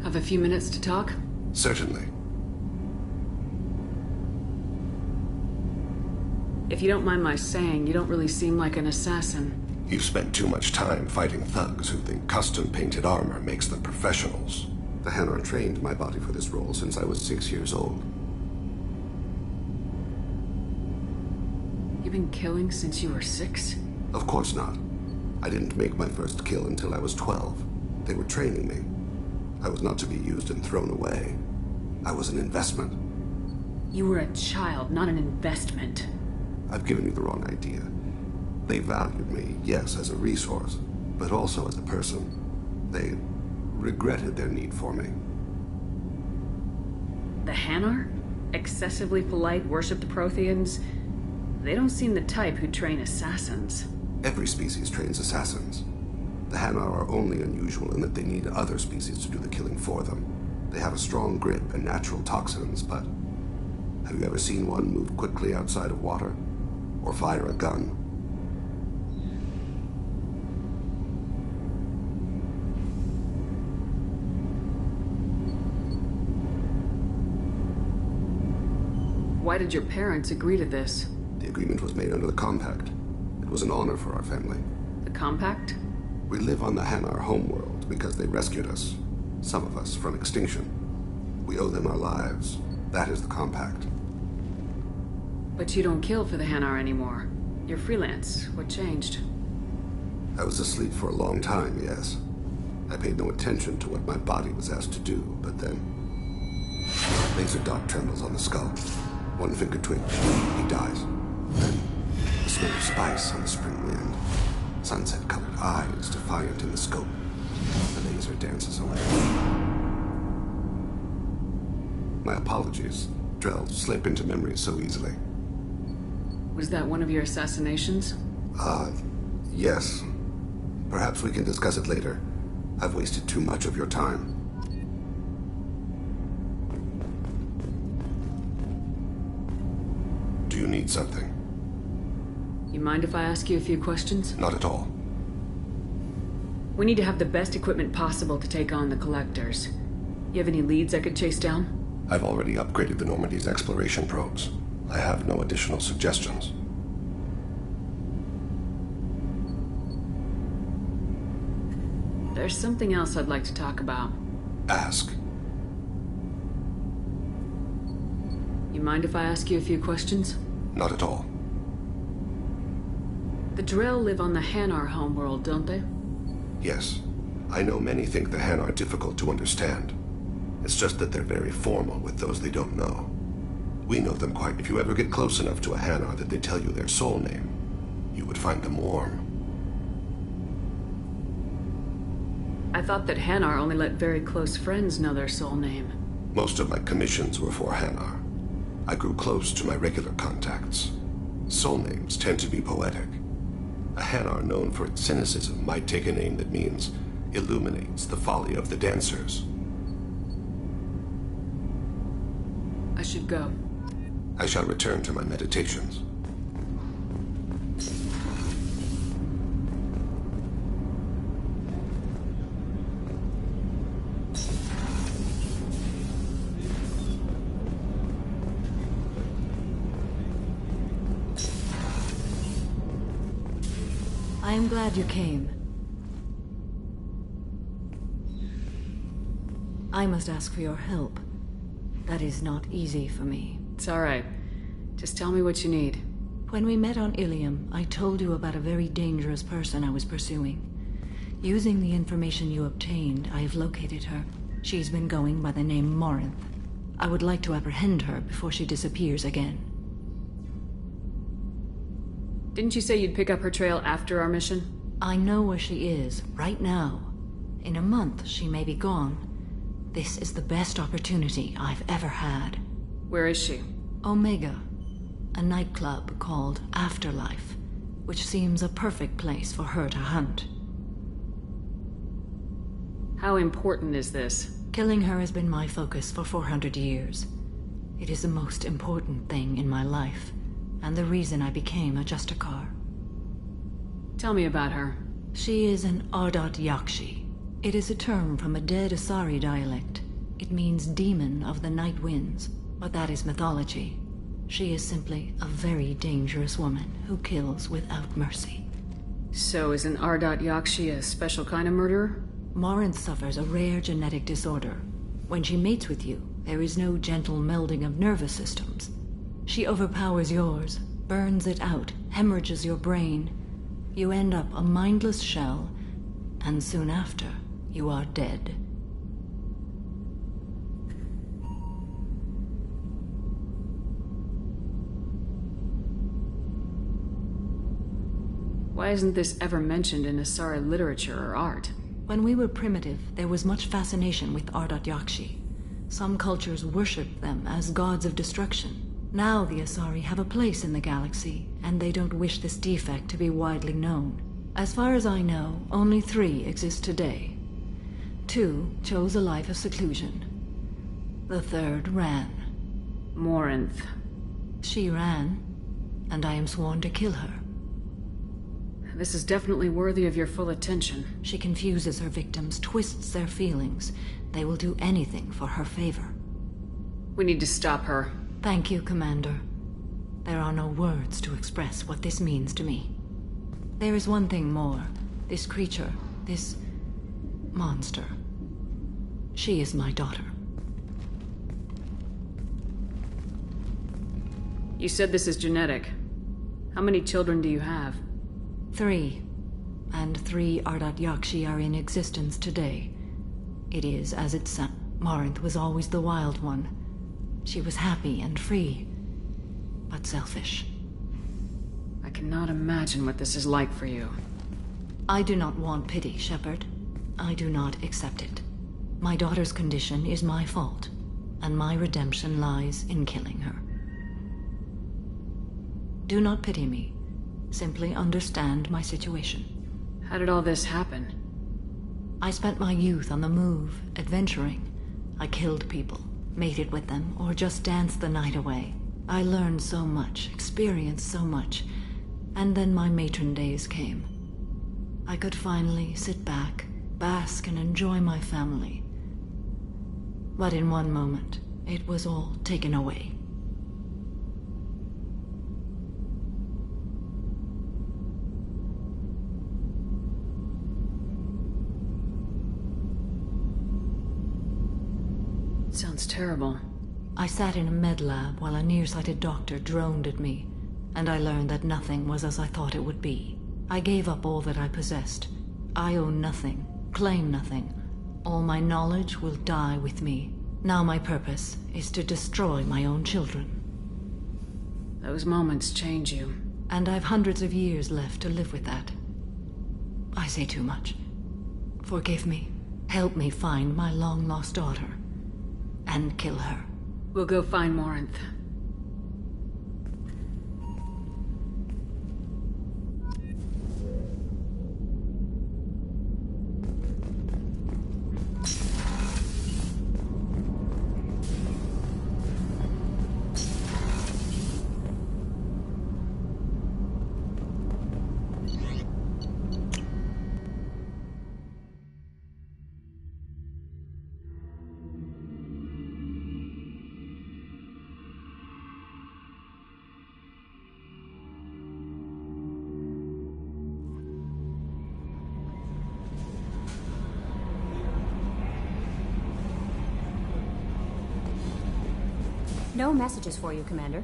Have a few minutes to talk? Certainly. If you don't mind my saying, you don't really seem like an assassin. You've spent too much time fighting thugs who think custom-painted armor makes them professionals. The Hanar trained my body for this role since I was 6 years old. You've been killing since you were 6? Of course not. I didn't make my first kill until I was 12. They were training me. I was not to be used and thrown away. I was an investment. You were a child, not an investment. I've given you the wrong idea. They valued me, yes, as a resource, but also as a person. They regretted their need for me. The Hanar? Excessively polite, worship the Protheans? They don't seem the type who train assassins. Every species trains assassins. The Hanar are only unusual in that they need other species to do the killing for them. They have a strong grip and natural toxins, but have you ever seen one move quickly outside of water? Or fire a gun? Why did your parents agree to this? The agreement was made under the Compact. It was an honor for our family. The Compact? We live on the Hanar homeworld because they rescued us. Some of us from extinction. We owe them our lives. That is the Compact. But you don't kill for the Hanar anymore. You're freelance. What changed? I was asleep for a long time, yes. I paid no attention to what my body was asked to do, but then... Laser dot trembles on the skull. One finger twitch. He dies. Then, the smell of spice on the spring wind. Sunset-colored eyes defiant in the scope. The laser dances away. My apologies. Drell slip into memory so easily. Was that one of your assassinations? Yes. Perhaps we can discuss it later. I've wasted too much of your time. Do you need something? You mind if I ask you a few questions? Not at all. We need to have the best equipment possible to take on the Collectors. You have any leads I could chase down? I've already upgraded the Normandy's exploration probes. I have no additional suggestions. There's something else I'd like to talk about. Ask. You mind if I ask you a few questions? Not at all. The Drell live on the Hanar homeworld, don't they? Yes. I know many think the Han are difficult to understand. It's just that they're very formal with those they don't know. We know them quite. If you ever get close enough to a Hanar that they tell you their soul name, you would find them warm. I thought that Hanar only let very close friends know their soul name. Most of my commissions were for Hanar. I grew close to my regular contacts. Soul names tend to be poetic. A Hanar known for its cynicism might take a name that means illuminates the folly of the dancers. I should go. I shall return to my meditations. I am glad you came. I must ask for your help. That is not easy for me. It's all right. Just tell me what you need. When we met on Ilium, I told you about a very dangerous person I was pursuing. Using the information you obtained, I have located her. She's been going by the name Morinth. I would like to apprehend her before she disappears again. Didn't you say you'd pick up her trail after our mission? I know where she is, right now. In a month, she may be gone. This is the best opportunity I've ever had. Where is she? Omega. A nightclub called Afterlife, which seems a perfect place for her to hunt. How important is this? Killing her has been my focus for 400 years. It is the most important thing in my life, and the reason I became a Justicar. Tell me about her. She is an Ardot Yakshi, It is a term from a dead Asari dialect. It means demon of the night winds, but that is mythology. She is simply a very dangerous woman who kills without mercy. So is an Ardat Yakshi a special kind of murderer? Morinth suffers a rare genetic disorder. When she mates with you, there is no gentle melding of nervous systems. She overpowers yours, burns it out, hemorrhages your brain. You end up a mindless shell, and soon after, you are dead. Why isn't this ever mentioned in Asari literature or art? When we were primitive, there was much fascination with Ardat Yakshi. Some cultures worshipped them as gods of destruction. Now the Asari have a place in the galaxy, and they don't wish this defect to be widely known. As far as I know, only 3 exist today. 2 chose a life of seclusion. The 3rd ran. Morinth. She ran, and I am sworn to kill her. This is definitely worthy of your full attention. She confuses her victims, twists their feelings. They will do anything for her favor. We need to stop her. Thank you, Commander. There are no words to express what this means to me. There is one thing more. This creature, this monster. She is my daughter. You said this is genetic. How many children do you have? 3. And 3 Ardat Yakshi are in existence today. It is as it sounds. Morinth was always the wild one. She was happy and free, but selfish. I cannot imagine what this is like for you. I do not want pity, Shepard. I do not accept it. My daughter's condition is my fault, and my redemption lies in killing her. Do not pity me. Simply understand my situation. How did all this happen? I spent my youth on the move, adventuring. I killed people, mated with them, or just danced the night away. I learned so much, experienced so much, and then my matron days came. I could finally sit back, bask and enjoy my family. But in one moment, it was all taken away. Sounds terrible. I sat in a med lab while a nearsighted doctor droned at me, and I learned that nothing was as I thought it would be. I gave up all that I possessed. I own nothing, claim nothing. All my knowledge will die with me. Now my purpose is to destroy my own children. Those moments change you. And I've hundreds of years left to live with that. I say too much. Forgive me. Help me find my long-lost daughter. And kill her. We'll go find Morinth. No messages for you, Commander.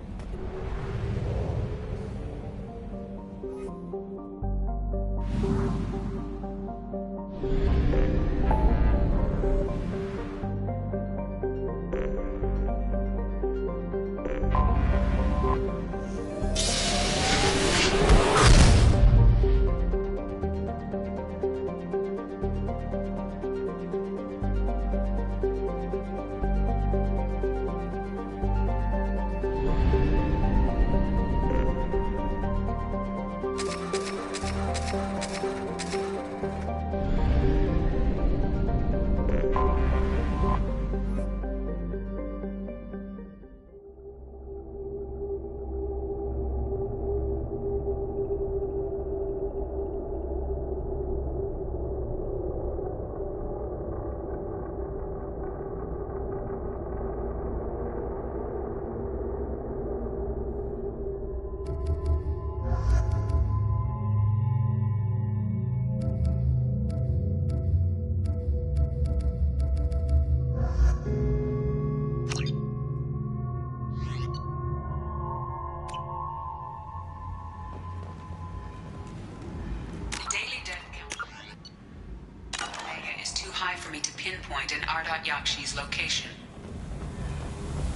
high for me to pinpoint an Ardat Yakshi's location.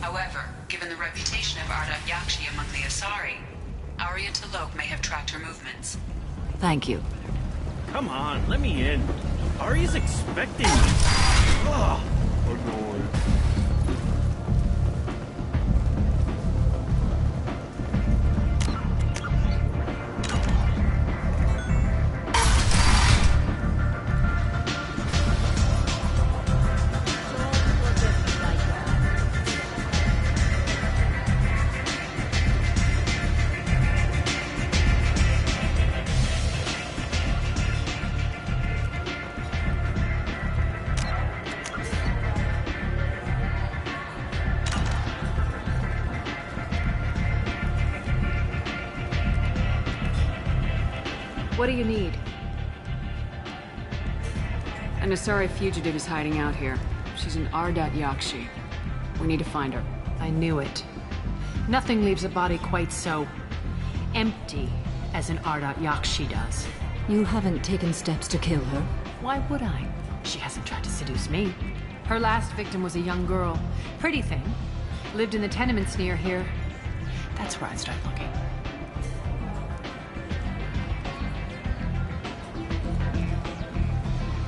However, given the reputation of Ardat Yakshi among the Asari, Arya T'Loak may have tracked her movements. Thank you. Come on, let me in. Arya's expecting me. Ugh. Annoying. What do you need? An Asari fugitive is hiding out here. She's an Ardat Yakshi. We need to find her. I knew it. Nothing leaves a body quite so empty as an Ardat Yakshi does. You haven't taken steps to kill her? Why would I? She hasn't tried to seduce me. Her last victim was a young girl. Pretty thing. Lived in the tenements near here. That's where I'd start looking.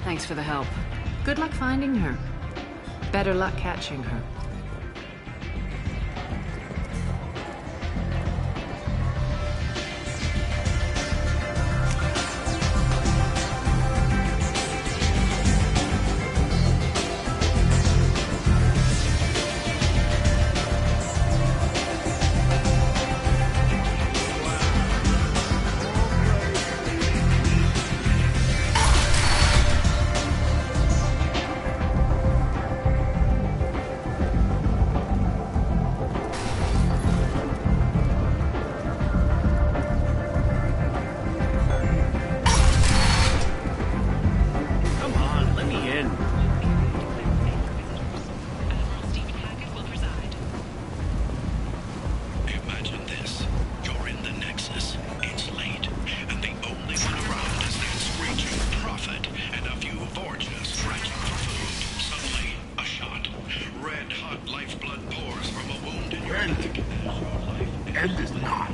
Thanks for the help. Good luck finding her. Better luck catching her. End is not.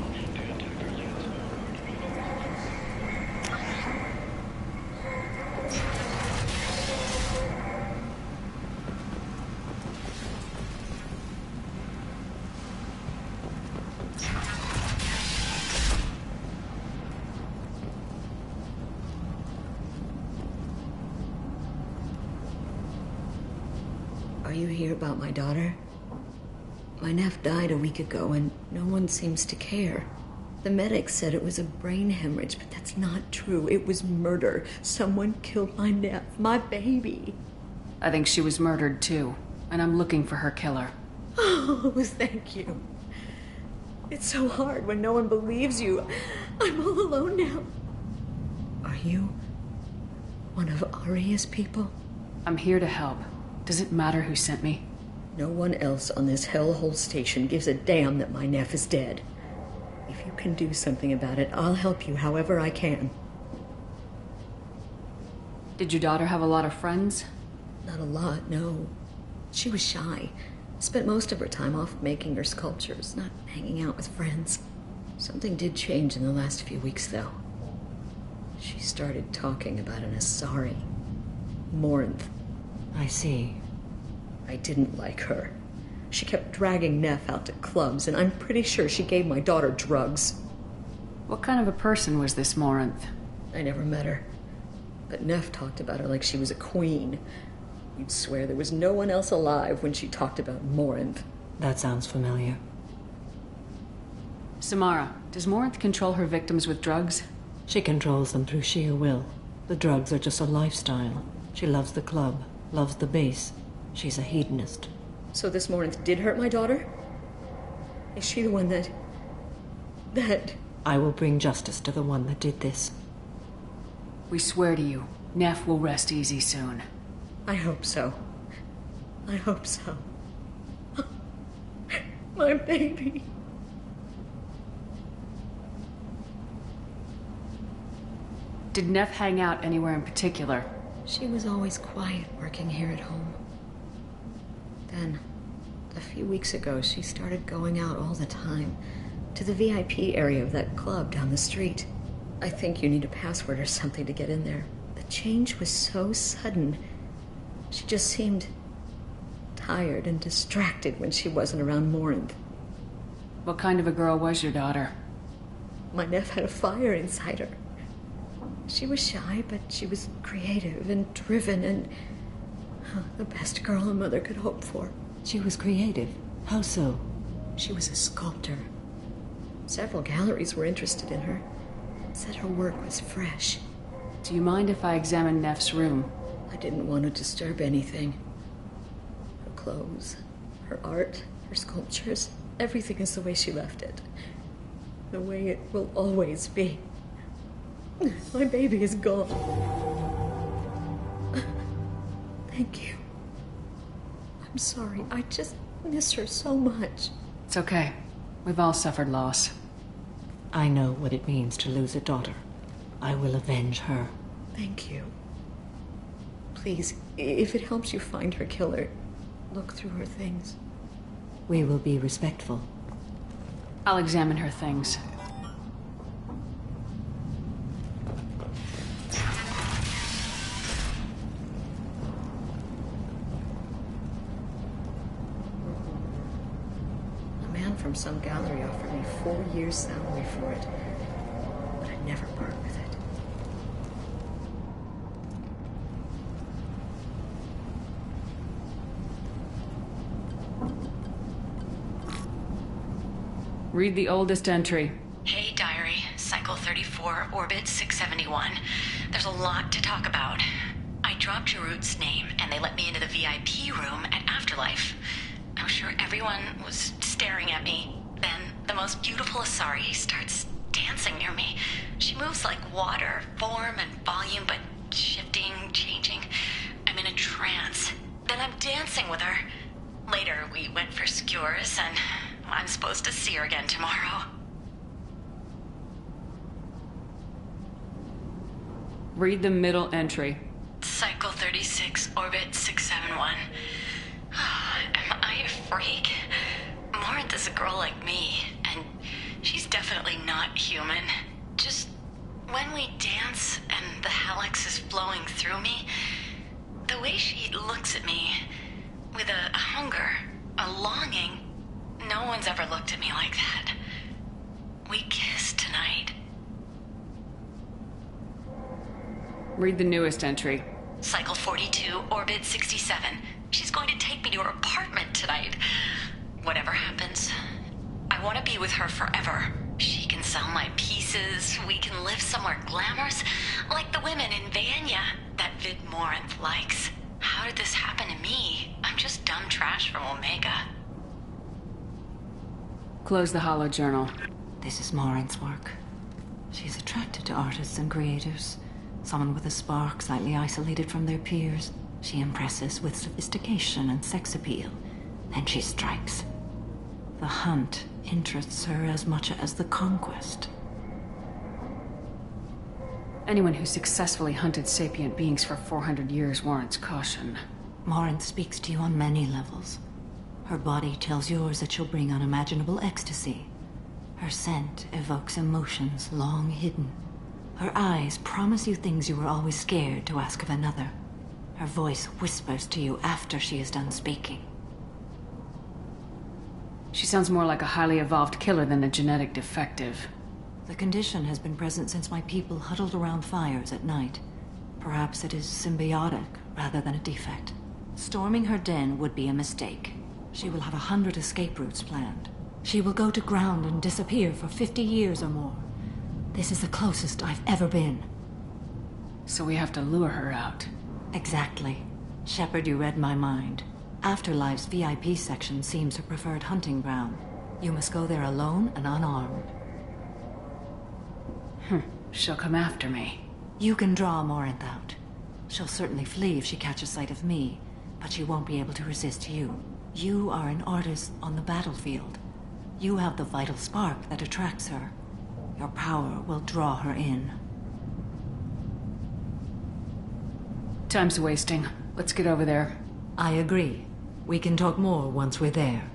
Are you here about my daughter? My nephew died a week ago, and no one seems to care. The medics said it was a brain hemorrhage, but that's not true. It was murder. Someone killed my nephew, my baby. I think she was murdered too, and I'm looking for her killer. Oh, thank you. It's so hard when no one believes you. I'm all alone now. Are you one of Arya's people? I'm here to help. Does it matter who sent me? No one else on this hellhole station gives a damn that my nephew is dead. If you can do something about it, I'll help you however I can. Did your daughter have a lot of friends? Not a lot, no. She was shy. Spent most of her time off making her sculptures, not hanging out with friends. Something did change in the last few weeks, though. She started talking about an Asari. Morinth. I see. I didn't like her. She kept dragging Neff out to clubs, and I'm pretty sure she gave my daughter drugs. What kind of a person was this Morinth? I never met her. But Neff talked about her like she was a queen. You'd swear there was no one else alive when she talked about Morinth. That sounds familiar. Samara, does Morinth control her victims with drugs? She controls them through sheer will. The drugs are just a lifestyle. She loves the club, loves the base. She's a hedonist. So this Morinth did hurt my daughter? Is she the one that... I will bring justice to the one that did this. We swear to you, Neff will rest easy soon. I hope so. I hope so. My baby. Did Neff hang out anywhere in particular? She was always quiet working here at home. Then, a few weeks ago, she started going out all the time to the VIP area of that club down the street. I think you need a password or something to get in there. The change was so sudden. She just seemed tired and distracted when she wasn't around Morinth. What kind of a girl was your daughter? My nephew had a fire inside her. She was shy, but she was creative and driven and the best girl a mother could hope for. She was creative? How so? She was a sculptor. Several galleries were interested in her. Said her work was fresh. Do you mind if I examine Neff's room? I didn't want to disturb anything. Her clothes, her art, her sculptures, everything is the way she left it. The way it will always be. My baby is gone. Thank you. I'm sorry. I just miss her so much. It's okay. We've all suffered loss. I know what it means to lose a daughter. I will avenge her. Thank you. Please, if it helps you find her killer, look through her things. We will be respectful. I'll examine her things. A man from some gallery offered me 4 years' salary for it, but I'd never part with it. Read the oldest entry. Hey, diary. Cycle 34, orbit 671. There's a lot to talk about. I dropped Jarut's name, and they let me into the VIP room at Afterlife. I'm sure everyone was staring at me. Then, the most beautiful Asari starts dancing near me. She moves like water, form and volume, but shifting, changing. I'm in a trance. Then I'm dancing with her. Later, we went for skewers, and I'm supposed to see her again tomorrow. Read the middle entry. Cycle 36, orbit 671. Am I a freak? Morinth is a girl like me, and she's definitely not human. Just when we dance and the helix is flowing through me, the way she looks at me with a hunger, a longing. No one's ever looked at me like that. We kissed tonight. Read the newest entry. Cycle 42, orbit 67. She's going to take me to her apartment tonight. Whatever happens, I want to be with her forever. She can sell my pieces. We can live somewhere glamorous, like the women in Vanya that Vid Morinth likes. How did this happen to me? I'm just dumb trash from Omega. Close the hollow journal. This is Morinth's work. She's attracted to artists and creators. Someone with a spark, slightly isolated from their peers. She impresses with sophistication and sex appeal. Then she strikes. The hunt interests her as much as the conquest. Anyone who successfully hunted sapient beings for 400 years warrants caution. Morinth speaks to you on many levels. Her body tells yours that she'll bring unimaginable ecstasy. Her scent evokes emotions long hidden. Her eyes promise you things you were always scared to ask of another. Her voice whispers to you after she is done speaking. She sounds more like a highly evolved killer than a genetic defective. The condition has been present since my people huddled around fires at night. Perhaps it is symbiotic rather than a defect. Storming her den would be a mistake. She will have 100 escape routes planned. She will go to ground and disappear for 50 years or more. This is the closest I've ever been. So we have to lure her out. Exactly. Shepard, you read my mind. Afterlife's VIP section seems her preferred hunting ground. You must go there alone and unarmed. She'll come after me. You can draw Morinth out. She'll certainly flee if she catches sight of me, but she won't be able to resist you. You are an artist on the battlefield. You have the vital spark that attracts her. Your power will draw her in. Time's wasting. Let's get over there. I agree. We can talk more once we're there.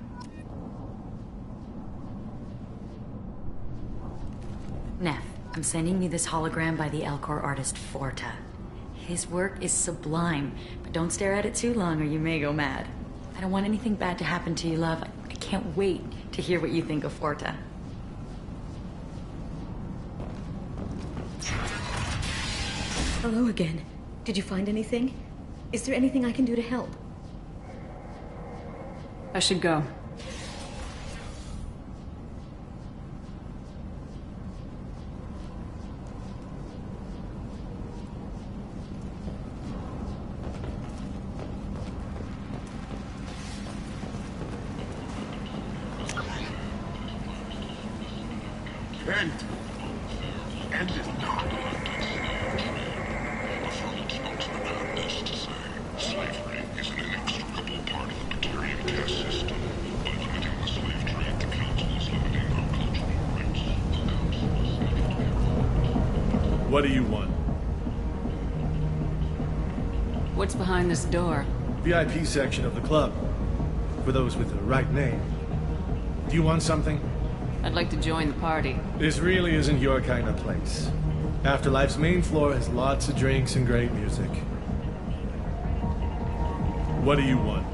Neff, I'm sending you this hologram by the Elcor artist Forta. His work is sublime, but don't stare at it too long or you may go mad. I don't want anything bad to happen to you, love. I can't wait to hear what you think of Forta. Hello again. Did you find anything? Is there anything I can do to help? I should go. And is not. Slavery is an inextricable part of the Batarian caste system. By limiting the slave trade, the Council is limiting our cultural rights. What do you want? What's behind this door? VIP section of the club. For those with the right name. Do you want something? I'd like to join the party. This really isn't your kind of place. Afterlife's main floor has lots of drinks and great music. What do you want?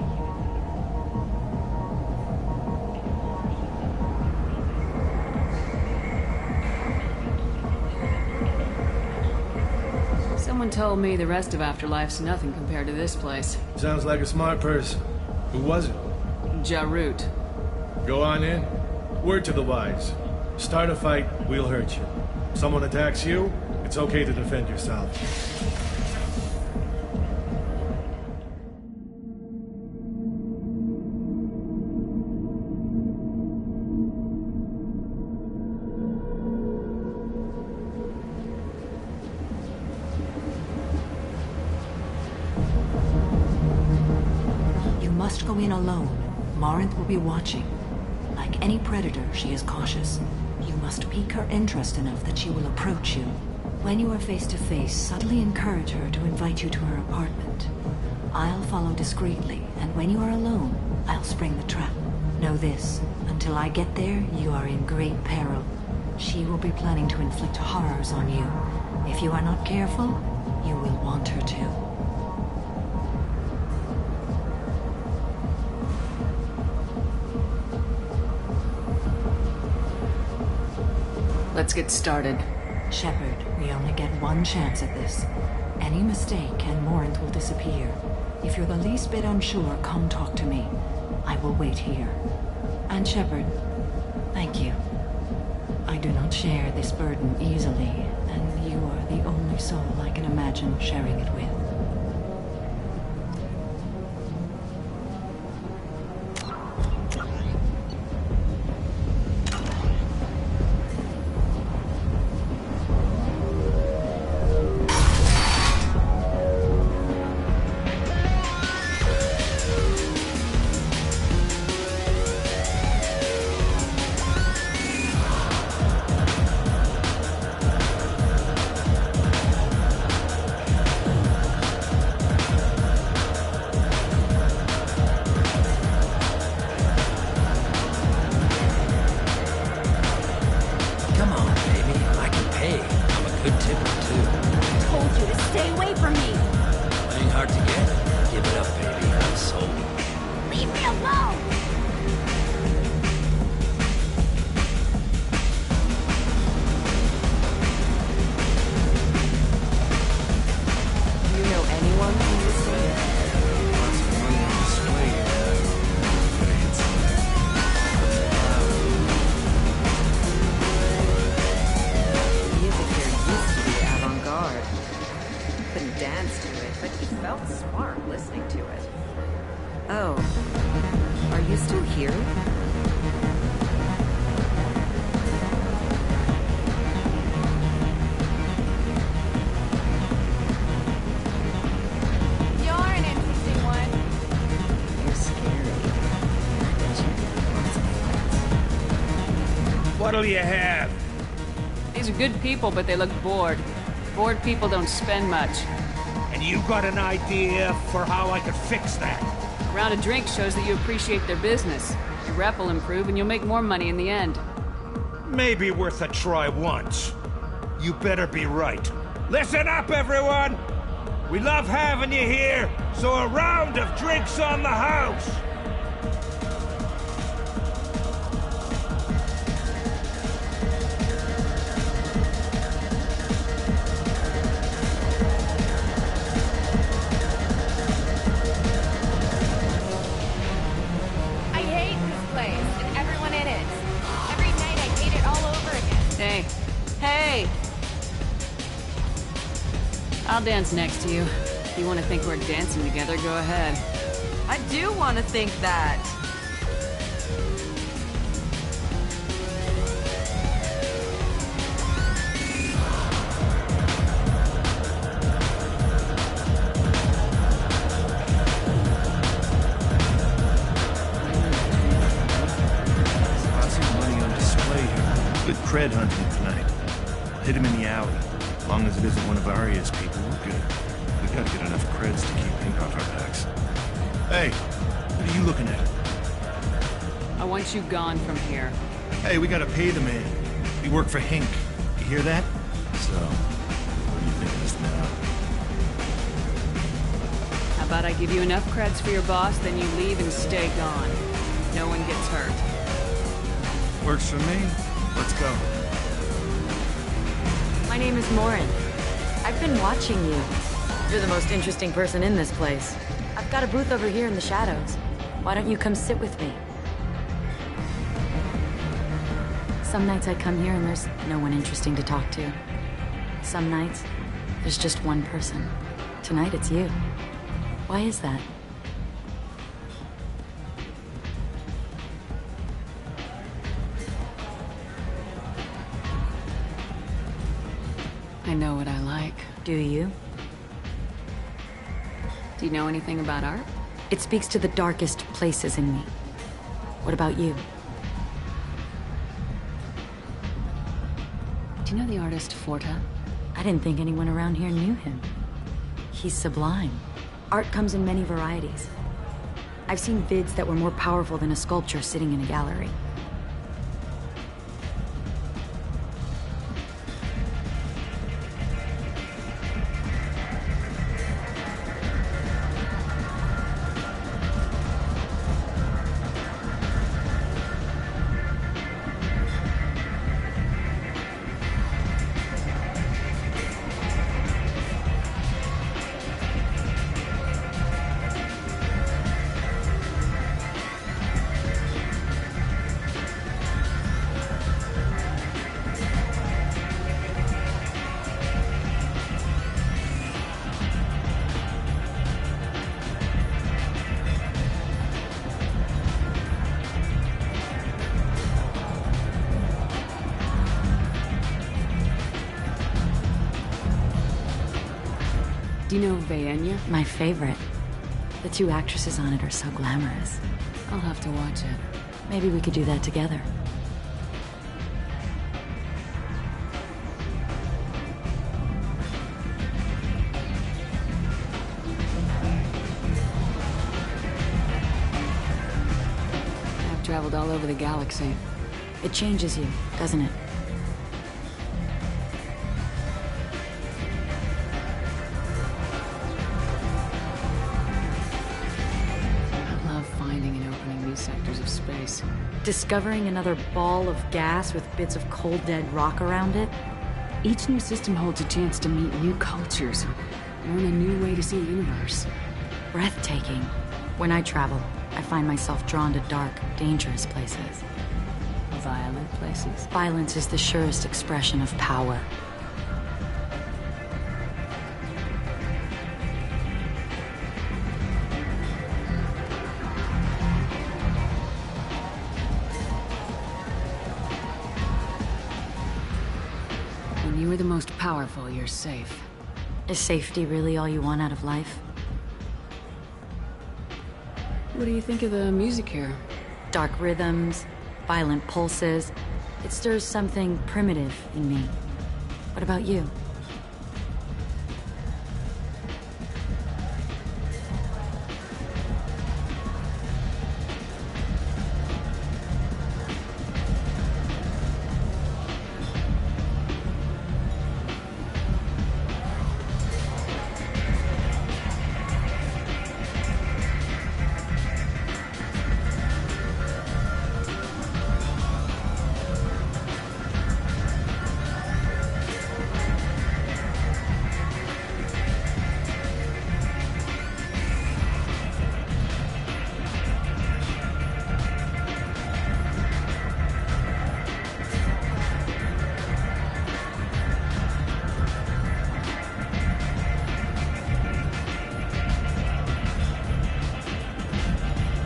Someone told me the rest of Afterlife's nothing compared to this place. Sounds like a smart person. Who was it? Jarut. Go on in. Word to the wise. Start a fight, we'll hurt you. Someone attacks you, it's okay to defend yourself. You must go in alone. Morinth will be watching. Like any predator, she is cautious. You must pique her interest enough that she will approach you. When you are face to face, subtly encourage her to invite you to her apartment. I'll follow discreetly, and when you are alone, I'll spring the trap. Know this, until I get there, you are in great peril. She will be planning to inflict horrors on you. If you are not careful, you will want her to. Let's get started. Shepard, we only get one chance at this. Any mistake and Morinth will disappear. If you're the least bit unsure, come talk to me. I will wait here. And Shepard, thank you. I do not share this burden easily, and you are the only soul I can imagine sharing it with. What'll you have? These are good people, but they look bored. Bored people don't spend much. And And you got an idea for how I could fix that? A round of drinks shows that you appreciate their business. Your rep will improve and you'll make more money in the end. Maybe worth a try once. You better be right. Listen up, everyone! We love having you here, so a round of drinks on the house! I hate this place and everyone in it. Every night I hate it all over again. Hey! I'll dance next to you. If you want to think we're dancing together, go ahead. I do want to think that. Lots of money on display here. Good cred hunting tonight. Hit him in the alley. As long as it isn't one of Arya's people, we're good. We gotta get enough creds to keep pink off our backs. Hey, what are you looking at? I want you gone from here. Hey, we gotta pay the man. We work for Hink. You hear that? So, what do you think of us now? How about I give you enough creds for your boss, then you leave and stay gone. No one gets hurt. Works for me. Let's go. My name is Morin. I've been watching you. You're the most interesting person in this place. I've got a booth over here in the shadows. Why don't you come sit with me? Some nights I come here and there's no one interesting to talk to. Some nights, there's just one person. Tonight it's you. Why is that? I know what I like. Do you? Do you know anything about art? It speaks to the darkest places in me. What about you? Do you know the artist Forta? I didn't think anyone around here knew him. He's sublime. Art comes in many varieties. I've seen vids that were more powerful than a sculpture sitting in a gallery. Do you know Vaenya? My favorite. The two actresses on it are so glamorous. I'll have to watch it. Maybe we could do that together. I've traveled all over the galaxy. It changes you, doesn't it? Sectors of space. Discovering another ball of gas with bits of cold dead rock around it? Each new system holds a chance to meet new cultures, learn a new way to see the universe. Breathtaking. When I travel, I find myself drawn to dark, dangerous places. Violent places? Violence is the surest expression of power. When you are the most powerful, you're safe. Is safety really all you want out of life? What do you think of the music here? Dark rhythms, violent pulses. It stirs something primitive in me. What about you?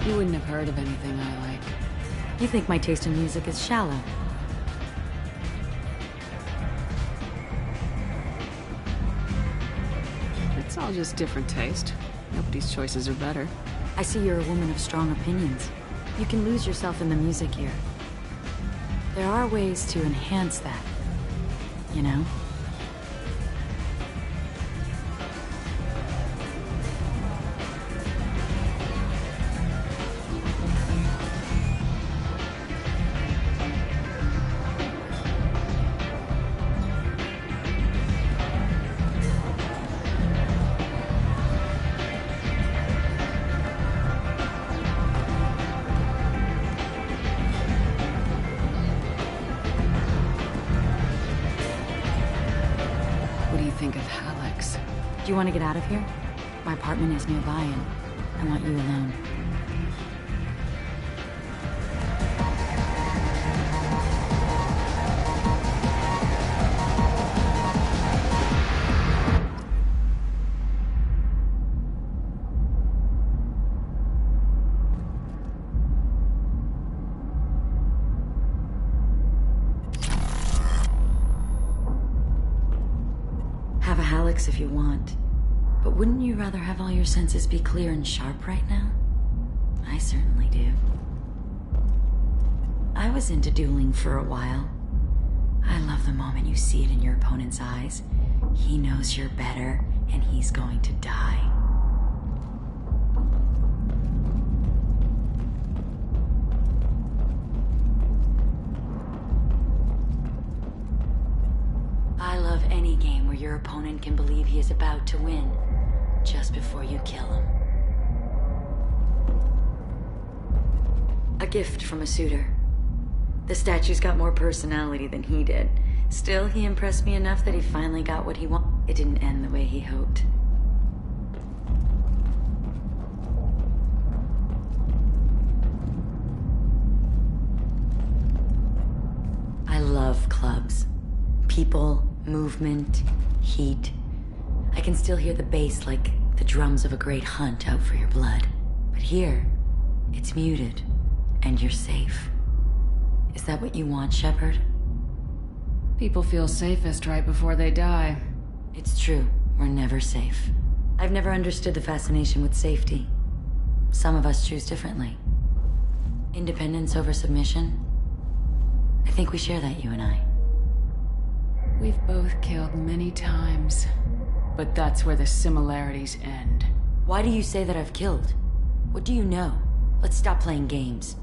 You wouldn't have heard of anything I like. You think my taste in music is shallow. It's all just different taste. Nobody's choices are better. I see you're a woman of strong opinions. You can lose yourself in the music here. There are ways to enhance that, you know? What do you think of Hallex? Do you want to get out of here? My apartment is nearby and I want you alone. Have a Hallex if you want. But wouldn't you rather have all your senses be clear and sharp right now? I certainly do. I was into dueling for a while. I love the moment you see it in your opponent's eyes. He knows you're better, and he's going to die. I love any game where your opponent can believe he is about to win, just before you kill him. A gift from a suitor. The statue's got more personality than he did. Still, he impressed me enough that he finally got what he wanted. It didn't end the way he hoped. I love clubs. People, movement, heat. I can still hear the bass like the drums of a great hunt out for your blood. But here, it's muted, and you're safe. Is that what you want, Shepard? People feel safest right before they die. It's true. We're never safe. I've never understood the fascination with safety. Some of us choose differently. Independence over submission? I think we share that, you and I. We've both killed many times, but that's where the similarities end. Why do you say that I've killed? What do you know? Let's stop playing games.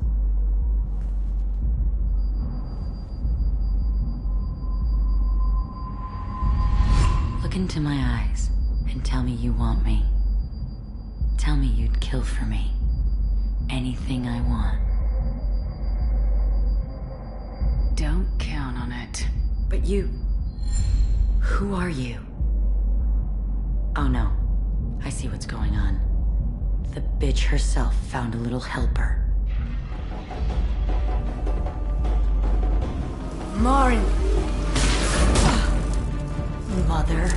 Look into my eyes and tell me you want me. Tell me you'd kill for me. Anything I want. Don't count on it. But you... Who are you? Oh no. I see what's going on. The bitch herself found a little helper. Marin! Mother.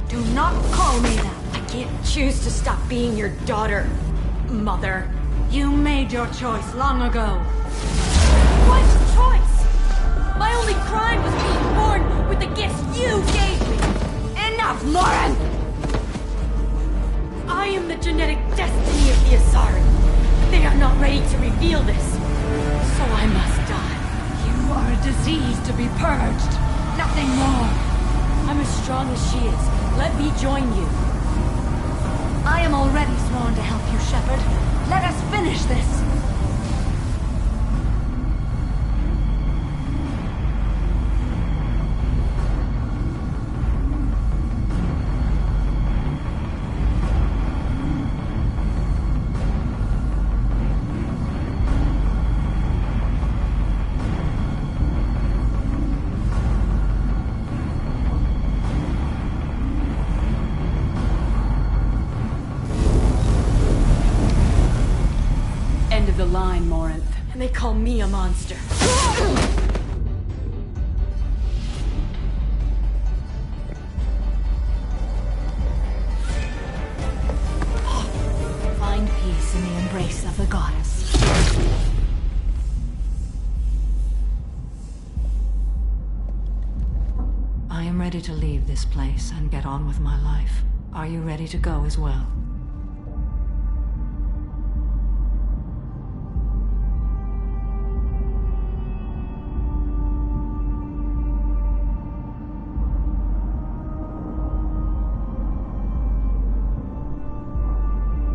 Do not call me that! I can't choose to stop being your daughter, Mother. You made your choice long ago. What choice? My only crime was being born with the gifts you gave me! Enough, Morin! I am the genetic destiny of the Asari. They are not ready to reveal this, so I must die. You are a disease to be purged. Nothing more. I'm as strong as she is. Let me join you. I am already sworn to help you, Shepard. Let us finish this. End of the line, Morinth. And they call me a monster. Find peace in the embrace. voice of the goddess. I am ready to leave this place and get on with my life. Are you ready to go as well?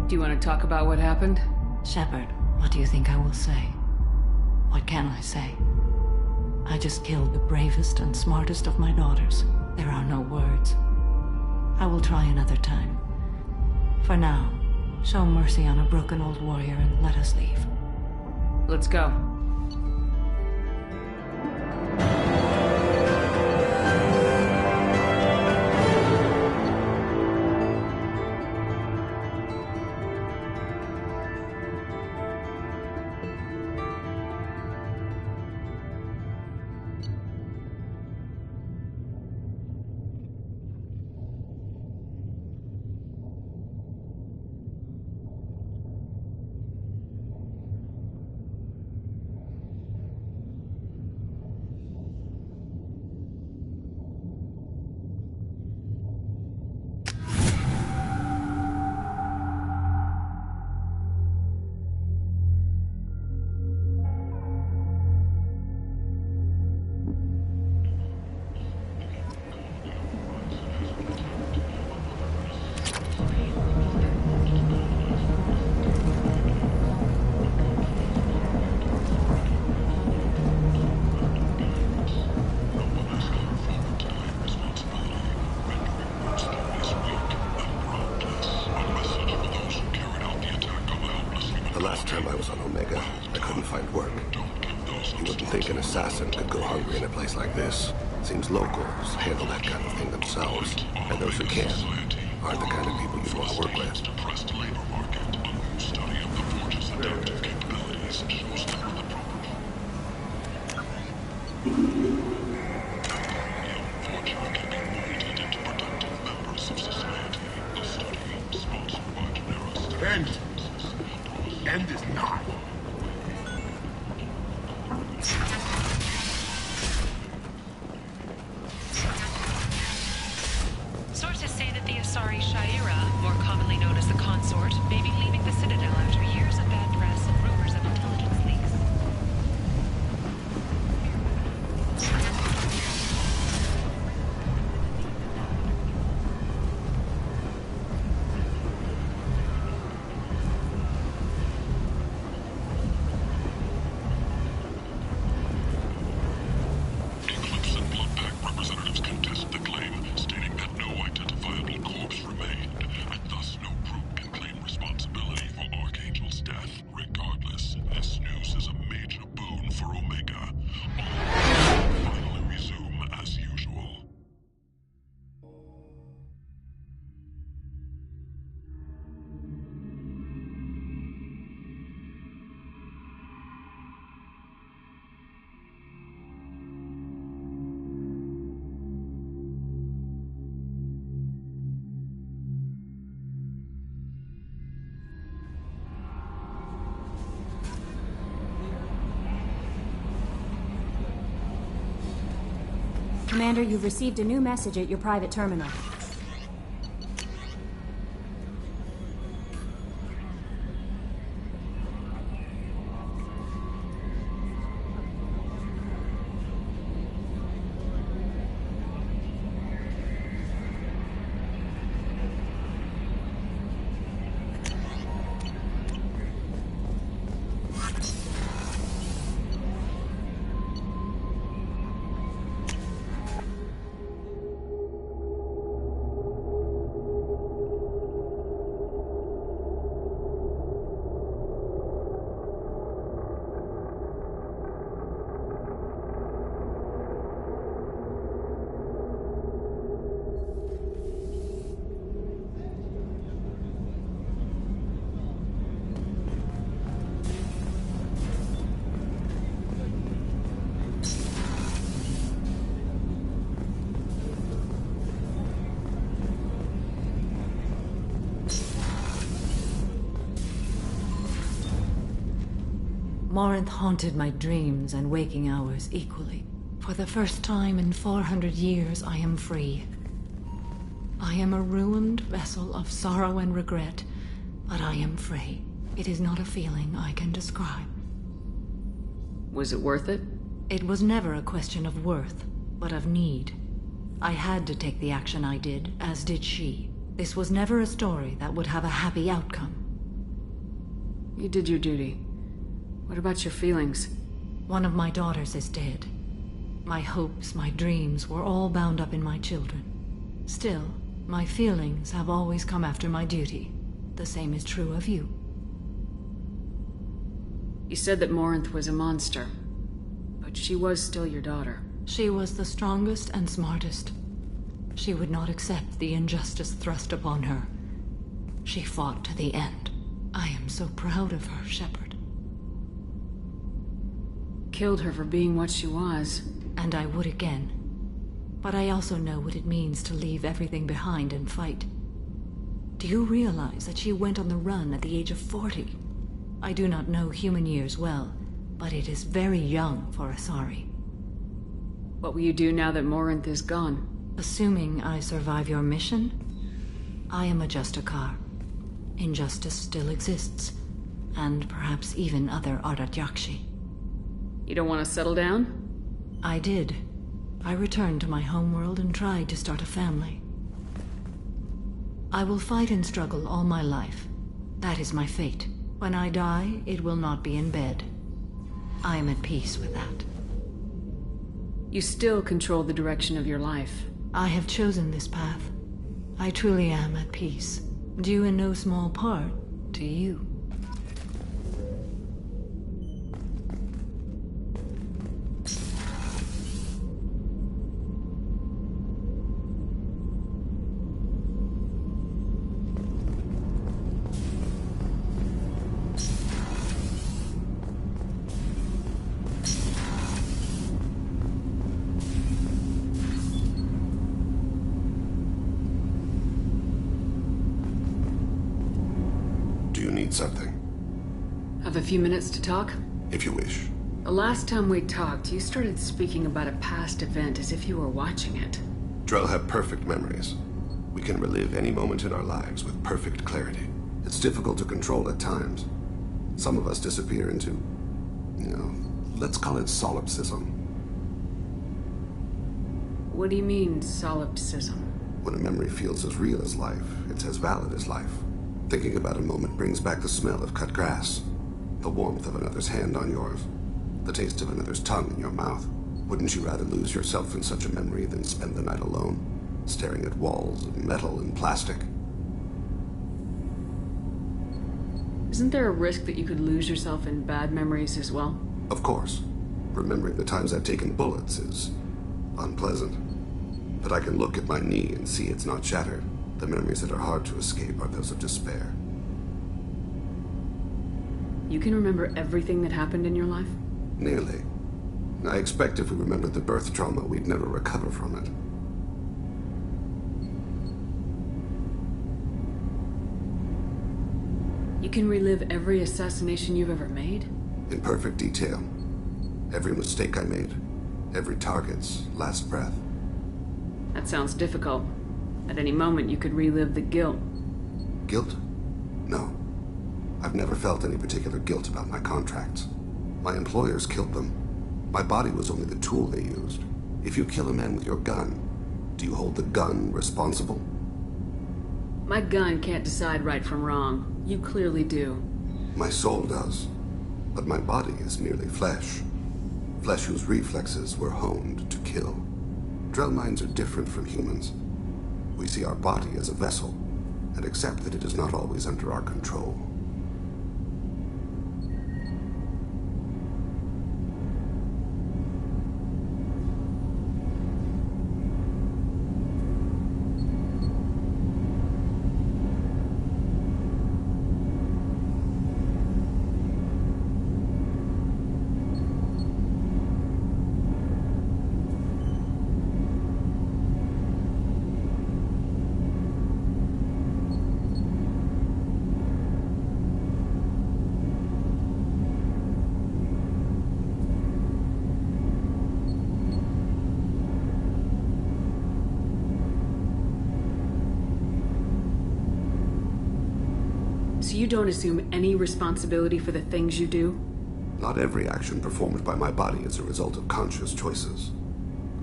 Do you want to talk about what happened? Shepard, what do you think I will say? What can I say? I just killed the bravest and smartest of my daughters. There are no words. I will try another time. For now, show mercy on a broken old warrior and let us leave. Let's go. Seems locals handle that kind of thing themselves, and those who can't aren't the kind of people you'd want to work with. Depressed labor market. A new study of the Forge's adaptive capabilities shows them the proper. The unfortunate can be molded into productive members of society. A study sponsored by generous. End is not. Sources say that the Asari Shaira, more commonly known as the Consort, may be leaving the Citadel after years of bad press and rumors of intelligence leaks. Eclipse and Bloodpack representatives contest the claim, stating that no identifiable corpse remained, and thus no group can claim responsibility for Archangel's death. Regardless, this news is a major boon for Omega. All will finally resume as usual. Commander, you've received a new message at your private terminal. Morinth haunted my dreams and waking hours equally. For the first time in 400 years, I am free. I am a ruined vessel of sorrow and regret, but I am free. It is not a feeling I can describe. Was it worth it? It was never a question of worth, but of need. I had to take the action I did, as did she. This was never a story that would have a happy outcome. You did your duty. What about your feelings? One of my daughters is dead. My hopes, my dreams were all bound up in my children. Still, my feelings have always come after my duty. The same is true of you. You said that Morinth was a monster, but she was still your daughter. She was the strongest and smartest. She would not accept the injustice thrust upon her. She fought to the end. I am so proud of her, Shepard. Killed her for being what she was. And I would again. But I also know what it means to leave everything behind and fight. Do you realize that she went on the run at the age of 40? I do not know human years well, but it is very young for Asari. What will you do now that Morinth is gone? Assuming I survive your mission, I am a Justicar. Injustice still exists, and perhaps even other Ardatyakshi. You don't want to settle down? I did. I returned to my homeworld and tried to start a family. I will fight and struggle all my life. That is my fate. When I die, it will not be in bed. I am at peace with that. You still control the direction of your life. I have chosen this path. I truly am at peace. Due in no small part to you. Something. Have a few minutes to talk? If you wish. The last time we talked, you started speaking about a past event as if you were watching it. Drell have perfect memories. We can relive any moment in our lives with perfect clarity. It's difficult to control at times. Some of us disappear into, let's call it solipsism. What do you mean, solipsism? When a memory feels as real as life, it's as valid as life. Thinking about a moment brings back the smell of cut grass, the warmth of another's hand on yours, the taste of another's tongue in your mouth. Wouldn't you rather lose yourself in such a memory than spend the night alone, staring at walls of metal and plastic? Isn't there a risk that you could lose yourself in bad memories as well? Of course. Remembering the times I've taken bullets is unpleasant. But I can look at my knee and see it's not shattered. The memories that are hard to escape are those of despair. You can remember everything that happened in your life? Nearly. I expect if we remembered the birth trauma, we'd never recover from it. You can relive every assassination you've ever made? In perfect detail. Every mistake I made. Every target's last breath. That sounds difficult. At any moment, you could relive the guilt. Guilt? No. I've never felt any particular guilt about my contracts. My employers killed them. My body was only the tool they used. If you kill a man with your gun, do you hold the gun responsible? My gun can't decide right from wrong. You clearly do. My soul does. But my body is merely flesh. Flesh whose reflexes were honed to kill. Drell minds are different from humans. We see our body as a vessel, and accept that it is not always under our control. So you don't assume any responsibility for the things you do? Not every action performed by my body is a result of conscious choices.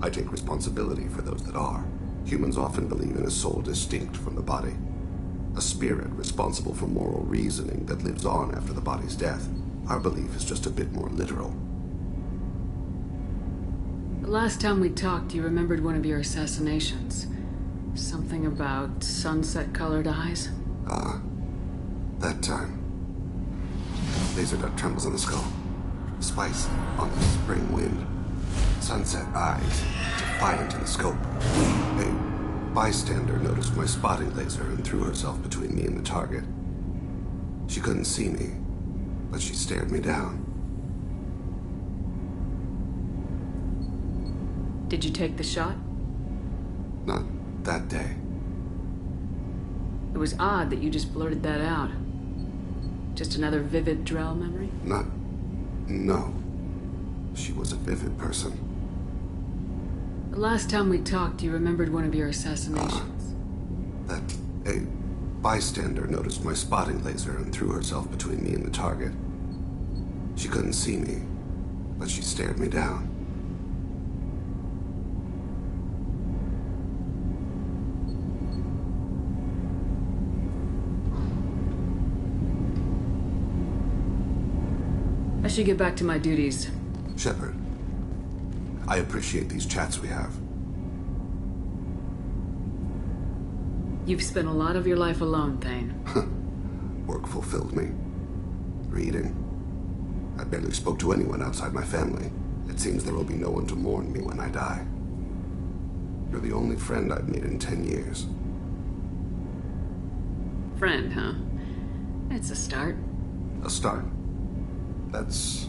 I take responsibility for those that are. Humans often believe in a soul distinct from the body. A spirit responsible for moral reasoning that lives on after the body's death. Our belief is just a bit more literal. The last time we talked, you remembered one of your assassinations. Something about sunset-colored eyes? Ah, that time. Laser dot trembles on the skull. Spice on the spring wind. Sunset eyes, defiant in the scope. A bystander noticed my spotting laser and threw herself between me and the target. She couldn't see me, but she stared me down. Did you take the shot? Not that day. It was odd that you just blurted that out. Just another vivid Drell memory? No. She was a vivid person. The last time we talked, you remembered one of your assassinations. That a bystander noticed my spotting laser and threw herself between me and the target. She couldn't see me, but she stared me down. I should get back to my duties. Shepard, I appreciate these chats we have. You've spent a lot of your life alone, Thane. Work fulfilled me. Reading. I barely spoke to anyone outside my family. It seems there will be no one to mourn me when I die. You're the only friend I've made in 10 years. Friend, huh? It's a start. A start. That's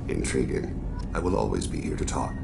intriguing. I will always be here to talk.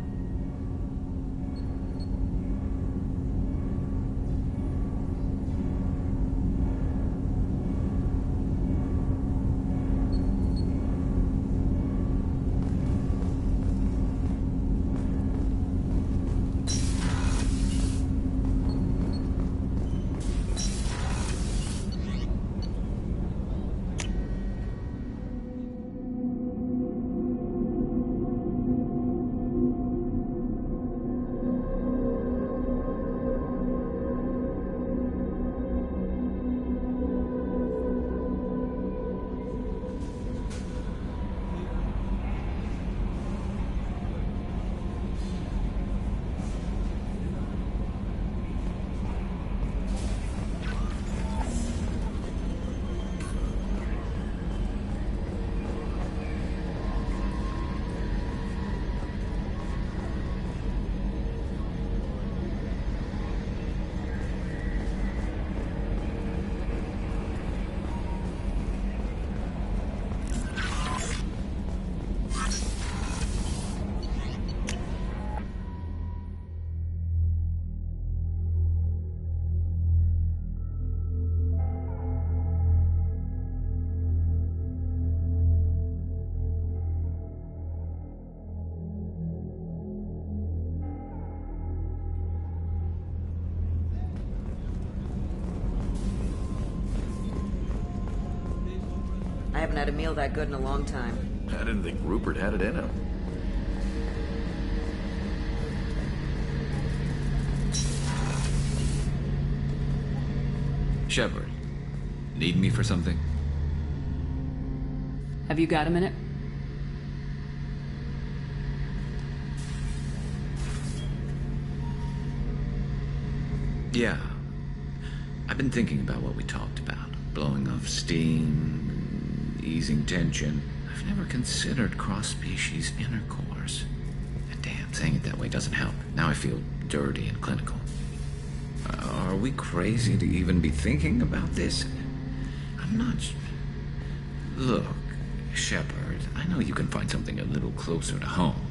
I haven't had a meal that good in a long time. I didn't think Rupert had it in him. Shepard, need me for something? Have you got a minute? Yeah. I've been thinking about what we talked about. Blowing off steam, easing tension. I've never considered cross-species intercourse. And damn, saying it that way doesn't help. Now I feel dirty and clinical. Are we crazy to even be thinking about this? I'm not... Look, Shepard, I know you can find something a little closer to home.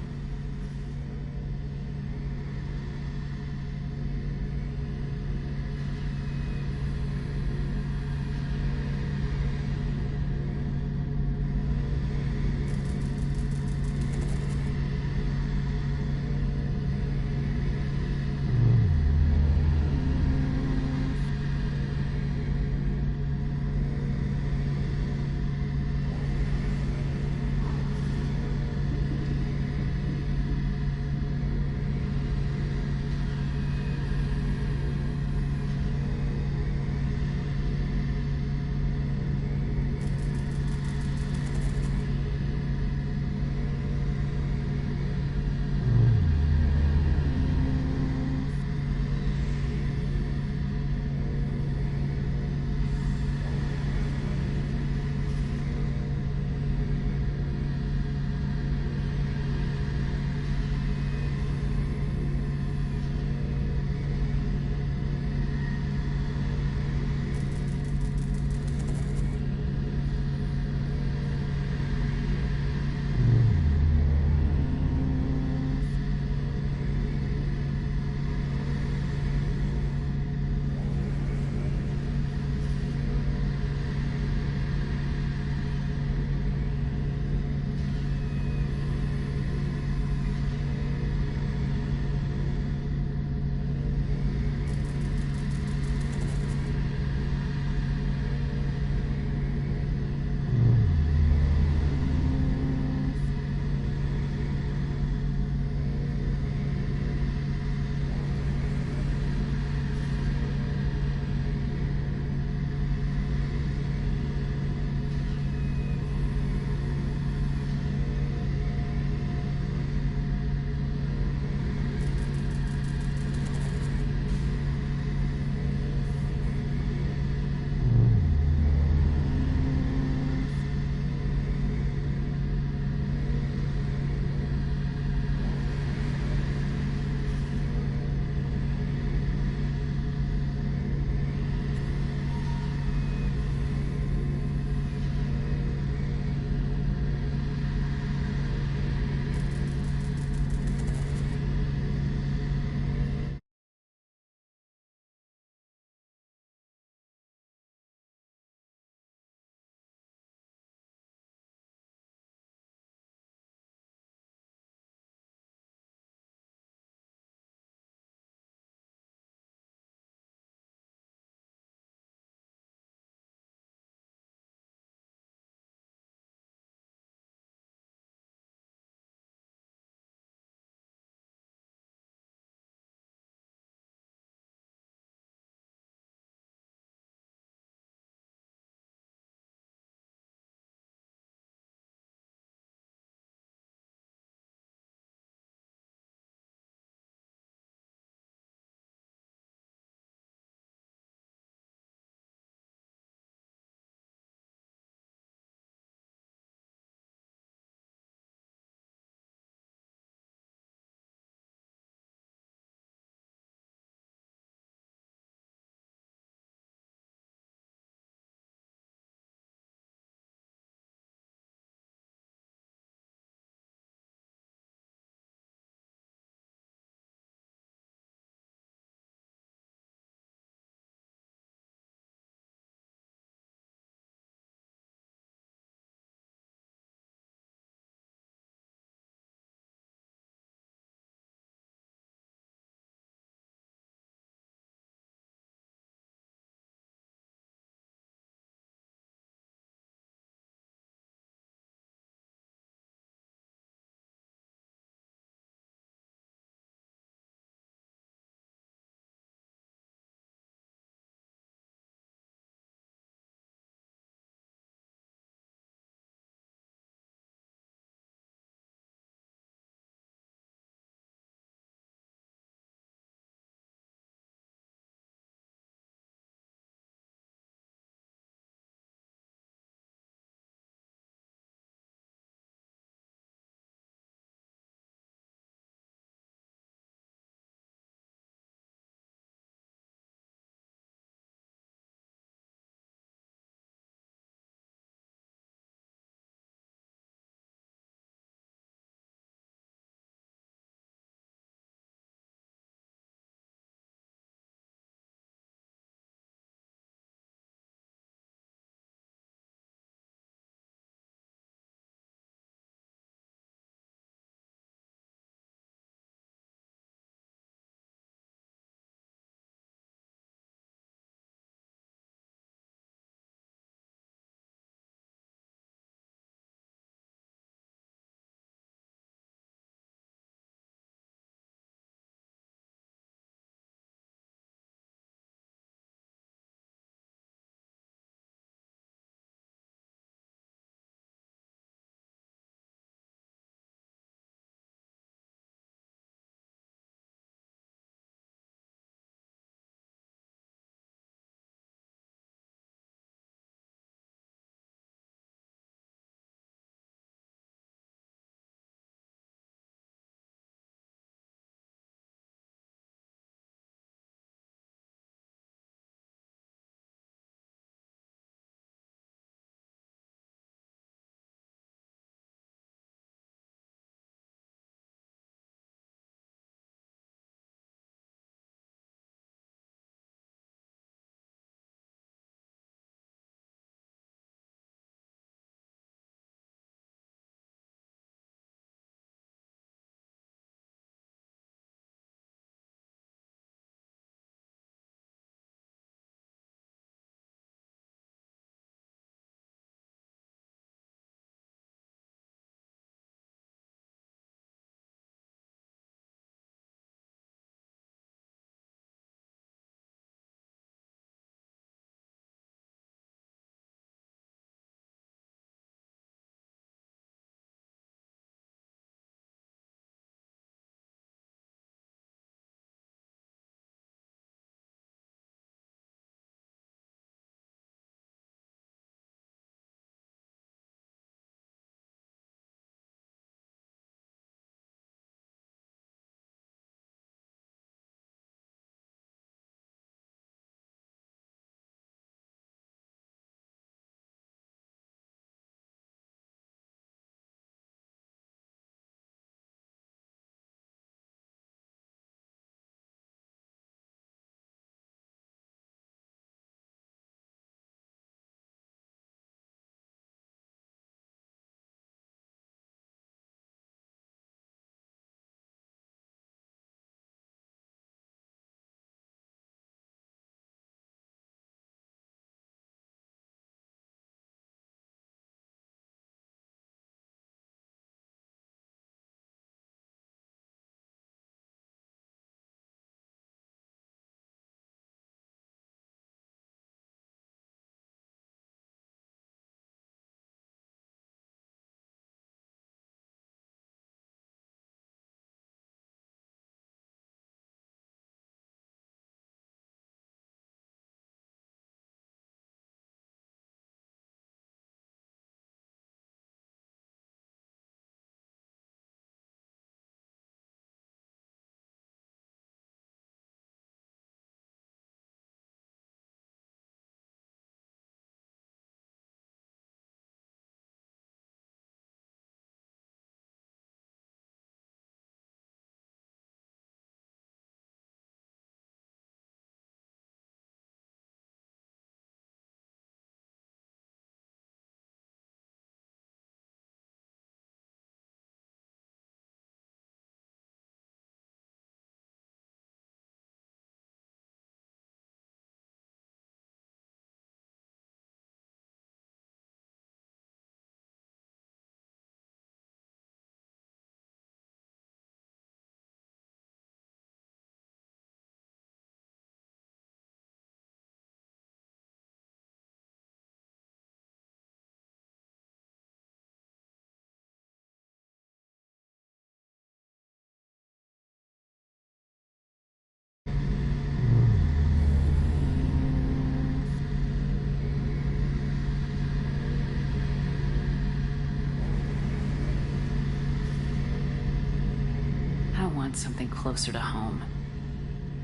want something closer to home.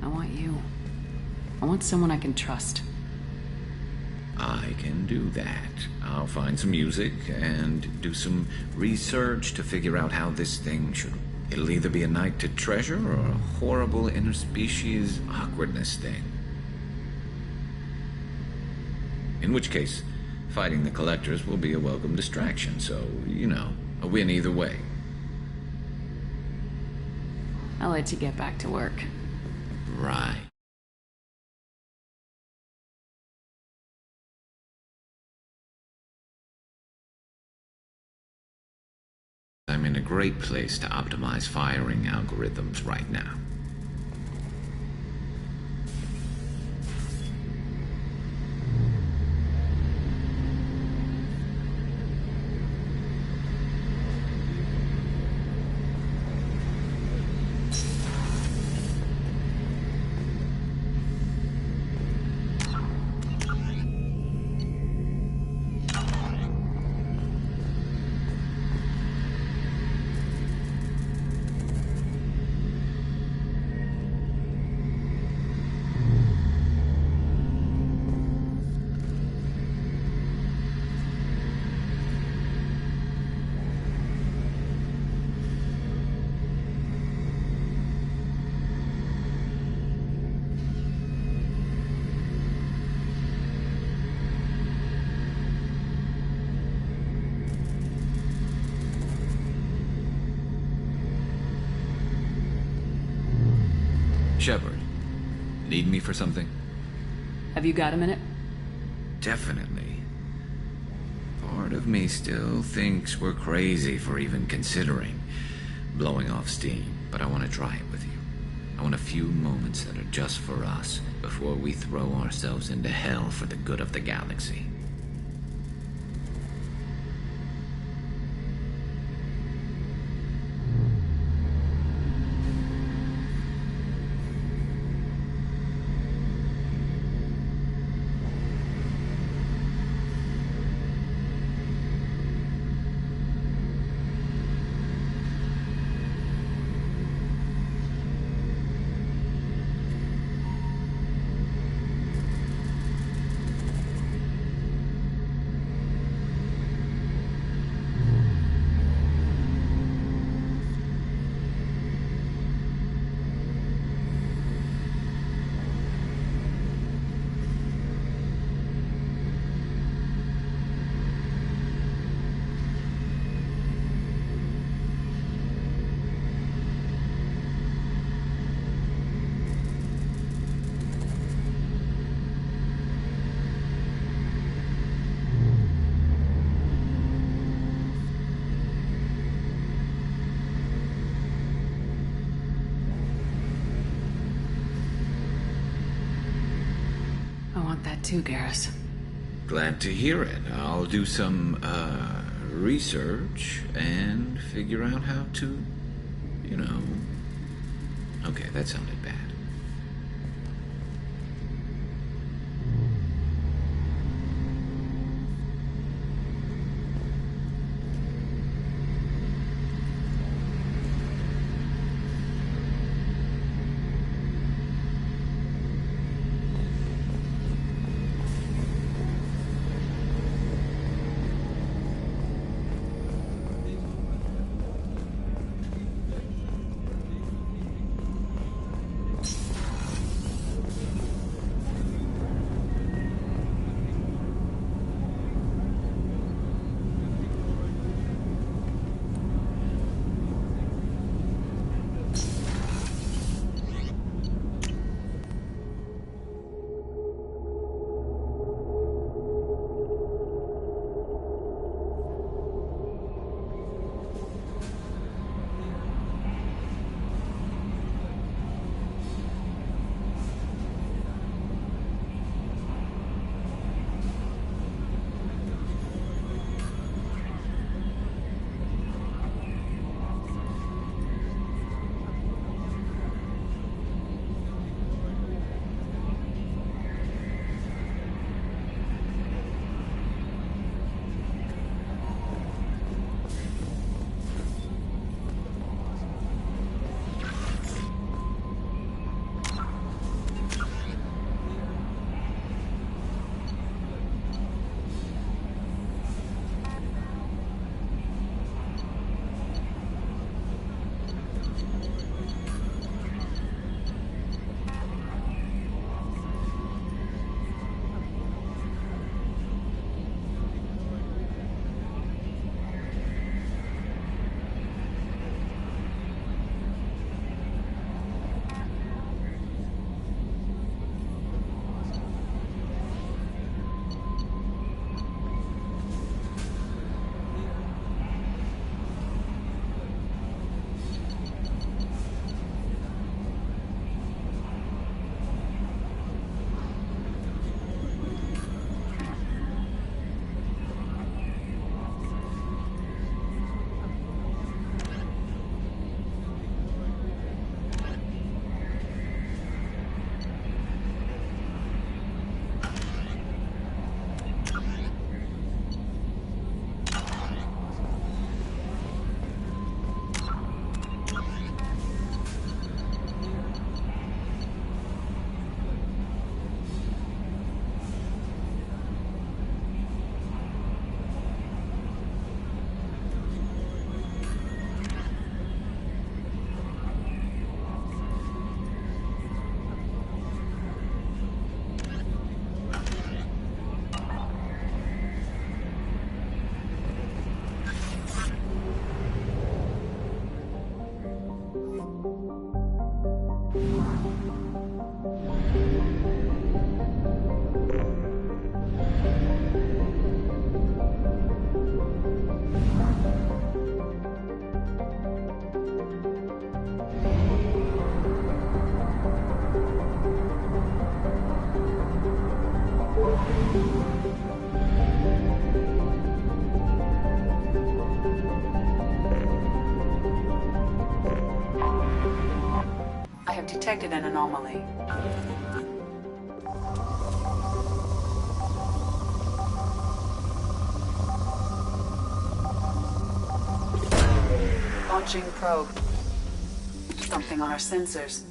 I want you. I want someone I can trust. I can do that. I'll find some music and do some research to figure out how this thing should... It'll either be a night to treasure or a horrible interspecies awkwardness thing. In which case, fighting the collectors will be a welcome distraction, so, you know, a win either way. I'll let you get back to work. Right. I'm in a great place to optimize firing algorithms right now. Shepard, need me for something? Have you got a minute? Definitely. Part of me still thinks we're crazy for even considering blowing off steam, but I want to try it with you. I want a few moments that are just for us before we throw ourselves into hell for the good of the galaxy. That too, Garrus. Glad to hear it. I'll do some, research and figure out how to, you know... Okay, that sounded bad. detected an anomaly. Launching probe. Something on our sensors.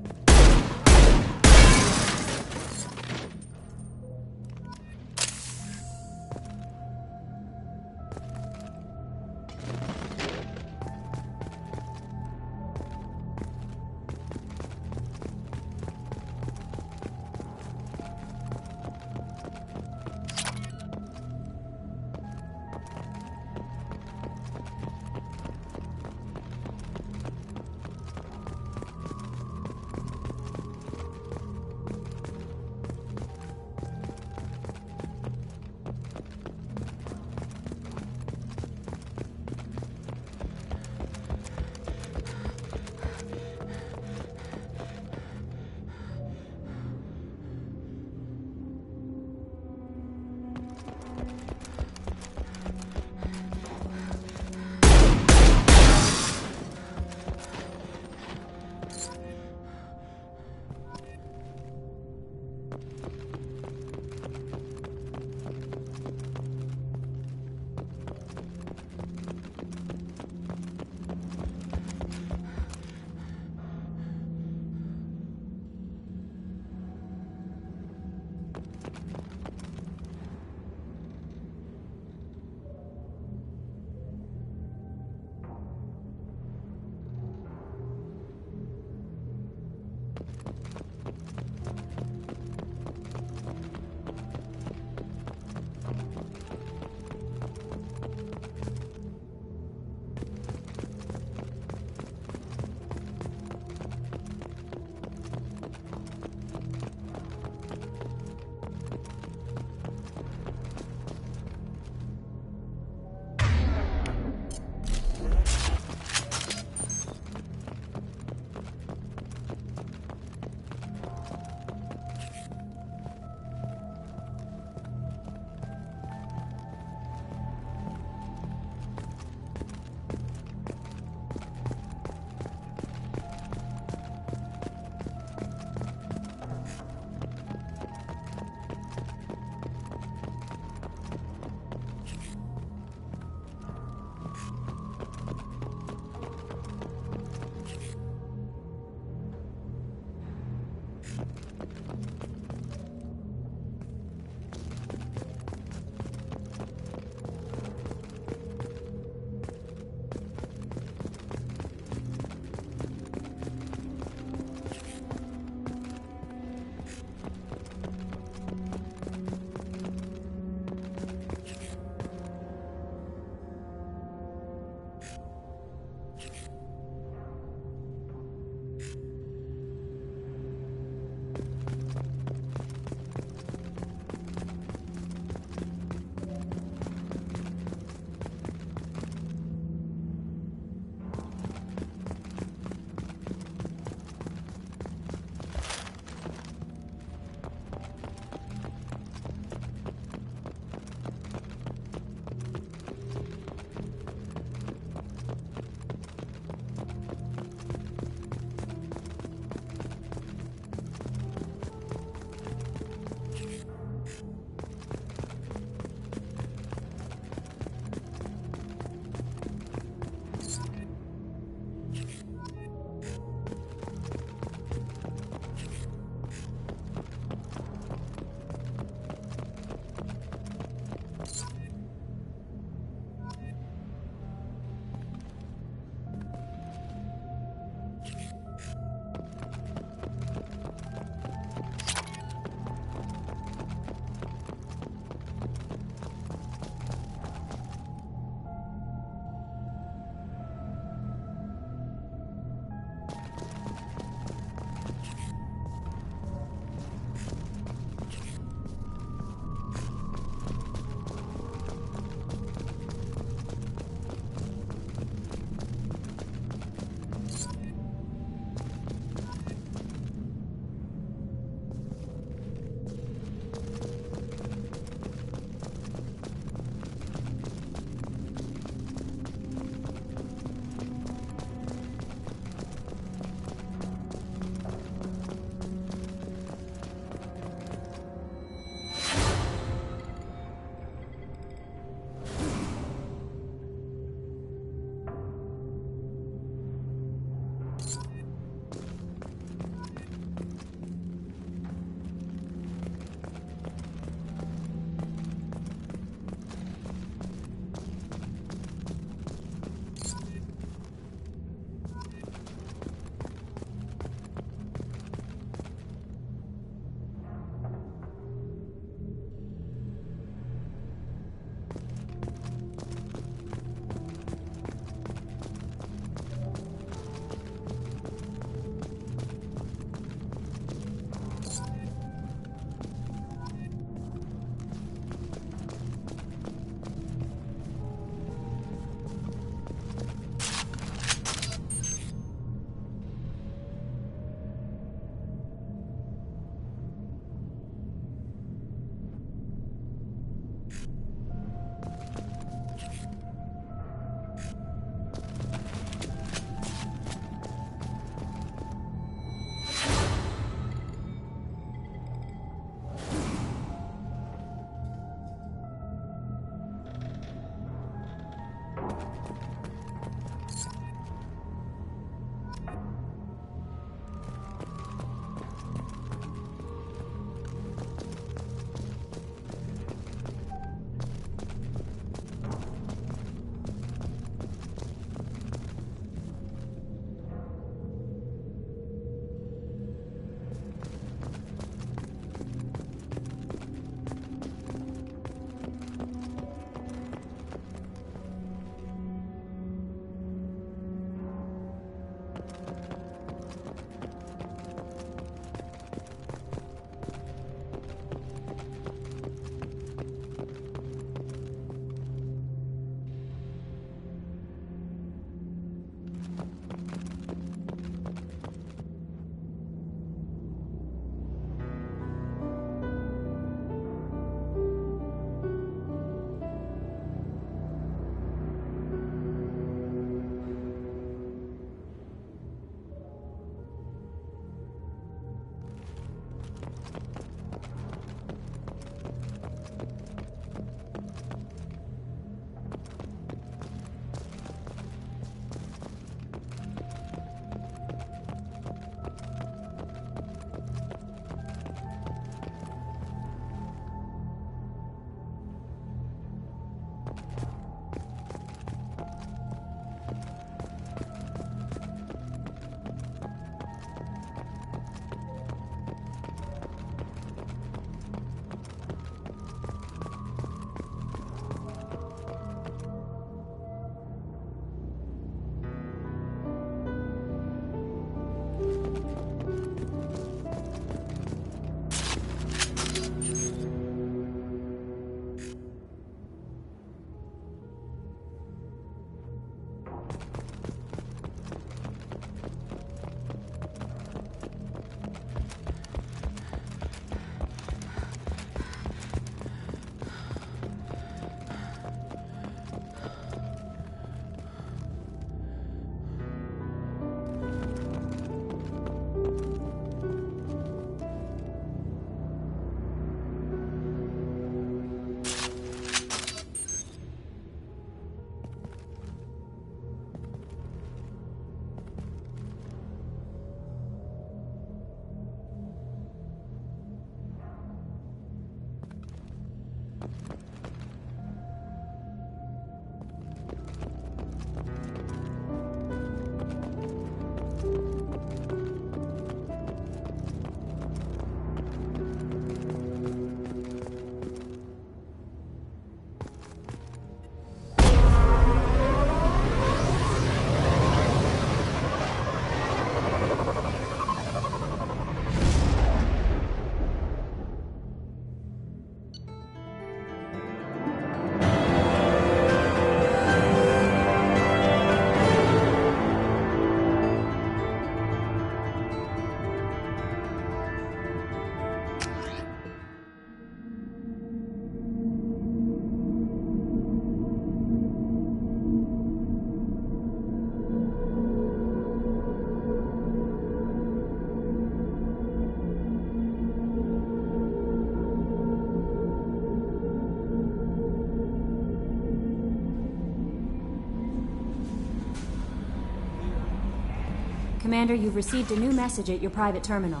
Commander, you've received a new message at your private terminal.